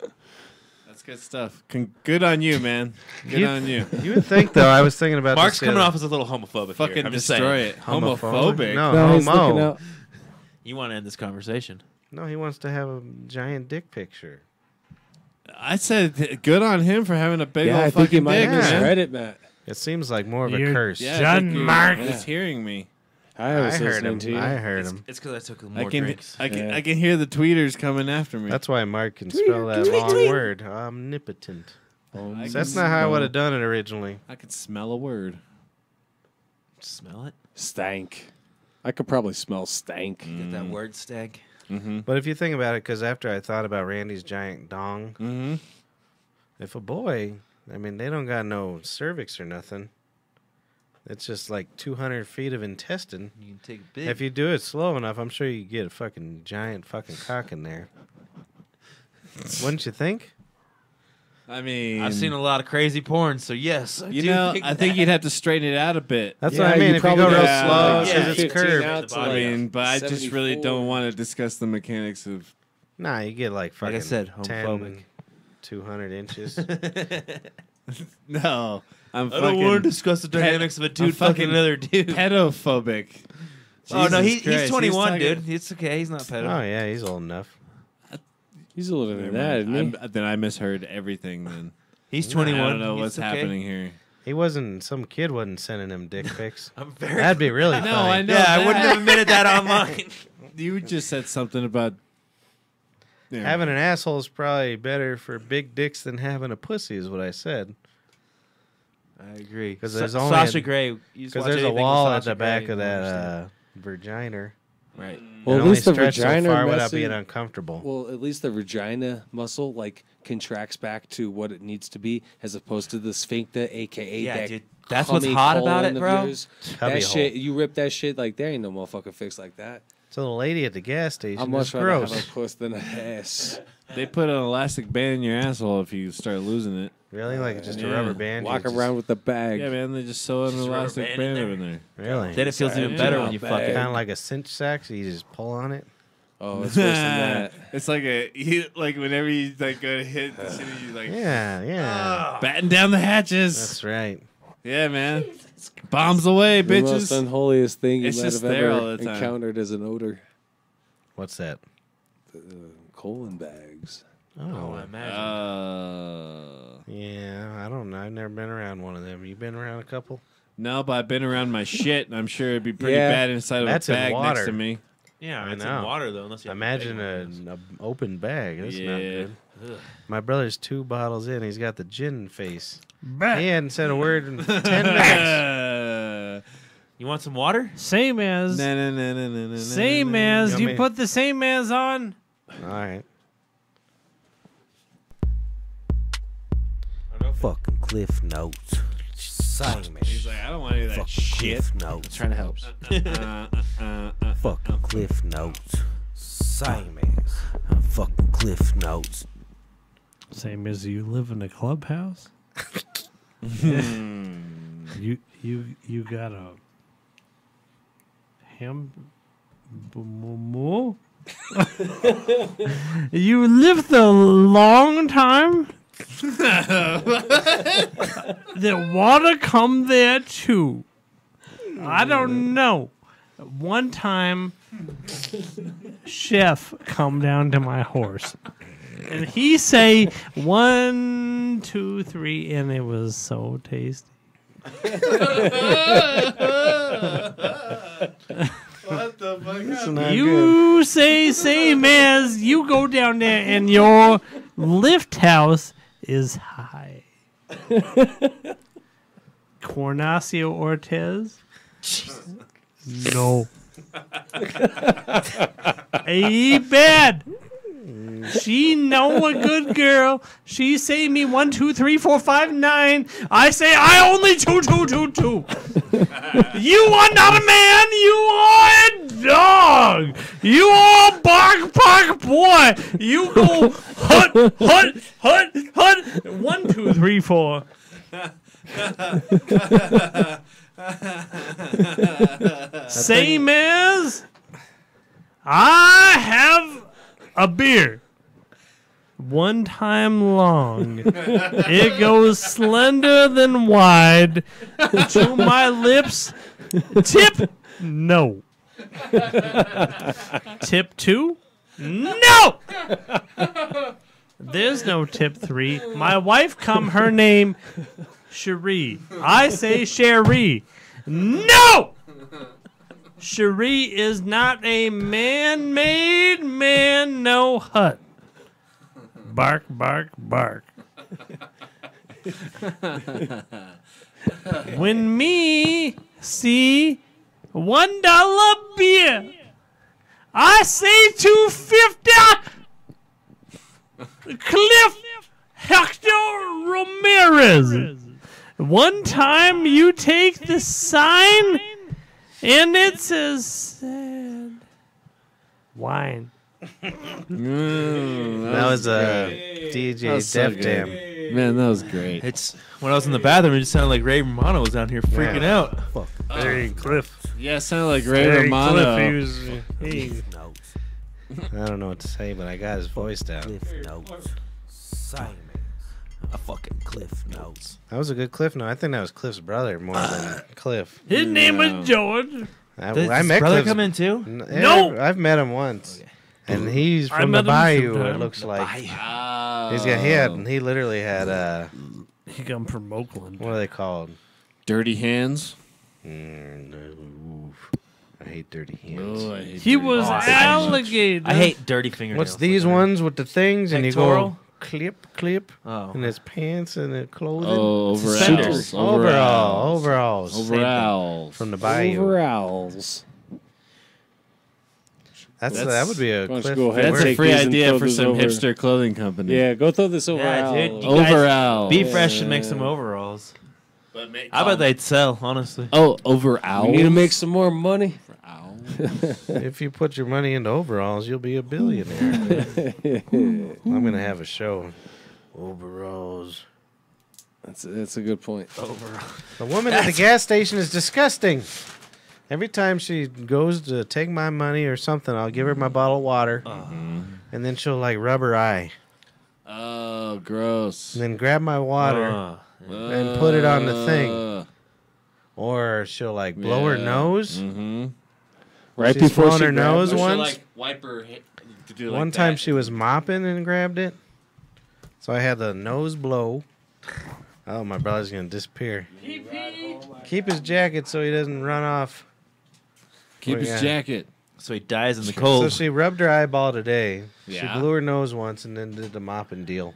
That's good stuff. Good on you, man. Good You- on you. You would think though. I was thinking about Mark's this the coming other- off as a little homophobic. Fucking here. I'm just destroy saying. it. Homophobic. No, No, he's looking homo. out. You want to end this conversation? No, he wants to have a giant dick picture. I said good on him for having a big Yeah, old I think you fucking might dick, man. misread it, Matt. It seems like more of a You're curse. Yeah, I John think you're Mark. just hearing me. I I was heard listening him. to you. I heard him. It's because I took I more can, drinks. I can, Yeah. I can hear the tweeters coming after me. That's why Mark can spell that long word. Omnipotent. I So can that's not how I smell- would have done it originally. I could smell a word. Smell it? Stank. I could probably smell stank. Get that word stag. But if you think about it, because after I thought about Randy's giant dong, Mm-hmm. if a boy, I mean, they don't got no cervix or nothing. It's just like 200 feet of intestine. You can take it big. If you do it slow enough, I'm sure you get a fucking giant fucking cock in there. Wouldn't you think? I mean, I've seen a lot of crazy porn, so yes. I You do know, think I think that. you'd have to straighten it out a bit. That's Yeah, what I you mean. If you probably go real got- slow, yeah, because it's 15 curved. out to I like mean, but I just really 74. don't want to discuss the mechanics of. Nah, you get like Like fucking I said, homophobic. 10, 200 inches. No, I'm I fucking don't want to discuss the dynamics of a dude fucking fucking another dude. pedophobic. Oh no, Jesus he's Christ, 21, talking- dude. It's okay. He's not pedo. Oh yeah, he's old enough. He's older than Never that, mind. isn't he? Then I misheard everything. Then He's I 21. don't know what's It's okay. happening here. He wasn't. Some kid wasn't sending him dick pics. I'm very. That'd be really funny. No, I know. Yeah, I that. wouldn't have admitted that online. You just said something about Having an asshole is probably better for big dicks than having a pussy, is what I said. I agree. 'Cause there's only Sasha a- Grey. Because there's a wall at the back of that vagina. Right. Well, It at only least the stretched vagina so far without muscle- being uncomfortable. Well, at least the vagina muscle like contracts back to what it needs to be, as opposed to the sphincter, aka Yeah, that dude. That's what's cummy hot about colon it, of bro. yours. Cubby That hole. shit, you rip that shit like there ain't no motherfucker fix like that. So the lady at the gas station I'd is much rather gross. have a puss than an ass. They put an elastic band in your asshole if you start losing it. Really? Like just a Yeah. rubber band? Walk you just- around with the bag. Yeah, man. They just sew an Just a rubber elastic band band in up in there. Really? Then it feels even better when you fuck it. Kind of like a cinch sack, so you just pull on it. Oh, it's worse than that. It's like like whenever you like go to hit the shit, you like Yeah, yeah. batten down the hatches. That's right. Yeah, man. Bombs away, The most bitches. unholiest thing you It's might just have there ever all the time. encountered as an odor. What's that? Colon bags. Oh, I imagine. Yeah, I don't know. I've never been around one of them. You been around a couple? No, but I've been around my shit, and I'm sure it'd be pretty Yeah. bad inside of That's a in bag water. next to me. yeah, I it's know. in water though. Unless you have Imagine a big one. an open bag. That's not Yeah. good. My brother's 2 bottles in. He's got the gin face. Bah. He hadn't said a word in 10 minutes. You want some water? Same as. Same as. You You want me- put the same as on. All right. Fucking Cliff Notes. Same He's like, I don't want any of that Fucking shit. Cliff Notes. Trying to help. Fucking Cliff Notes. Same as. Fucking Cliff Notes. Same as you live in a clubhouse. you got a ham. You lived a long time. The water come there too. I don't know. One time, chef come down to my horse, and he say 1, 2, 3, and it was so tasty. What the fuck? That's not good. You say same as you go down there and your lift house is high. Cornacio Ortez? No. Hey, bad. She know a good girl. She say me 1, 2, 3, 4, 5, 9. I say I only 2, 2, 2, 2. You are not a man. You are a dog. You are a bark boy. You go hut, hut, hut, hut. 1, 2, 3, 4. Same as I have a beer. One time long. It goes slender than wide to my lips. Tip, no. Tip 2, no. There's no tip 3. My wife come, her name Cherie. I say Cherie. No! Cherie is not a man-made man, no hut. Bark, bark, bark. When me see $1 beer, I say $2.50. Cliff Hector Ramirez. One time you take the sign and it says sad wine. That That was DJ Def Jam. Man, that was great. It's when I was in the bathroom, it just sounded like Ray Romano was down here freaking out. Hey, Cliff. Yeah, it sounded like Ray Romano. Hey. I don't know what to say, but I got his voice down. Cliff Notes. Simon. A fucking Cliff Notes. That was a good Cliff note. I think that was Cliff's brother more than Cliff. His name was George. I Does his met brother Cliff's- come in too? No! I've met him once. And he's I from the met him Bayou, sometime. it looks like. Oh. He literally had, He come from Oakland. what are they called? Dirty Hands. No. I hate dirty hands. Oh, I hate He Dirty was Hands. alligator. I hate dirty fingernails. What's these ones with the things? And you Pectoral? go clip, clip. Oh. And his pants and his clothing. Oh, Suspenders. overalls. Overalls. Overalls. From the Bayou. Overalls. That would be a Why don't you Cliff. go ahead and That's a take free these and idea throw for this some over. hipster clothing company. Yeah, go throw this over. Yeah, dude. out. You guys- Overalls. Be Fresh should make some overalls. I bet they'd sell, honestly. Oh, overalls. We need to make some more money. If you put your money into overalls, you'll be a billionaire. I'm going to have a show. Overalls. That's a good point. The woman at the gas station is disgusting. Every time she goes to take my money or something, I'll give her my bottle of water. And then she'll like rub her eye. Oh, gross. And then grab my water and put it on the thing. Or she'll like blow her nose. Mm-hmm. Right She's before blown she her grabs nose it. once. wipe her head. One time she was mopping and grabbed it. So I had the nose blow. Oh, my brother's going to disappear. Keep his jacket so he doesn't run off. Keep his jacket. So he dies in the So cold. she rubbed her eyeball today. She Yeah. blew her nose once and then did the mopping deal.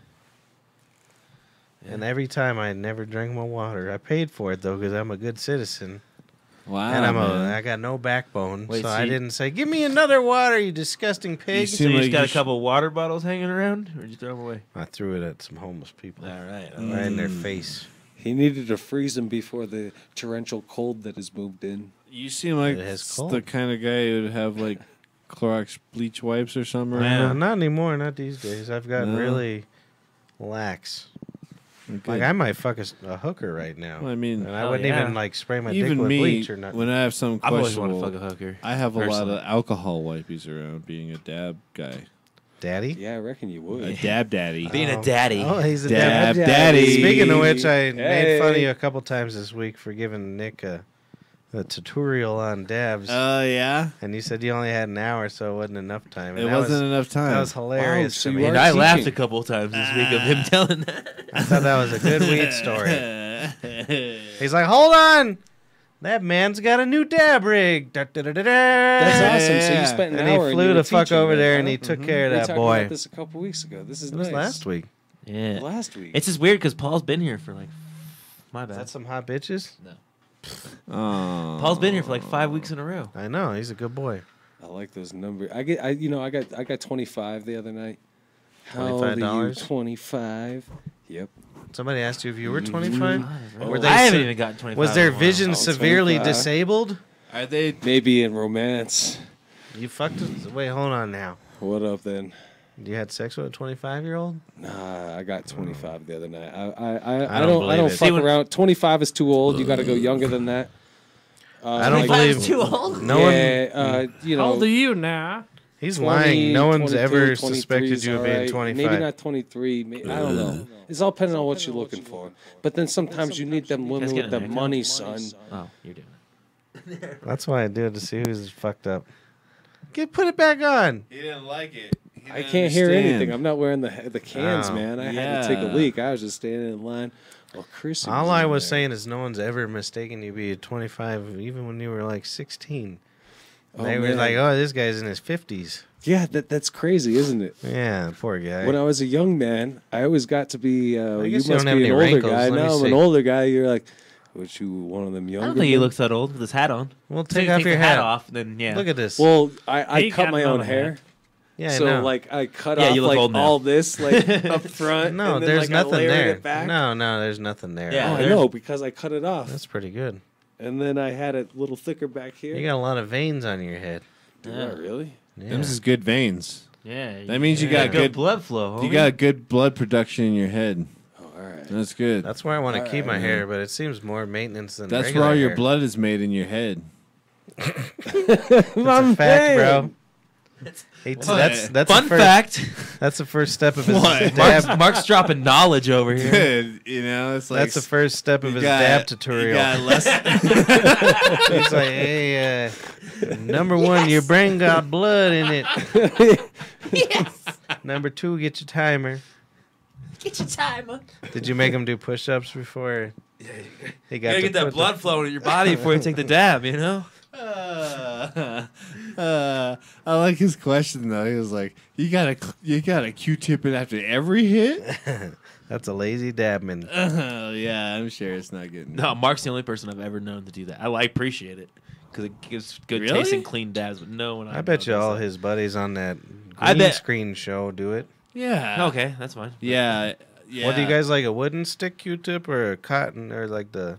And every time I never drank my water. I paid for it though because I'm a good citizen. Wow. And man. I got no backbone. Wait, so so I you- didn't say, give me another water, you disgusting pig. So seem you like just got you a couple water bottles hanging around, or did you throw them away? I threw it at some homeless people. All right. Right in their face. He needed to freeze him before the torrential cold that has moved in. You seem like It has cold. the kind of guy who would have like Clorox bleach wipes or something Yeah. around. Not anymore, not these days. I've gotten No. really lax. Okay. Like I might fuck a hooker right now. Well, I mean, and I hell wouldn't yeah. even like spray my dick even with me, bleach or nothing. when I have some I've always wanted to questionable, fuck a hooker. I have a lot personally. of alcohol wipies around being a dab guy. Daddy? Yeah, I reckon you A would. dab daddy. Being a daddy. Oh, he's a Dab dad. daddy. Speaking of which, I made fun of Hey. you a couple times this week for giving Nick a tutorial on dabs. Oh, yeah? And you said you only had an hour, so it wasn't enough time. And It that wasn't was, enough time. That was hilarious so to you me. are And I laughed teaching. a couple times this week of him telling that. I thought that was a good weed story. He's like, hold on. That man's got a new dab rig. That's awesome. So you spent an And hour he flew you were the fuck teaching over that, there huh? and he took care of We that talked boy. about this a couple weeks ago. This is It was nice. last week. Yeah. Last week. It's just weird because Paul's been here for like. My Is bad. that some hot bitches? Oh. Paul's been here for like 5 weeks in a row. I know. He's a good boy. I like those numbers. I got 25 the other night. How old are you? $25? 25. Yep. Somebody asked you if you were 25? Were they I haven't se- even gotten 25. Was their in a while. vision Oh, severely 25. disabled? Are they? Maybe in romance. You fucked it? Wait, hold on now. What up then? You had sex with a 25-year-old? Nah, I got 25 the other night. I I don't don't believe it. fuck See, when- around. 25 is too old. You got to go younger than that. I don't like- believe too old. no one. Yeah, you How old are know, you now? He's 20, lying. No one's 22, ever 23 suspected is you of all being right. 25. Maybe not 23. I don't know. It's all depending on what you're looking for. But then sometimes you need them women get with the an echo? money, son. Oh, you're doing it. That's why I do it to see who's fucked up. Put it back on. He didn't like it. I can't hear understand. anything. I'm not wearing the cans, Oh, man. I had to take a yeah. leak. I was just standing in line. Well, Chris. All I in was there. saying is no one's ever mistaken you be 25, even when you were like 16. Oh, They were man. like, "Oh, this guy's in his 50s." Yeah, that's crazy, isn't it? Yeah, poor guy. When I was a young man, I always got to be. You guess must you don't have be any an older wrinkles. guy. Let me Now I'm see. an older guy. You're like, what you one of them younger? I don't think he men? looks that old with his hat on. Well, So take you off your the hat off, then yeah. Look at this. Well, I He cut got my no own hat. hair. yeah, So no. like I cut Yeah, off you look like old now. all this like up front. no, and then, there's like, nothing I layered there. It back. No, there's nothing there. Yeah. Oh, I there's- know because I cut it off, That's pretty good. and then I had it a little thicker back here. You got a lot of veins on your head. Do I really? Yeah. Them is good veins. Yeah. That means you got good blood flow. You homie. got good blood production in your head. Oh, all right. That's good. That's why I want to All keep my right. hair, but it seems more maintenance than That's where regular all your hair. blood is made in your head. That's a fact, bro. Hey, that's Fun the first, fact. That's the first step of his What? dab. Mark's dropping knowledge over here. Good. You know, it's like That's the first step of you his got- dab You tutorial. got less. He's like, hey, number one, your brain got blood in it. Number two, get your timer. Get your timer. Did you make him do push-ups before he You got gotta to get that put blood flowing in your body before you take the dab, you know? I like his question though. He was like, "You got a Q-tip it after every hit." That's a lazy dabman. Yeah, I'm sure it's not getting. No, Mark's the only person I've ever known to do that. I appreciate it because it gives good Really? tasting, clean dabs, but no one. I bet you know all does that. his buddies on that I green bet- screen show do it. Yeah. Okay, that's fine. Yeah. Yeah. What do you guys like, a wooden stick Q-tip or a cotton or like the...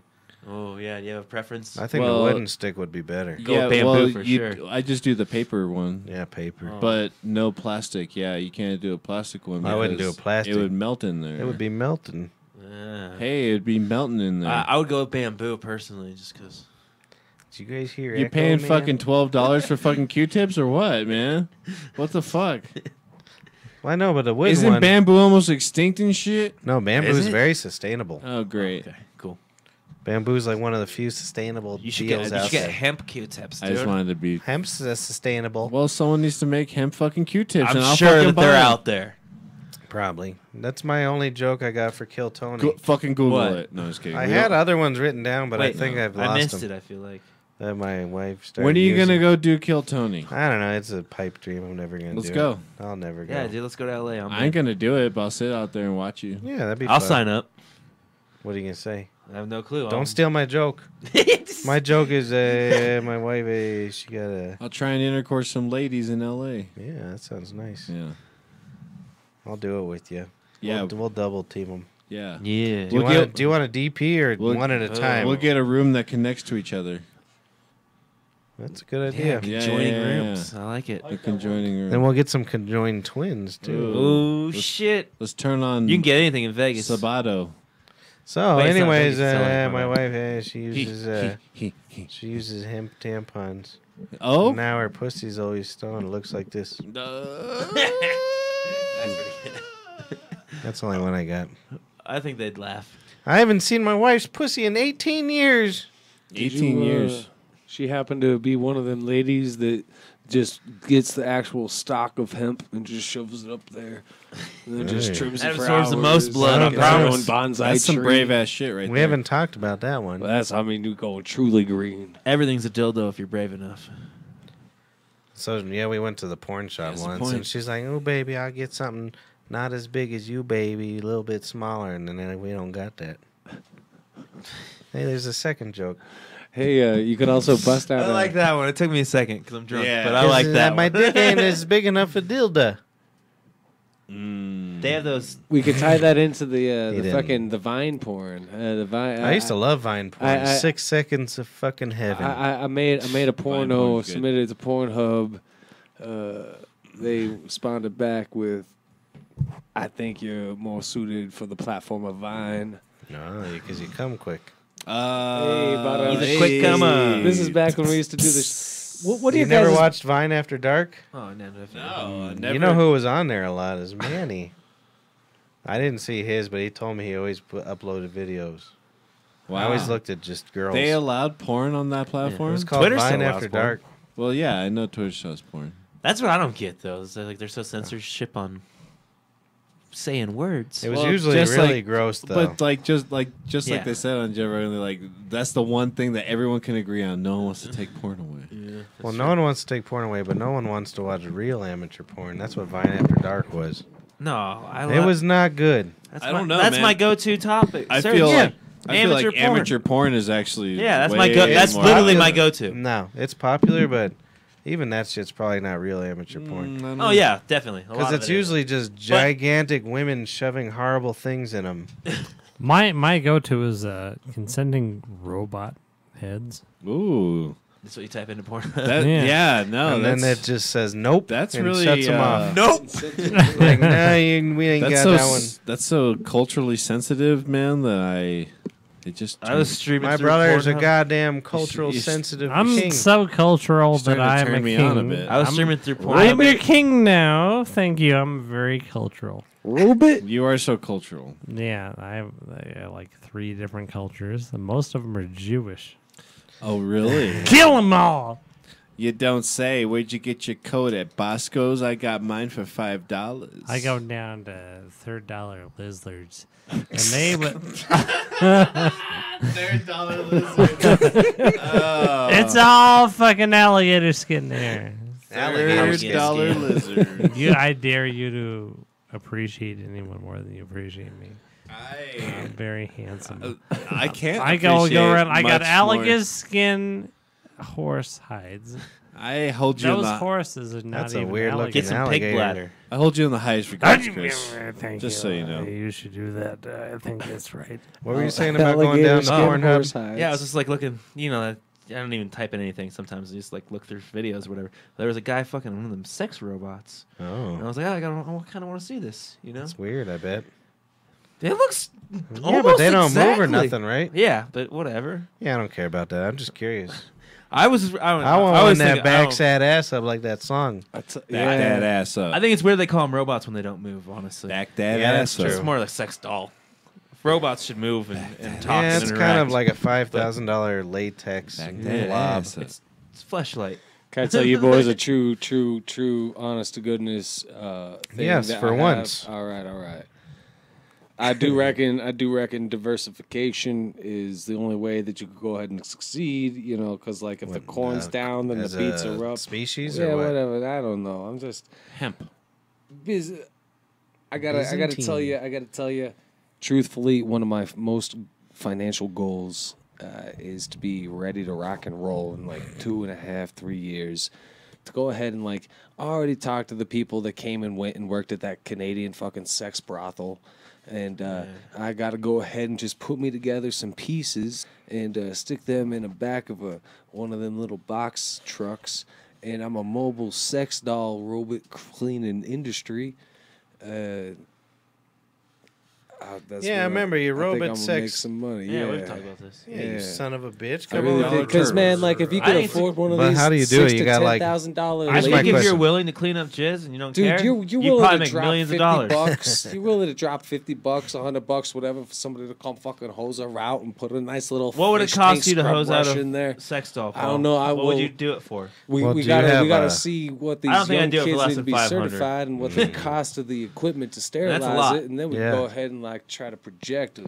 Oh yeah, do you have a preference? I think Well- the wooden stick would be better. Go Yeah, bamboo well, for you- sure. I just do the paper one. Yeah, paper. Oh. But no plastic. Yeah, you can't do a plastic one. I wouldn't do a because plastic. It would melt in there. It would be melting. Hey, it'd be melting in there. I would go with bamboo personally, just because. Did you guys hear You're Echo paying Man? fucking $12 for fucking Q-tips or what, man? What the fuck? Well, I know, but the wooden Isn't one... bamboo almost extinct and shit? No, bamboo Is is it? very sustainable. Oh, great. Okay, cool. Bamboo is like one of the few sustainable You should deals get you out should get there. hemp Q-tips, I dude. just wanted to be. Hemp's sustainable. Well, someone needs to make hemp fucking Q-tips. and I'm I'll sure fucking that buy they're them. out there. Probably. That's my only joke I got for Kill Tony. Fucking Google What? it. No, just kidding. I We had don't- other ones written down, but Wait, I think no. I've lost I missed them. it. I feel like. That my wife started When are you using. gonna go do Kill Tony? I don't know. It's a pipe dream. I'm never gonna Let's do go. it. I'll never go. Yeah, dude. Let's go to LA. I ain't gonna do it, but I'll sit out there and watch you. Yeah, that'd be I'll fun. sign up. What are you gonna say? I have no clue. Don't steal my joke. My joke is my wife. She got a. I'll try and intercourse some ladies in L.A. Yeah, that sounds nice. Yeah, I'll do it with you. yeah, We'll double team them. yeah. Yeah. Do you, We'll want, do you want a DP or we'll- one at a time? We'll get a room that connects to each other. That's a good Yeah, idea. Yeah, joining yeah, yeah. rooms. I like it. A conjoining room. Then we'll get some conjoined twins too. Oh Let's- shit! Let's turn on. You can get anything in Vegas. Sabato. So, Wait, it's not anyways, Vegas, it's LA, my my wife she uses He. she uses hemp tampons. Oh. Now her pussy's always stoned. It looks like this. That's the only one I got. I think they'd laugh. I haven't seen my wife's pussy in 18 years. Did 18 you, years. She happened to be one of them ladies that just gets the actual stock of hemp and just shoves it up there, and then just Hey. trims That it for absorbs the hours. most blood, Like I it's her own promise. bonsai That's some tree. brave ass shit right We there. haven't talked about that one. Well, that's we go truly green. Everything's a dildo if you're brave enough. So yeah, we went to the porn shop That's the once, point. and she's like, "Oh baby, I'll get something not as big as you, baby, a little bit smaller." And then we don't got that. Hey, there's a second joke. Hey, you could also bust out. I like that one. It took me a second because I'm drunk, Yeah. but I like Is that. My one. dick ain't as big enough for dildo. They have those. We could tie that into the didn't. fucking the Vine porn. The Vine. I used to love Vine porn. I- 6 seconds of fucking heaven. I made a porno, porn's good. submitted it to Pornhub. They responded back with, "I think you're more suited for the platform of Vine." No, because you come quick. Hey, but, He's a quick comer. This is back when we used to do this. What do You you never guys? watched Vine After Dark? Oh no, definitely. No, never. You know who was on there a lot is Manny. I didn't see his, but he told me he always uploaded videos. I always looked at just girls. They allowed porn on that It platform? was called Twitter Vine still allows After porn. Dark. Well, yeah, I know Twitch shows porn. That's what I don't get though. Is that, like they're so censorship on saying words. It was Well, usually just really like- gross though. But like like Yeah. they said on Joe Rogan, they're like that's the one thing that everyone can agree on. No one wants to take porn away. Yeah, well, no one wants to take porn away, but no one wants to watch real amateur porn. That's what Vine After Dark was. no, I It was not good. That's I don't my, know, That's man. my go-to topic. I Sir, feel yeah. like Amateur porn. amateur porn is actually Yeah, that's way my go. That's more literally my popular. go-to. No, it's popular, but even that shit's probably not real amateur porn. I don't Oh know. yeah, definitely. A lot Because of it's it is. usually just gigantic women shoving horrible things in them. My go-to is consenting robot heads. Ooh, That's what you type into porn. that, Yeah. yeah. no, and then that's it just says nope. that's and really shuts them off. nope. Like, nah, we ain't that's got so that one. that's so culturally sensitive, man. That it just I was streaming. My through brother's a Pornhub. goddamn cultural you- sensitive I'm king. so cultural You're that starting to I'm turn a me king. on a bit. I was I'm- streaming through I'm Pornhub. your king now. Thank you. I'm very cultural. Robot. you are so cultural. Yeah, I like 3 different cultures, and most of them are Jewish. Oh, really? Kill them all. You don't say. Where'd you get your coat at Bosco's? I got mine for $5. I go down to $3 lizards, and they would. $3 lizard. It's all fucking alligator skin there. $3 lizard. I dare you to appreciate anyone more than you appreciate me. I'm very handsome. I can't. I go appreciate around. I got much alligator more. skin, horse hides. I hold you in Those the. horses are not That's a even weird looking Get some pig alligator. bladder. I hold you in the highest regards, Chris. Thank Just you. so you know. You should do that. I think that's right. What were you saying about going down to Pornhub? Yeah, I was just like looking. You know, I don't even type in anything. Sometimes I just like look through videos or whatever. There was a guy fucking one of them sex robots, and I Oh, was like, I kind of want to see this. You know, that's weird. I bet. it looks. Yeah, but almost they don't move or exactly- nothing, right? Yeah, but whatever. Yeah, I don't care about that. I'm just curious. I I want was one that thinking- backs that ass up like that song. Back that ass up. I think it's weird they call them robots when they don't move. Honestly, Back that Yeah, ass that's up. it's more like a sex doll. Robots should move and talk. Yeah, and it's interact. kind of like a $5,000 latex Back that blob. ass up. It's fleshlight. Can I tell you boys a true, honest to goodness thing? Yes, that for I have? once. All right. I do reckon diversification is the only way that you could go ahead and succeed. You know, because like if the corn's down, then the As beats a are up. species Yeah, or what? whatever. I don't know. I'm just Hemp. busy. I gotta tell Byzantine. you, truthfully, one of my most financial goals is to be ready to rock and roll in like 2.5, 3 years. To go ahead and like I already talked to the people that came and went and worked at that Canadian fucking sex brothel. And I got to go ahead and just put me together some pieces and stick them in the back of one of them little box trucks. And I'm a mobile sex doll robot cleaning industry. That's Yeah, I where remember your I think robot I'm gonna make sex. some money. Yeah, we've Yeah, talked about this. Yeah, you Yeah. son of a bitch. I Come really on. did. Because man, like if you could I- afford one of But these, how do you do it? $6,000 You to got, like- $10,000. I Here's think my if you're question. willing to clean up jizz and you don't Dude, care, you're you willing probably to make drop millions of $50 dollars. bucks. You're willing to drop $50, $100, whatever, for somebody to come fucking hose her out and put a nice little. What would it fish cost tank you to scrub hose out brush a in there? sex doll? I Paul? don't know. What would you do it for? We Well, do you gotta have see what these I don't think young I'd do it for kids less need to than be 500. certified and what the cost of the equipment to sterilize lot. it, and then we Yeah. go ahead and like try to project of.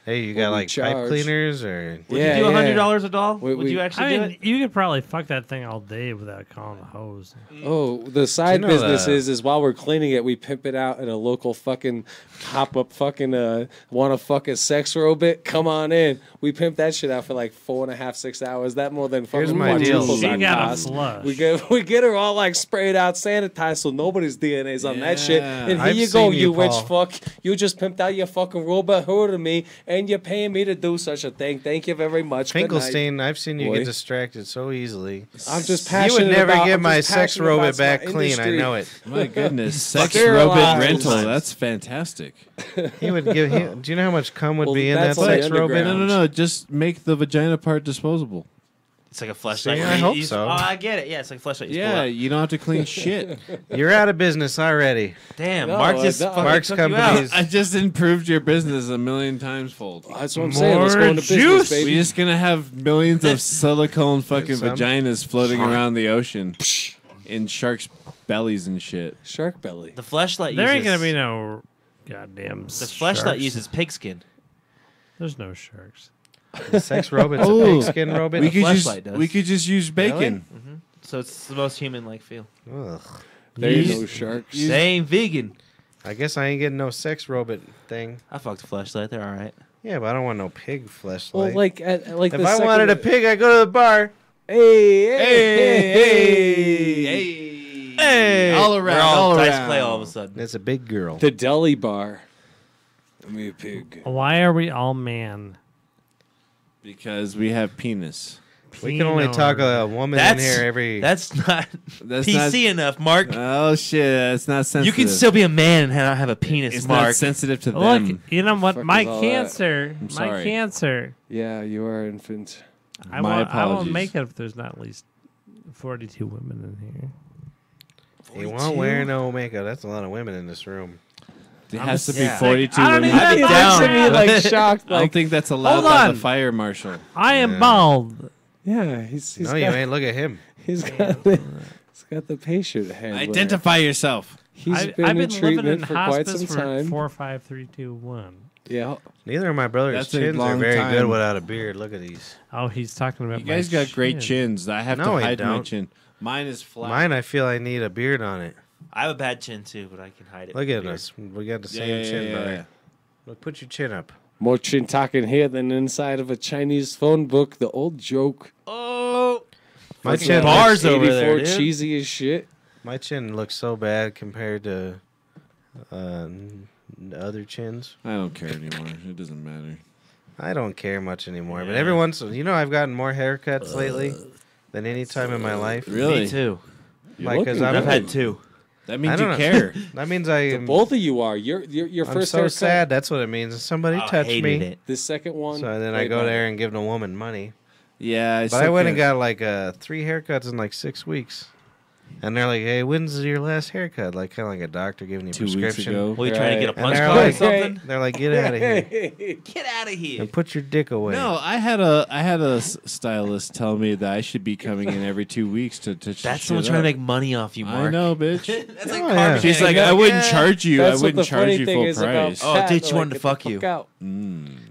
Hey, you what got we like pipe charge. cleaners or? Would Yeah, you do yeah. $100 a doll? We- would we- you actually I do mean, it? you could probably fuck that thing all day without calling a hose. Oh, the side know business that- is while we're cleaning it, we pimp it out at a local fucking pop up fucking want a fucking sex robot? Come on in. We pimp that shit out for like 4.5, 6 hours. That more than fucking Here's my deal. quadruples She our got a cost. flush. We get her all like sprayed out, sanitized, so nobody's DNA's on that shit. Yeah. And here I've you go, seen you you, rich Paul. fuck. You just pimped out your fucking robot who to me, and you're paying me to do such a thing. Thank you very much. Good night. Finkelstein, I've seen you Boy. get distracted so easily. I'm just You passionate. would never about, get I'm my just sex passionate robot about back my clean. I industry. know it. My goodness, sex Sterilized. robot rental. That's fantastic. He would give. Do you know how much cum would Well, be in that that's on the sex robot? underground. No. Just make the vagina part disposable. It's like a flashlight. See, I hope Oh, so. I get it. Yeah, it's like a flashlight. Yeah, you don't have to clean shit. You're out of business already. Damn, No, Mark just no. fucking Mark's took you company's- out. I just improved your business a million times fold. That's what I'm saying. Let's go More into business, juice. baby. We're just gonna have millions of silicone fucking Some. vaginas floating around the ocean in sharks' bellies and shit. Shark belly. The fleshlight. There ain't uses, gonna be no goddamn. The fleshlight uses pigskin. There's no sharks. The sex robot's a Oh. pigskin robot. We could fleshlight does. just use bacon. So it's the most human-like feel. Ugh. There ain't no sharks. They ain't vegan. I guess I ain't getting no sex robot thing. I fucked a fleshlight. They're all right. Yeah, but I don't want no pig fleshlight. Well, like if the I second wanted a that- pig, I go to the bar. Hey, all around, We're all all dice around. play all of a sudden. It's a big girl. The deli bar. Give me a pig. Why are we all man? Because we have penis. We can only talk a woman in here every. That's not That's PC enough, Mark. Oh shit, that's not sensitive. You can still be a man and not have a penis, It's Mark. not sensitive to Look, them. you know what? Fuck My is all cancer. I'm My sorry. cancer. Yeah, you are infant. I My won't apologies. make it if there's not at least 42 women in here. He won't wear no makeup. That's a lot of women in this room. It has to be yeah. 42 I don't women. even He know. looks at me like shocked. I don't Like, think that's allowed Hold by on. the fire marshal. I am Yeah. bald. yeah, he's No, got, you ain't. Look at him. he's got the patient hand. Identify yourself. He's been I've in been living in treatment for quite hospice some for time. 4, 5, 3, 2, 1. Yeah. Neither of my brothers' That's a chins are long very time. good without a beard. Look at these. Oh, he's talking about You my guys got great chin. chins. I have No, to I hide my don't. chin. Mine is flat. Mine, I feel I need a beard on it. I have a bad chin too, but I can hide it. Look with at beard. us. We got the Yeah, same yeah, chin, yeah, brother. yeah. Look, put your chin up. More chin talking here than inside of a Chinese phone book. The old joke. Oh, My fucking chin, bars looks, over 84 there, dude. cheesy as shit. my chin looks so bad compared to other chins. I don't care anymore. It doesn't matter. I don't care much anymore. But every once, I've gotten more haircuts lately than any time in my life. Really? Me too. Like, 'cause looking I'm- I've good. had two. That I means you don't know. care. That means I am. Both of you are. Your I'm first so haircut. sad. That's what it means. Somebody I touched hated me. it. The second one. So then I way go better. there and give the woman money. Yeah, But I went and got like 3 haircuts in like 6 weeks. And they're like, "Hey, when's your last haircut?" Like kind of like a doctor giving you 2 weeks prescription. ago. Well, you trying to get a And punch they're card or like, something? They're like, "Get out of here Get out of here. and put your dick away." No, I had a stylist tell me that I should be coming in every 2 weeks to That's shit someone trying to up. make money off you, Mark. I know, bitch. That's like Oh, karma. yeah. She's like, Yeah, I wouldn't yeah. charge you. That's I what the wouldn't charge funny you thing full is about price. Oh, Pat, dude, they're she wanted to "Get fuck the you." out."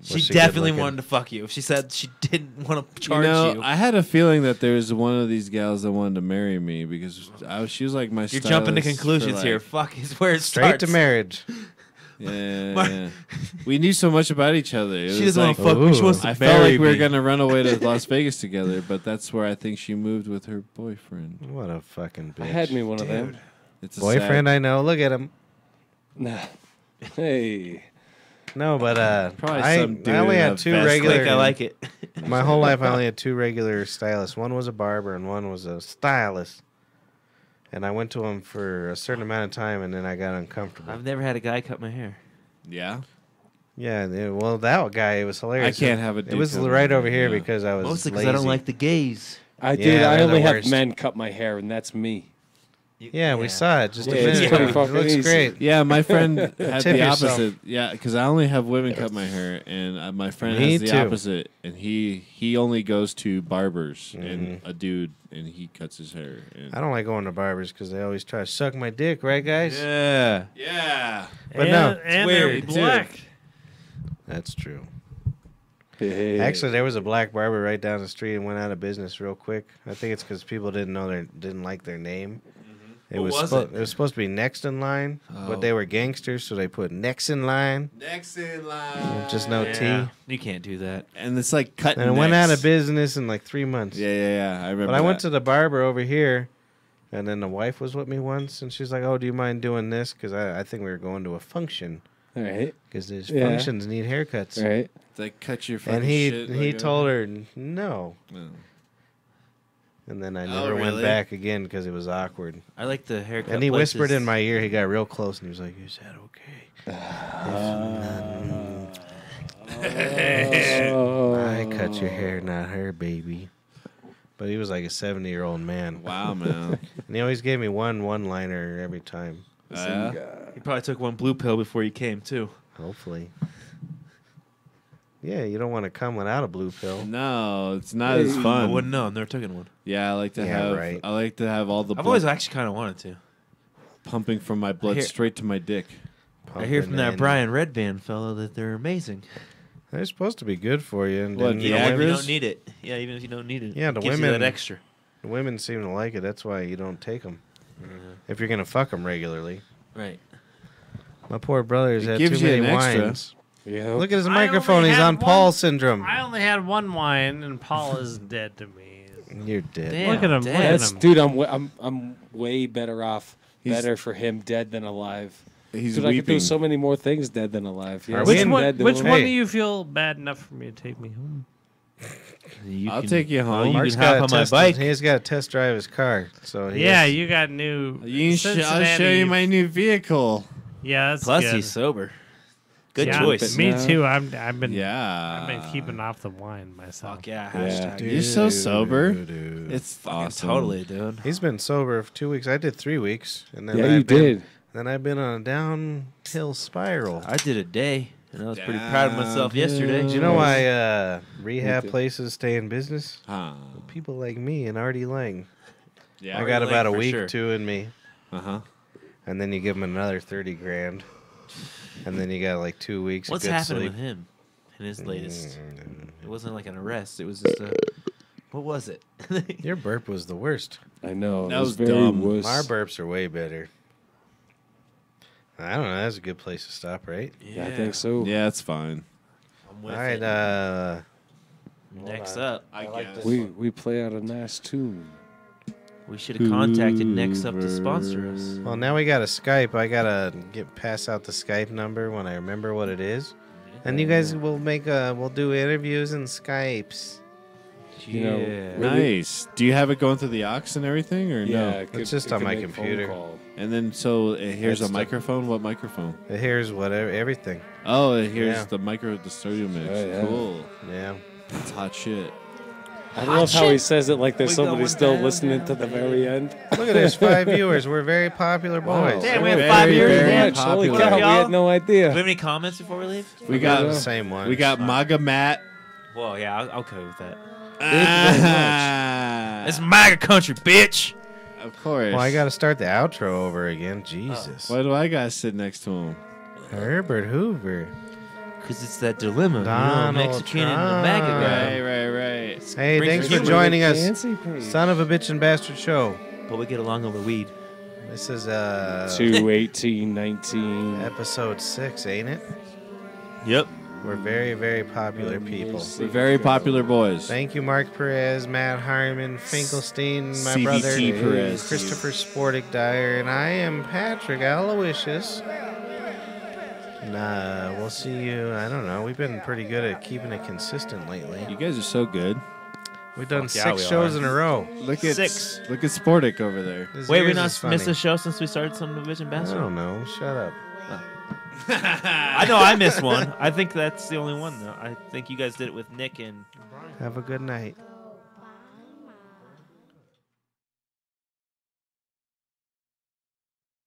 She Was she definitely good-looking? wanted to fuck you. She said she didn't want to You charge know, you. I had a feeling that there was one of these gals that wanted to marry me because she was like my. You're stylist jumping to for, conclusions like- here. Fuck is where it Straight starts. to marriage. Yeah, Mark- yeah. We knew so much about each other. It She was doesn't like, want to fuck me. She wants to I marry felt like we were me. gonna run away to Las Vegas together, but that's where I think she moved with her boyfriend. What a fucking bitch. I had me one of them. It's a boyfriend. I know. Look at him. Nah. Hey. No, but Probably I some dude only in had a 2 vest. regular. Quick, I like it. My whole life, I only had 2 regular stylists. One was a barber, and one was a stylist. And I went to him for a certain amount of time, and then I got uncomfortable. I've never had a guy cut my hair. Yeah. Yeah, well, that guy, it was hilarious. I can't have a It dude was cut right my over hair, here yeah. because I was Mostly because lazy. I don't like the gays. I did. Yeah, I they're only the have worst. men cut my hair, and that's me. Yeah, we saw it just a Yeah, it's minute pretty ago. It fucking looks easy. great. Yeah, my friend had Tip the yourself. opposite. Yeah, because I only have women cut my hair, and my friend Me has the too. opposite, and he only goes to barbers and Mm-hmm. a dude, and he cuts his hair. And I don't like going to barbers because they always try to suck my dick, right, guys? Yeah. yeah, But no, and weird, they're black. That's true. Hey. Actually, there was a black barber right down the street and went out of business real quick. I think it's because people didn't like their name. It What was was it? it was supposed to be next in line, but they were gangsters, so they put next in line, next in line, just no Yeah. T. You can't do that. and it's like cutting. And it went out necks. of business in like 3 months. Yeah, yeah, yeah. I remember. But I went that. to the barber over here, and then the wife was with me once, and she's like, "Oh, do you mind doing this?" Because I think we were going to a function, All right. because there's Yeah. functions need haircuts. All right. Like cut your fucking And he shit. he like told her no, No. and then I Oh, never went really? back again because it was awkward. I like the haircut. And he whispered places. in my ear. He got real close, and he was like, "Is that okay?" I cut your hair, not her, baby. But he was like a 70-year-old man. Wow, man. And he always gave me one-liner every time. Yeah? He probably took one blue pill before you came too. Hopefully. Yeah, you don't want to come without a blue pill. No, it's not as I fun. wouldn't know. I've never taken one. Yeah, I like to Yeah, have. right. I like to have all the. I've always actually kind of wanted to. pumping from my blood Here- straight to my dick. I hear from Pumping that in. Brian Redband fellow that they're amazing. They're supposed to be good for you. And What, then, the you know, Even if you Viagra's? don't need it. Yeah, even if you don't need it. Yeah, the it gives you women- that extra. the women seem to like it. That's why you don't take them. If you're going to fuck them regularly. Right. My poor brother's It had gives too you many an extra. wines. Yeah. Look at his I microphone. only He's had on one- Paul syndrome. I only had one wine, and Paul is dead to me. You're dead. Damn, Look at him. damn. Look at That's him. dude. I'm way better off. He's- Better for him dead than alive. He's Dude, I could do weeping. so many more things dead than alive. Are Yes, we Which in one? dead than Which alive. one Hey. do you feel bad enough for me to take me home? I'll take you home. You Mark's can hop got on to my test. bike. He's got to test drive his car. So he Yeah, has- you got new. I'll show Cincinnati- you my new vehicle. Yeah, that's Plus, good. he's sober. Good Yeah, choice. Me now. too. I've been Yeah. keeping off the wine myself. Fuck yeah. Yeah. Hashtag. You're so sober. Dude. It's Fucking awesome. Totally, dude. He's been sober for 2 weeks. I did 3 weeks, and then Yeah, I've you been, did. Then I've been on a downhill spiral. I did a day, and I was pretty proud of myself yesterday. Do you know why rehab too. places stay in business? Huh. People like me and Artie Lang. Yeah. I got Lang about a for week sure. or two in me, Uh-huh. and then you give him another 30 grand, and then you got like 2 weeks What's of good happening sleep. with him in his latest? It wasn't like an arrest. It was just a. What was it? Your burp was the worst. I know. That it was very dumb. wuss. Our burps are way better. I don't know. That's a good place to stop, right? Yeah, I think so. Yeah, it's fine. I'm All with right. it. Next up, I guess. We play out a nice tune. we should have contacted Next Up to sponsor us. Well, now we got a Skype. I gotta pass out the Skype number when I remember what it is, and you guys will we'll do interviews and Skypes. You know, Yeah. Nice. Do you have it going through the aux and everything, or Yeah, no? it could- It's just it on could my make phone computer. call. And then so here's That's a the- microphone. What microphone? Here's whatever everything. Oh, here's Yeah. the studio mix. Oh, yeah. Cool. Yeah. That's hot shit. I love how he says it like there's We somebody going still down, listening down, to the down. very end. Look at this, 5 viewers. We're very popular boys. Damn, we have Very, 5 years. very man. Holy popular. cow, we Y'all? had no Do we idea. have any comments before we leave? We Got got the same one. we got MAGA Matt. Well, yeah, I'll go with that. Ah, It's MAGA country, bitch. of course. Well, I got to start the outro over again. Jesus. Why do I gotta sit next to him? Herbert Hoover. Because it's that dilemma. Donald Mexican and the Trump. MAGA guy. Right. Hey, Brings thanks us for to joining us. Fancy pants. Son of a bitch and bastard show. But we get along over weed. This is 2/18/19. episode 6, ain't it? Yep. We're very, very popular people. We're very popular boys. Thank you, Mark Perez, Matt Harmon, Finkelstein, my CBT brother, Perez. Christopher Sportic Dyer, and I am Patrick Aloysius. Nah, we'll see you. I don't know. We've been pretty good at keeping it consistent lately. You guys are so good. We've done Fuck yeah, 6 we shows are. in a row. Look at 6. Look at Sportic over there. His Wait, we ears not is funny. missed a show since we started Son of a Bitch and I Bastard? don't know. Shut up. I know I missed one. I think that's the only one, though. I think you guys did it with Nick and Have a good night.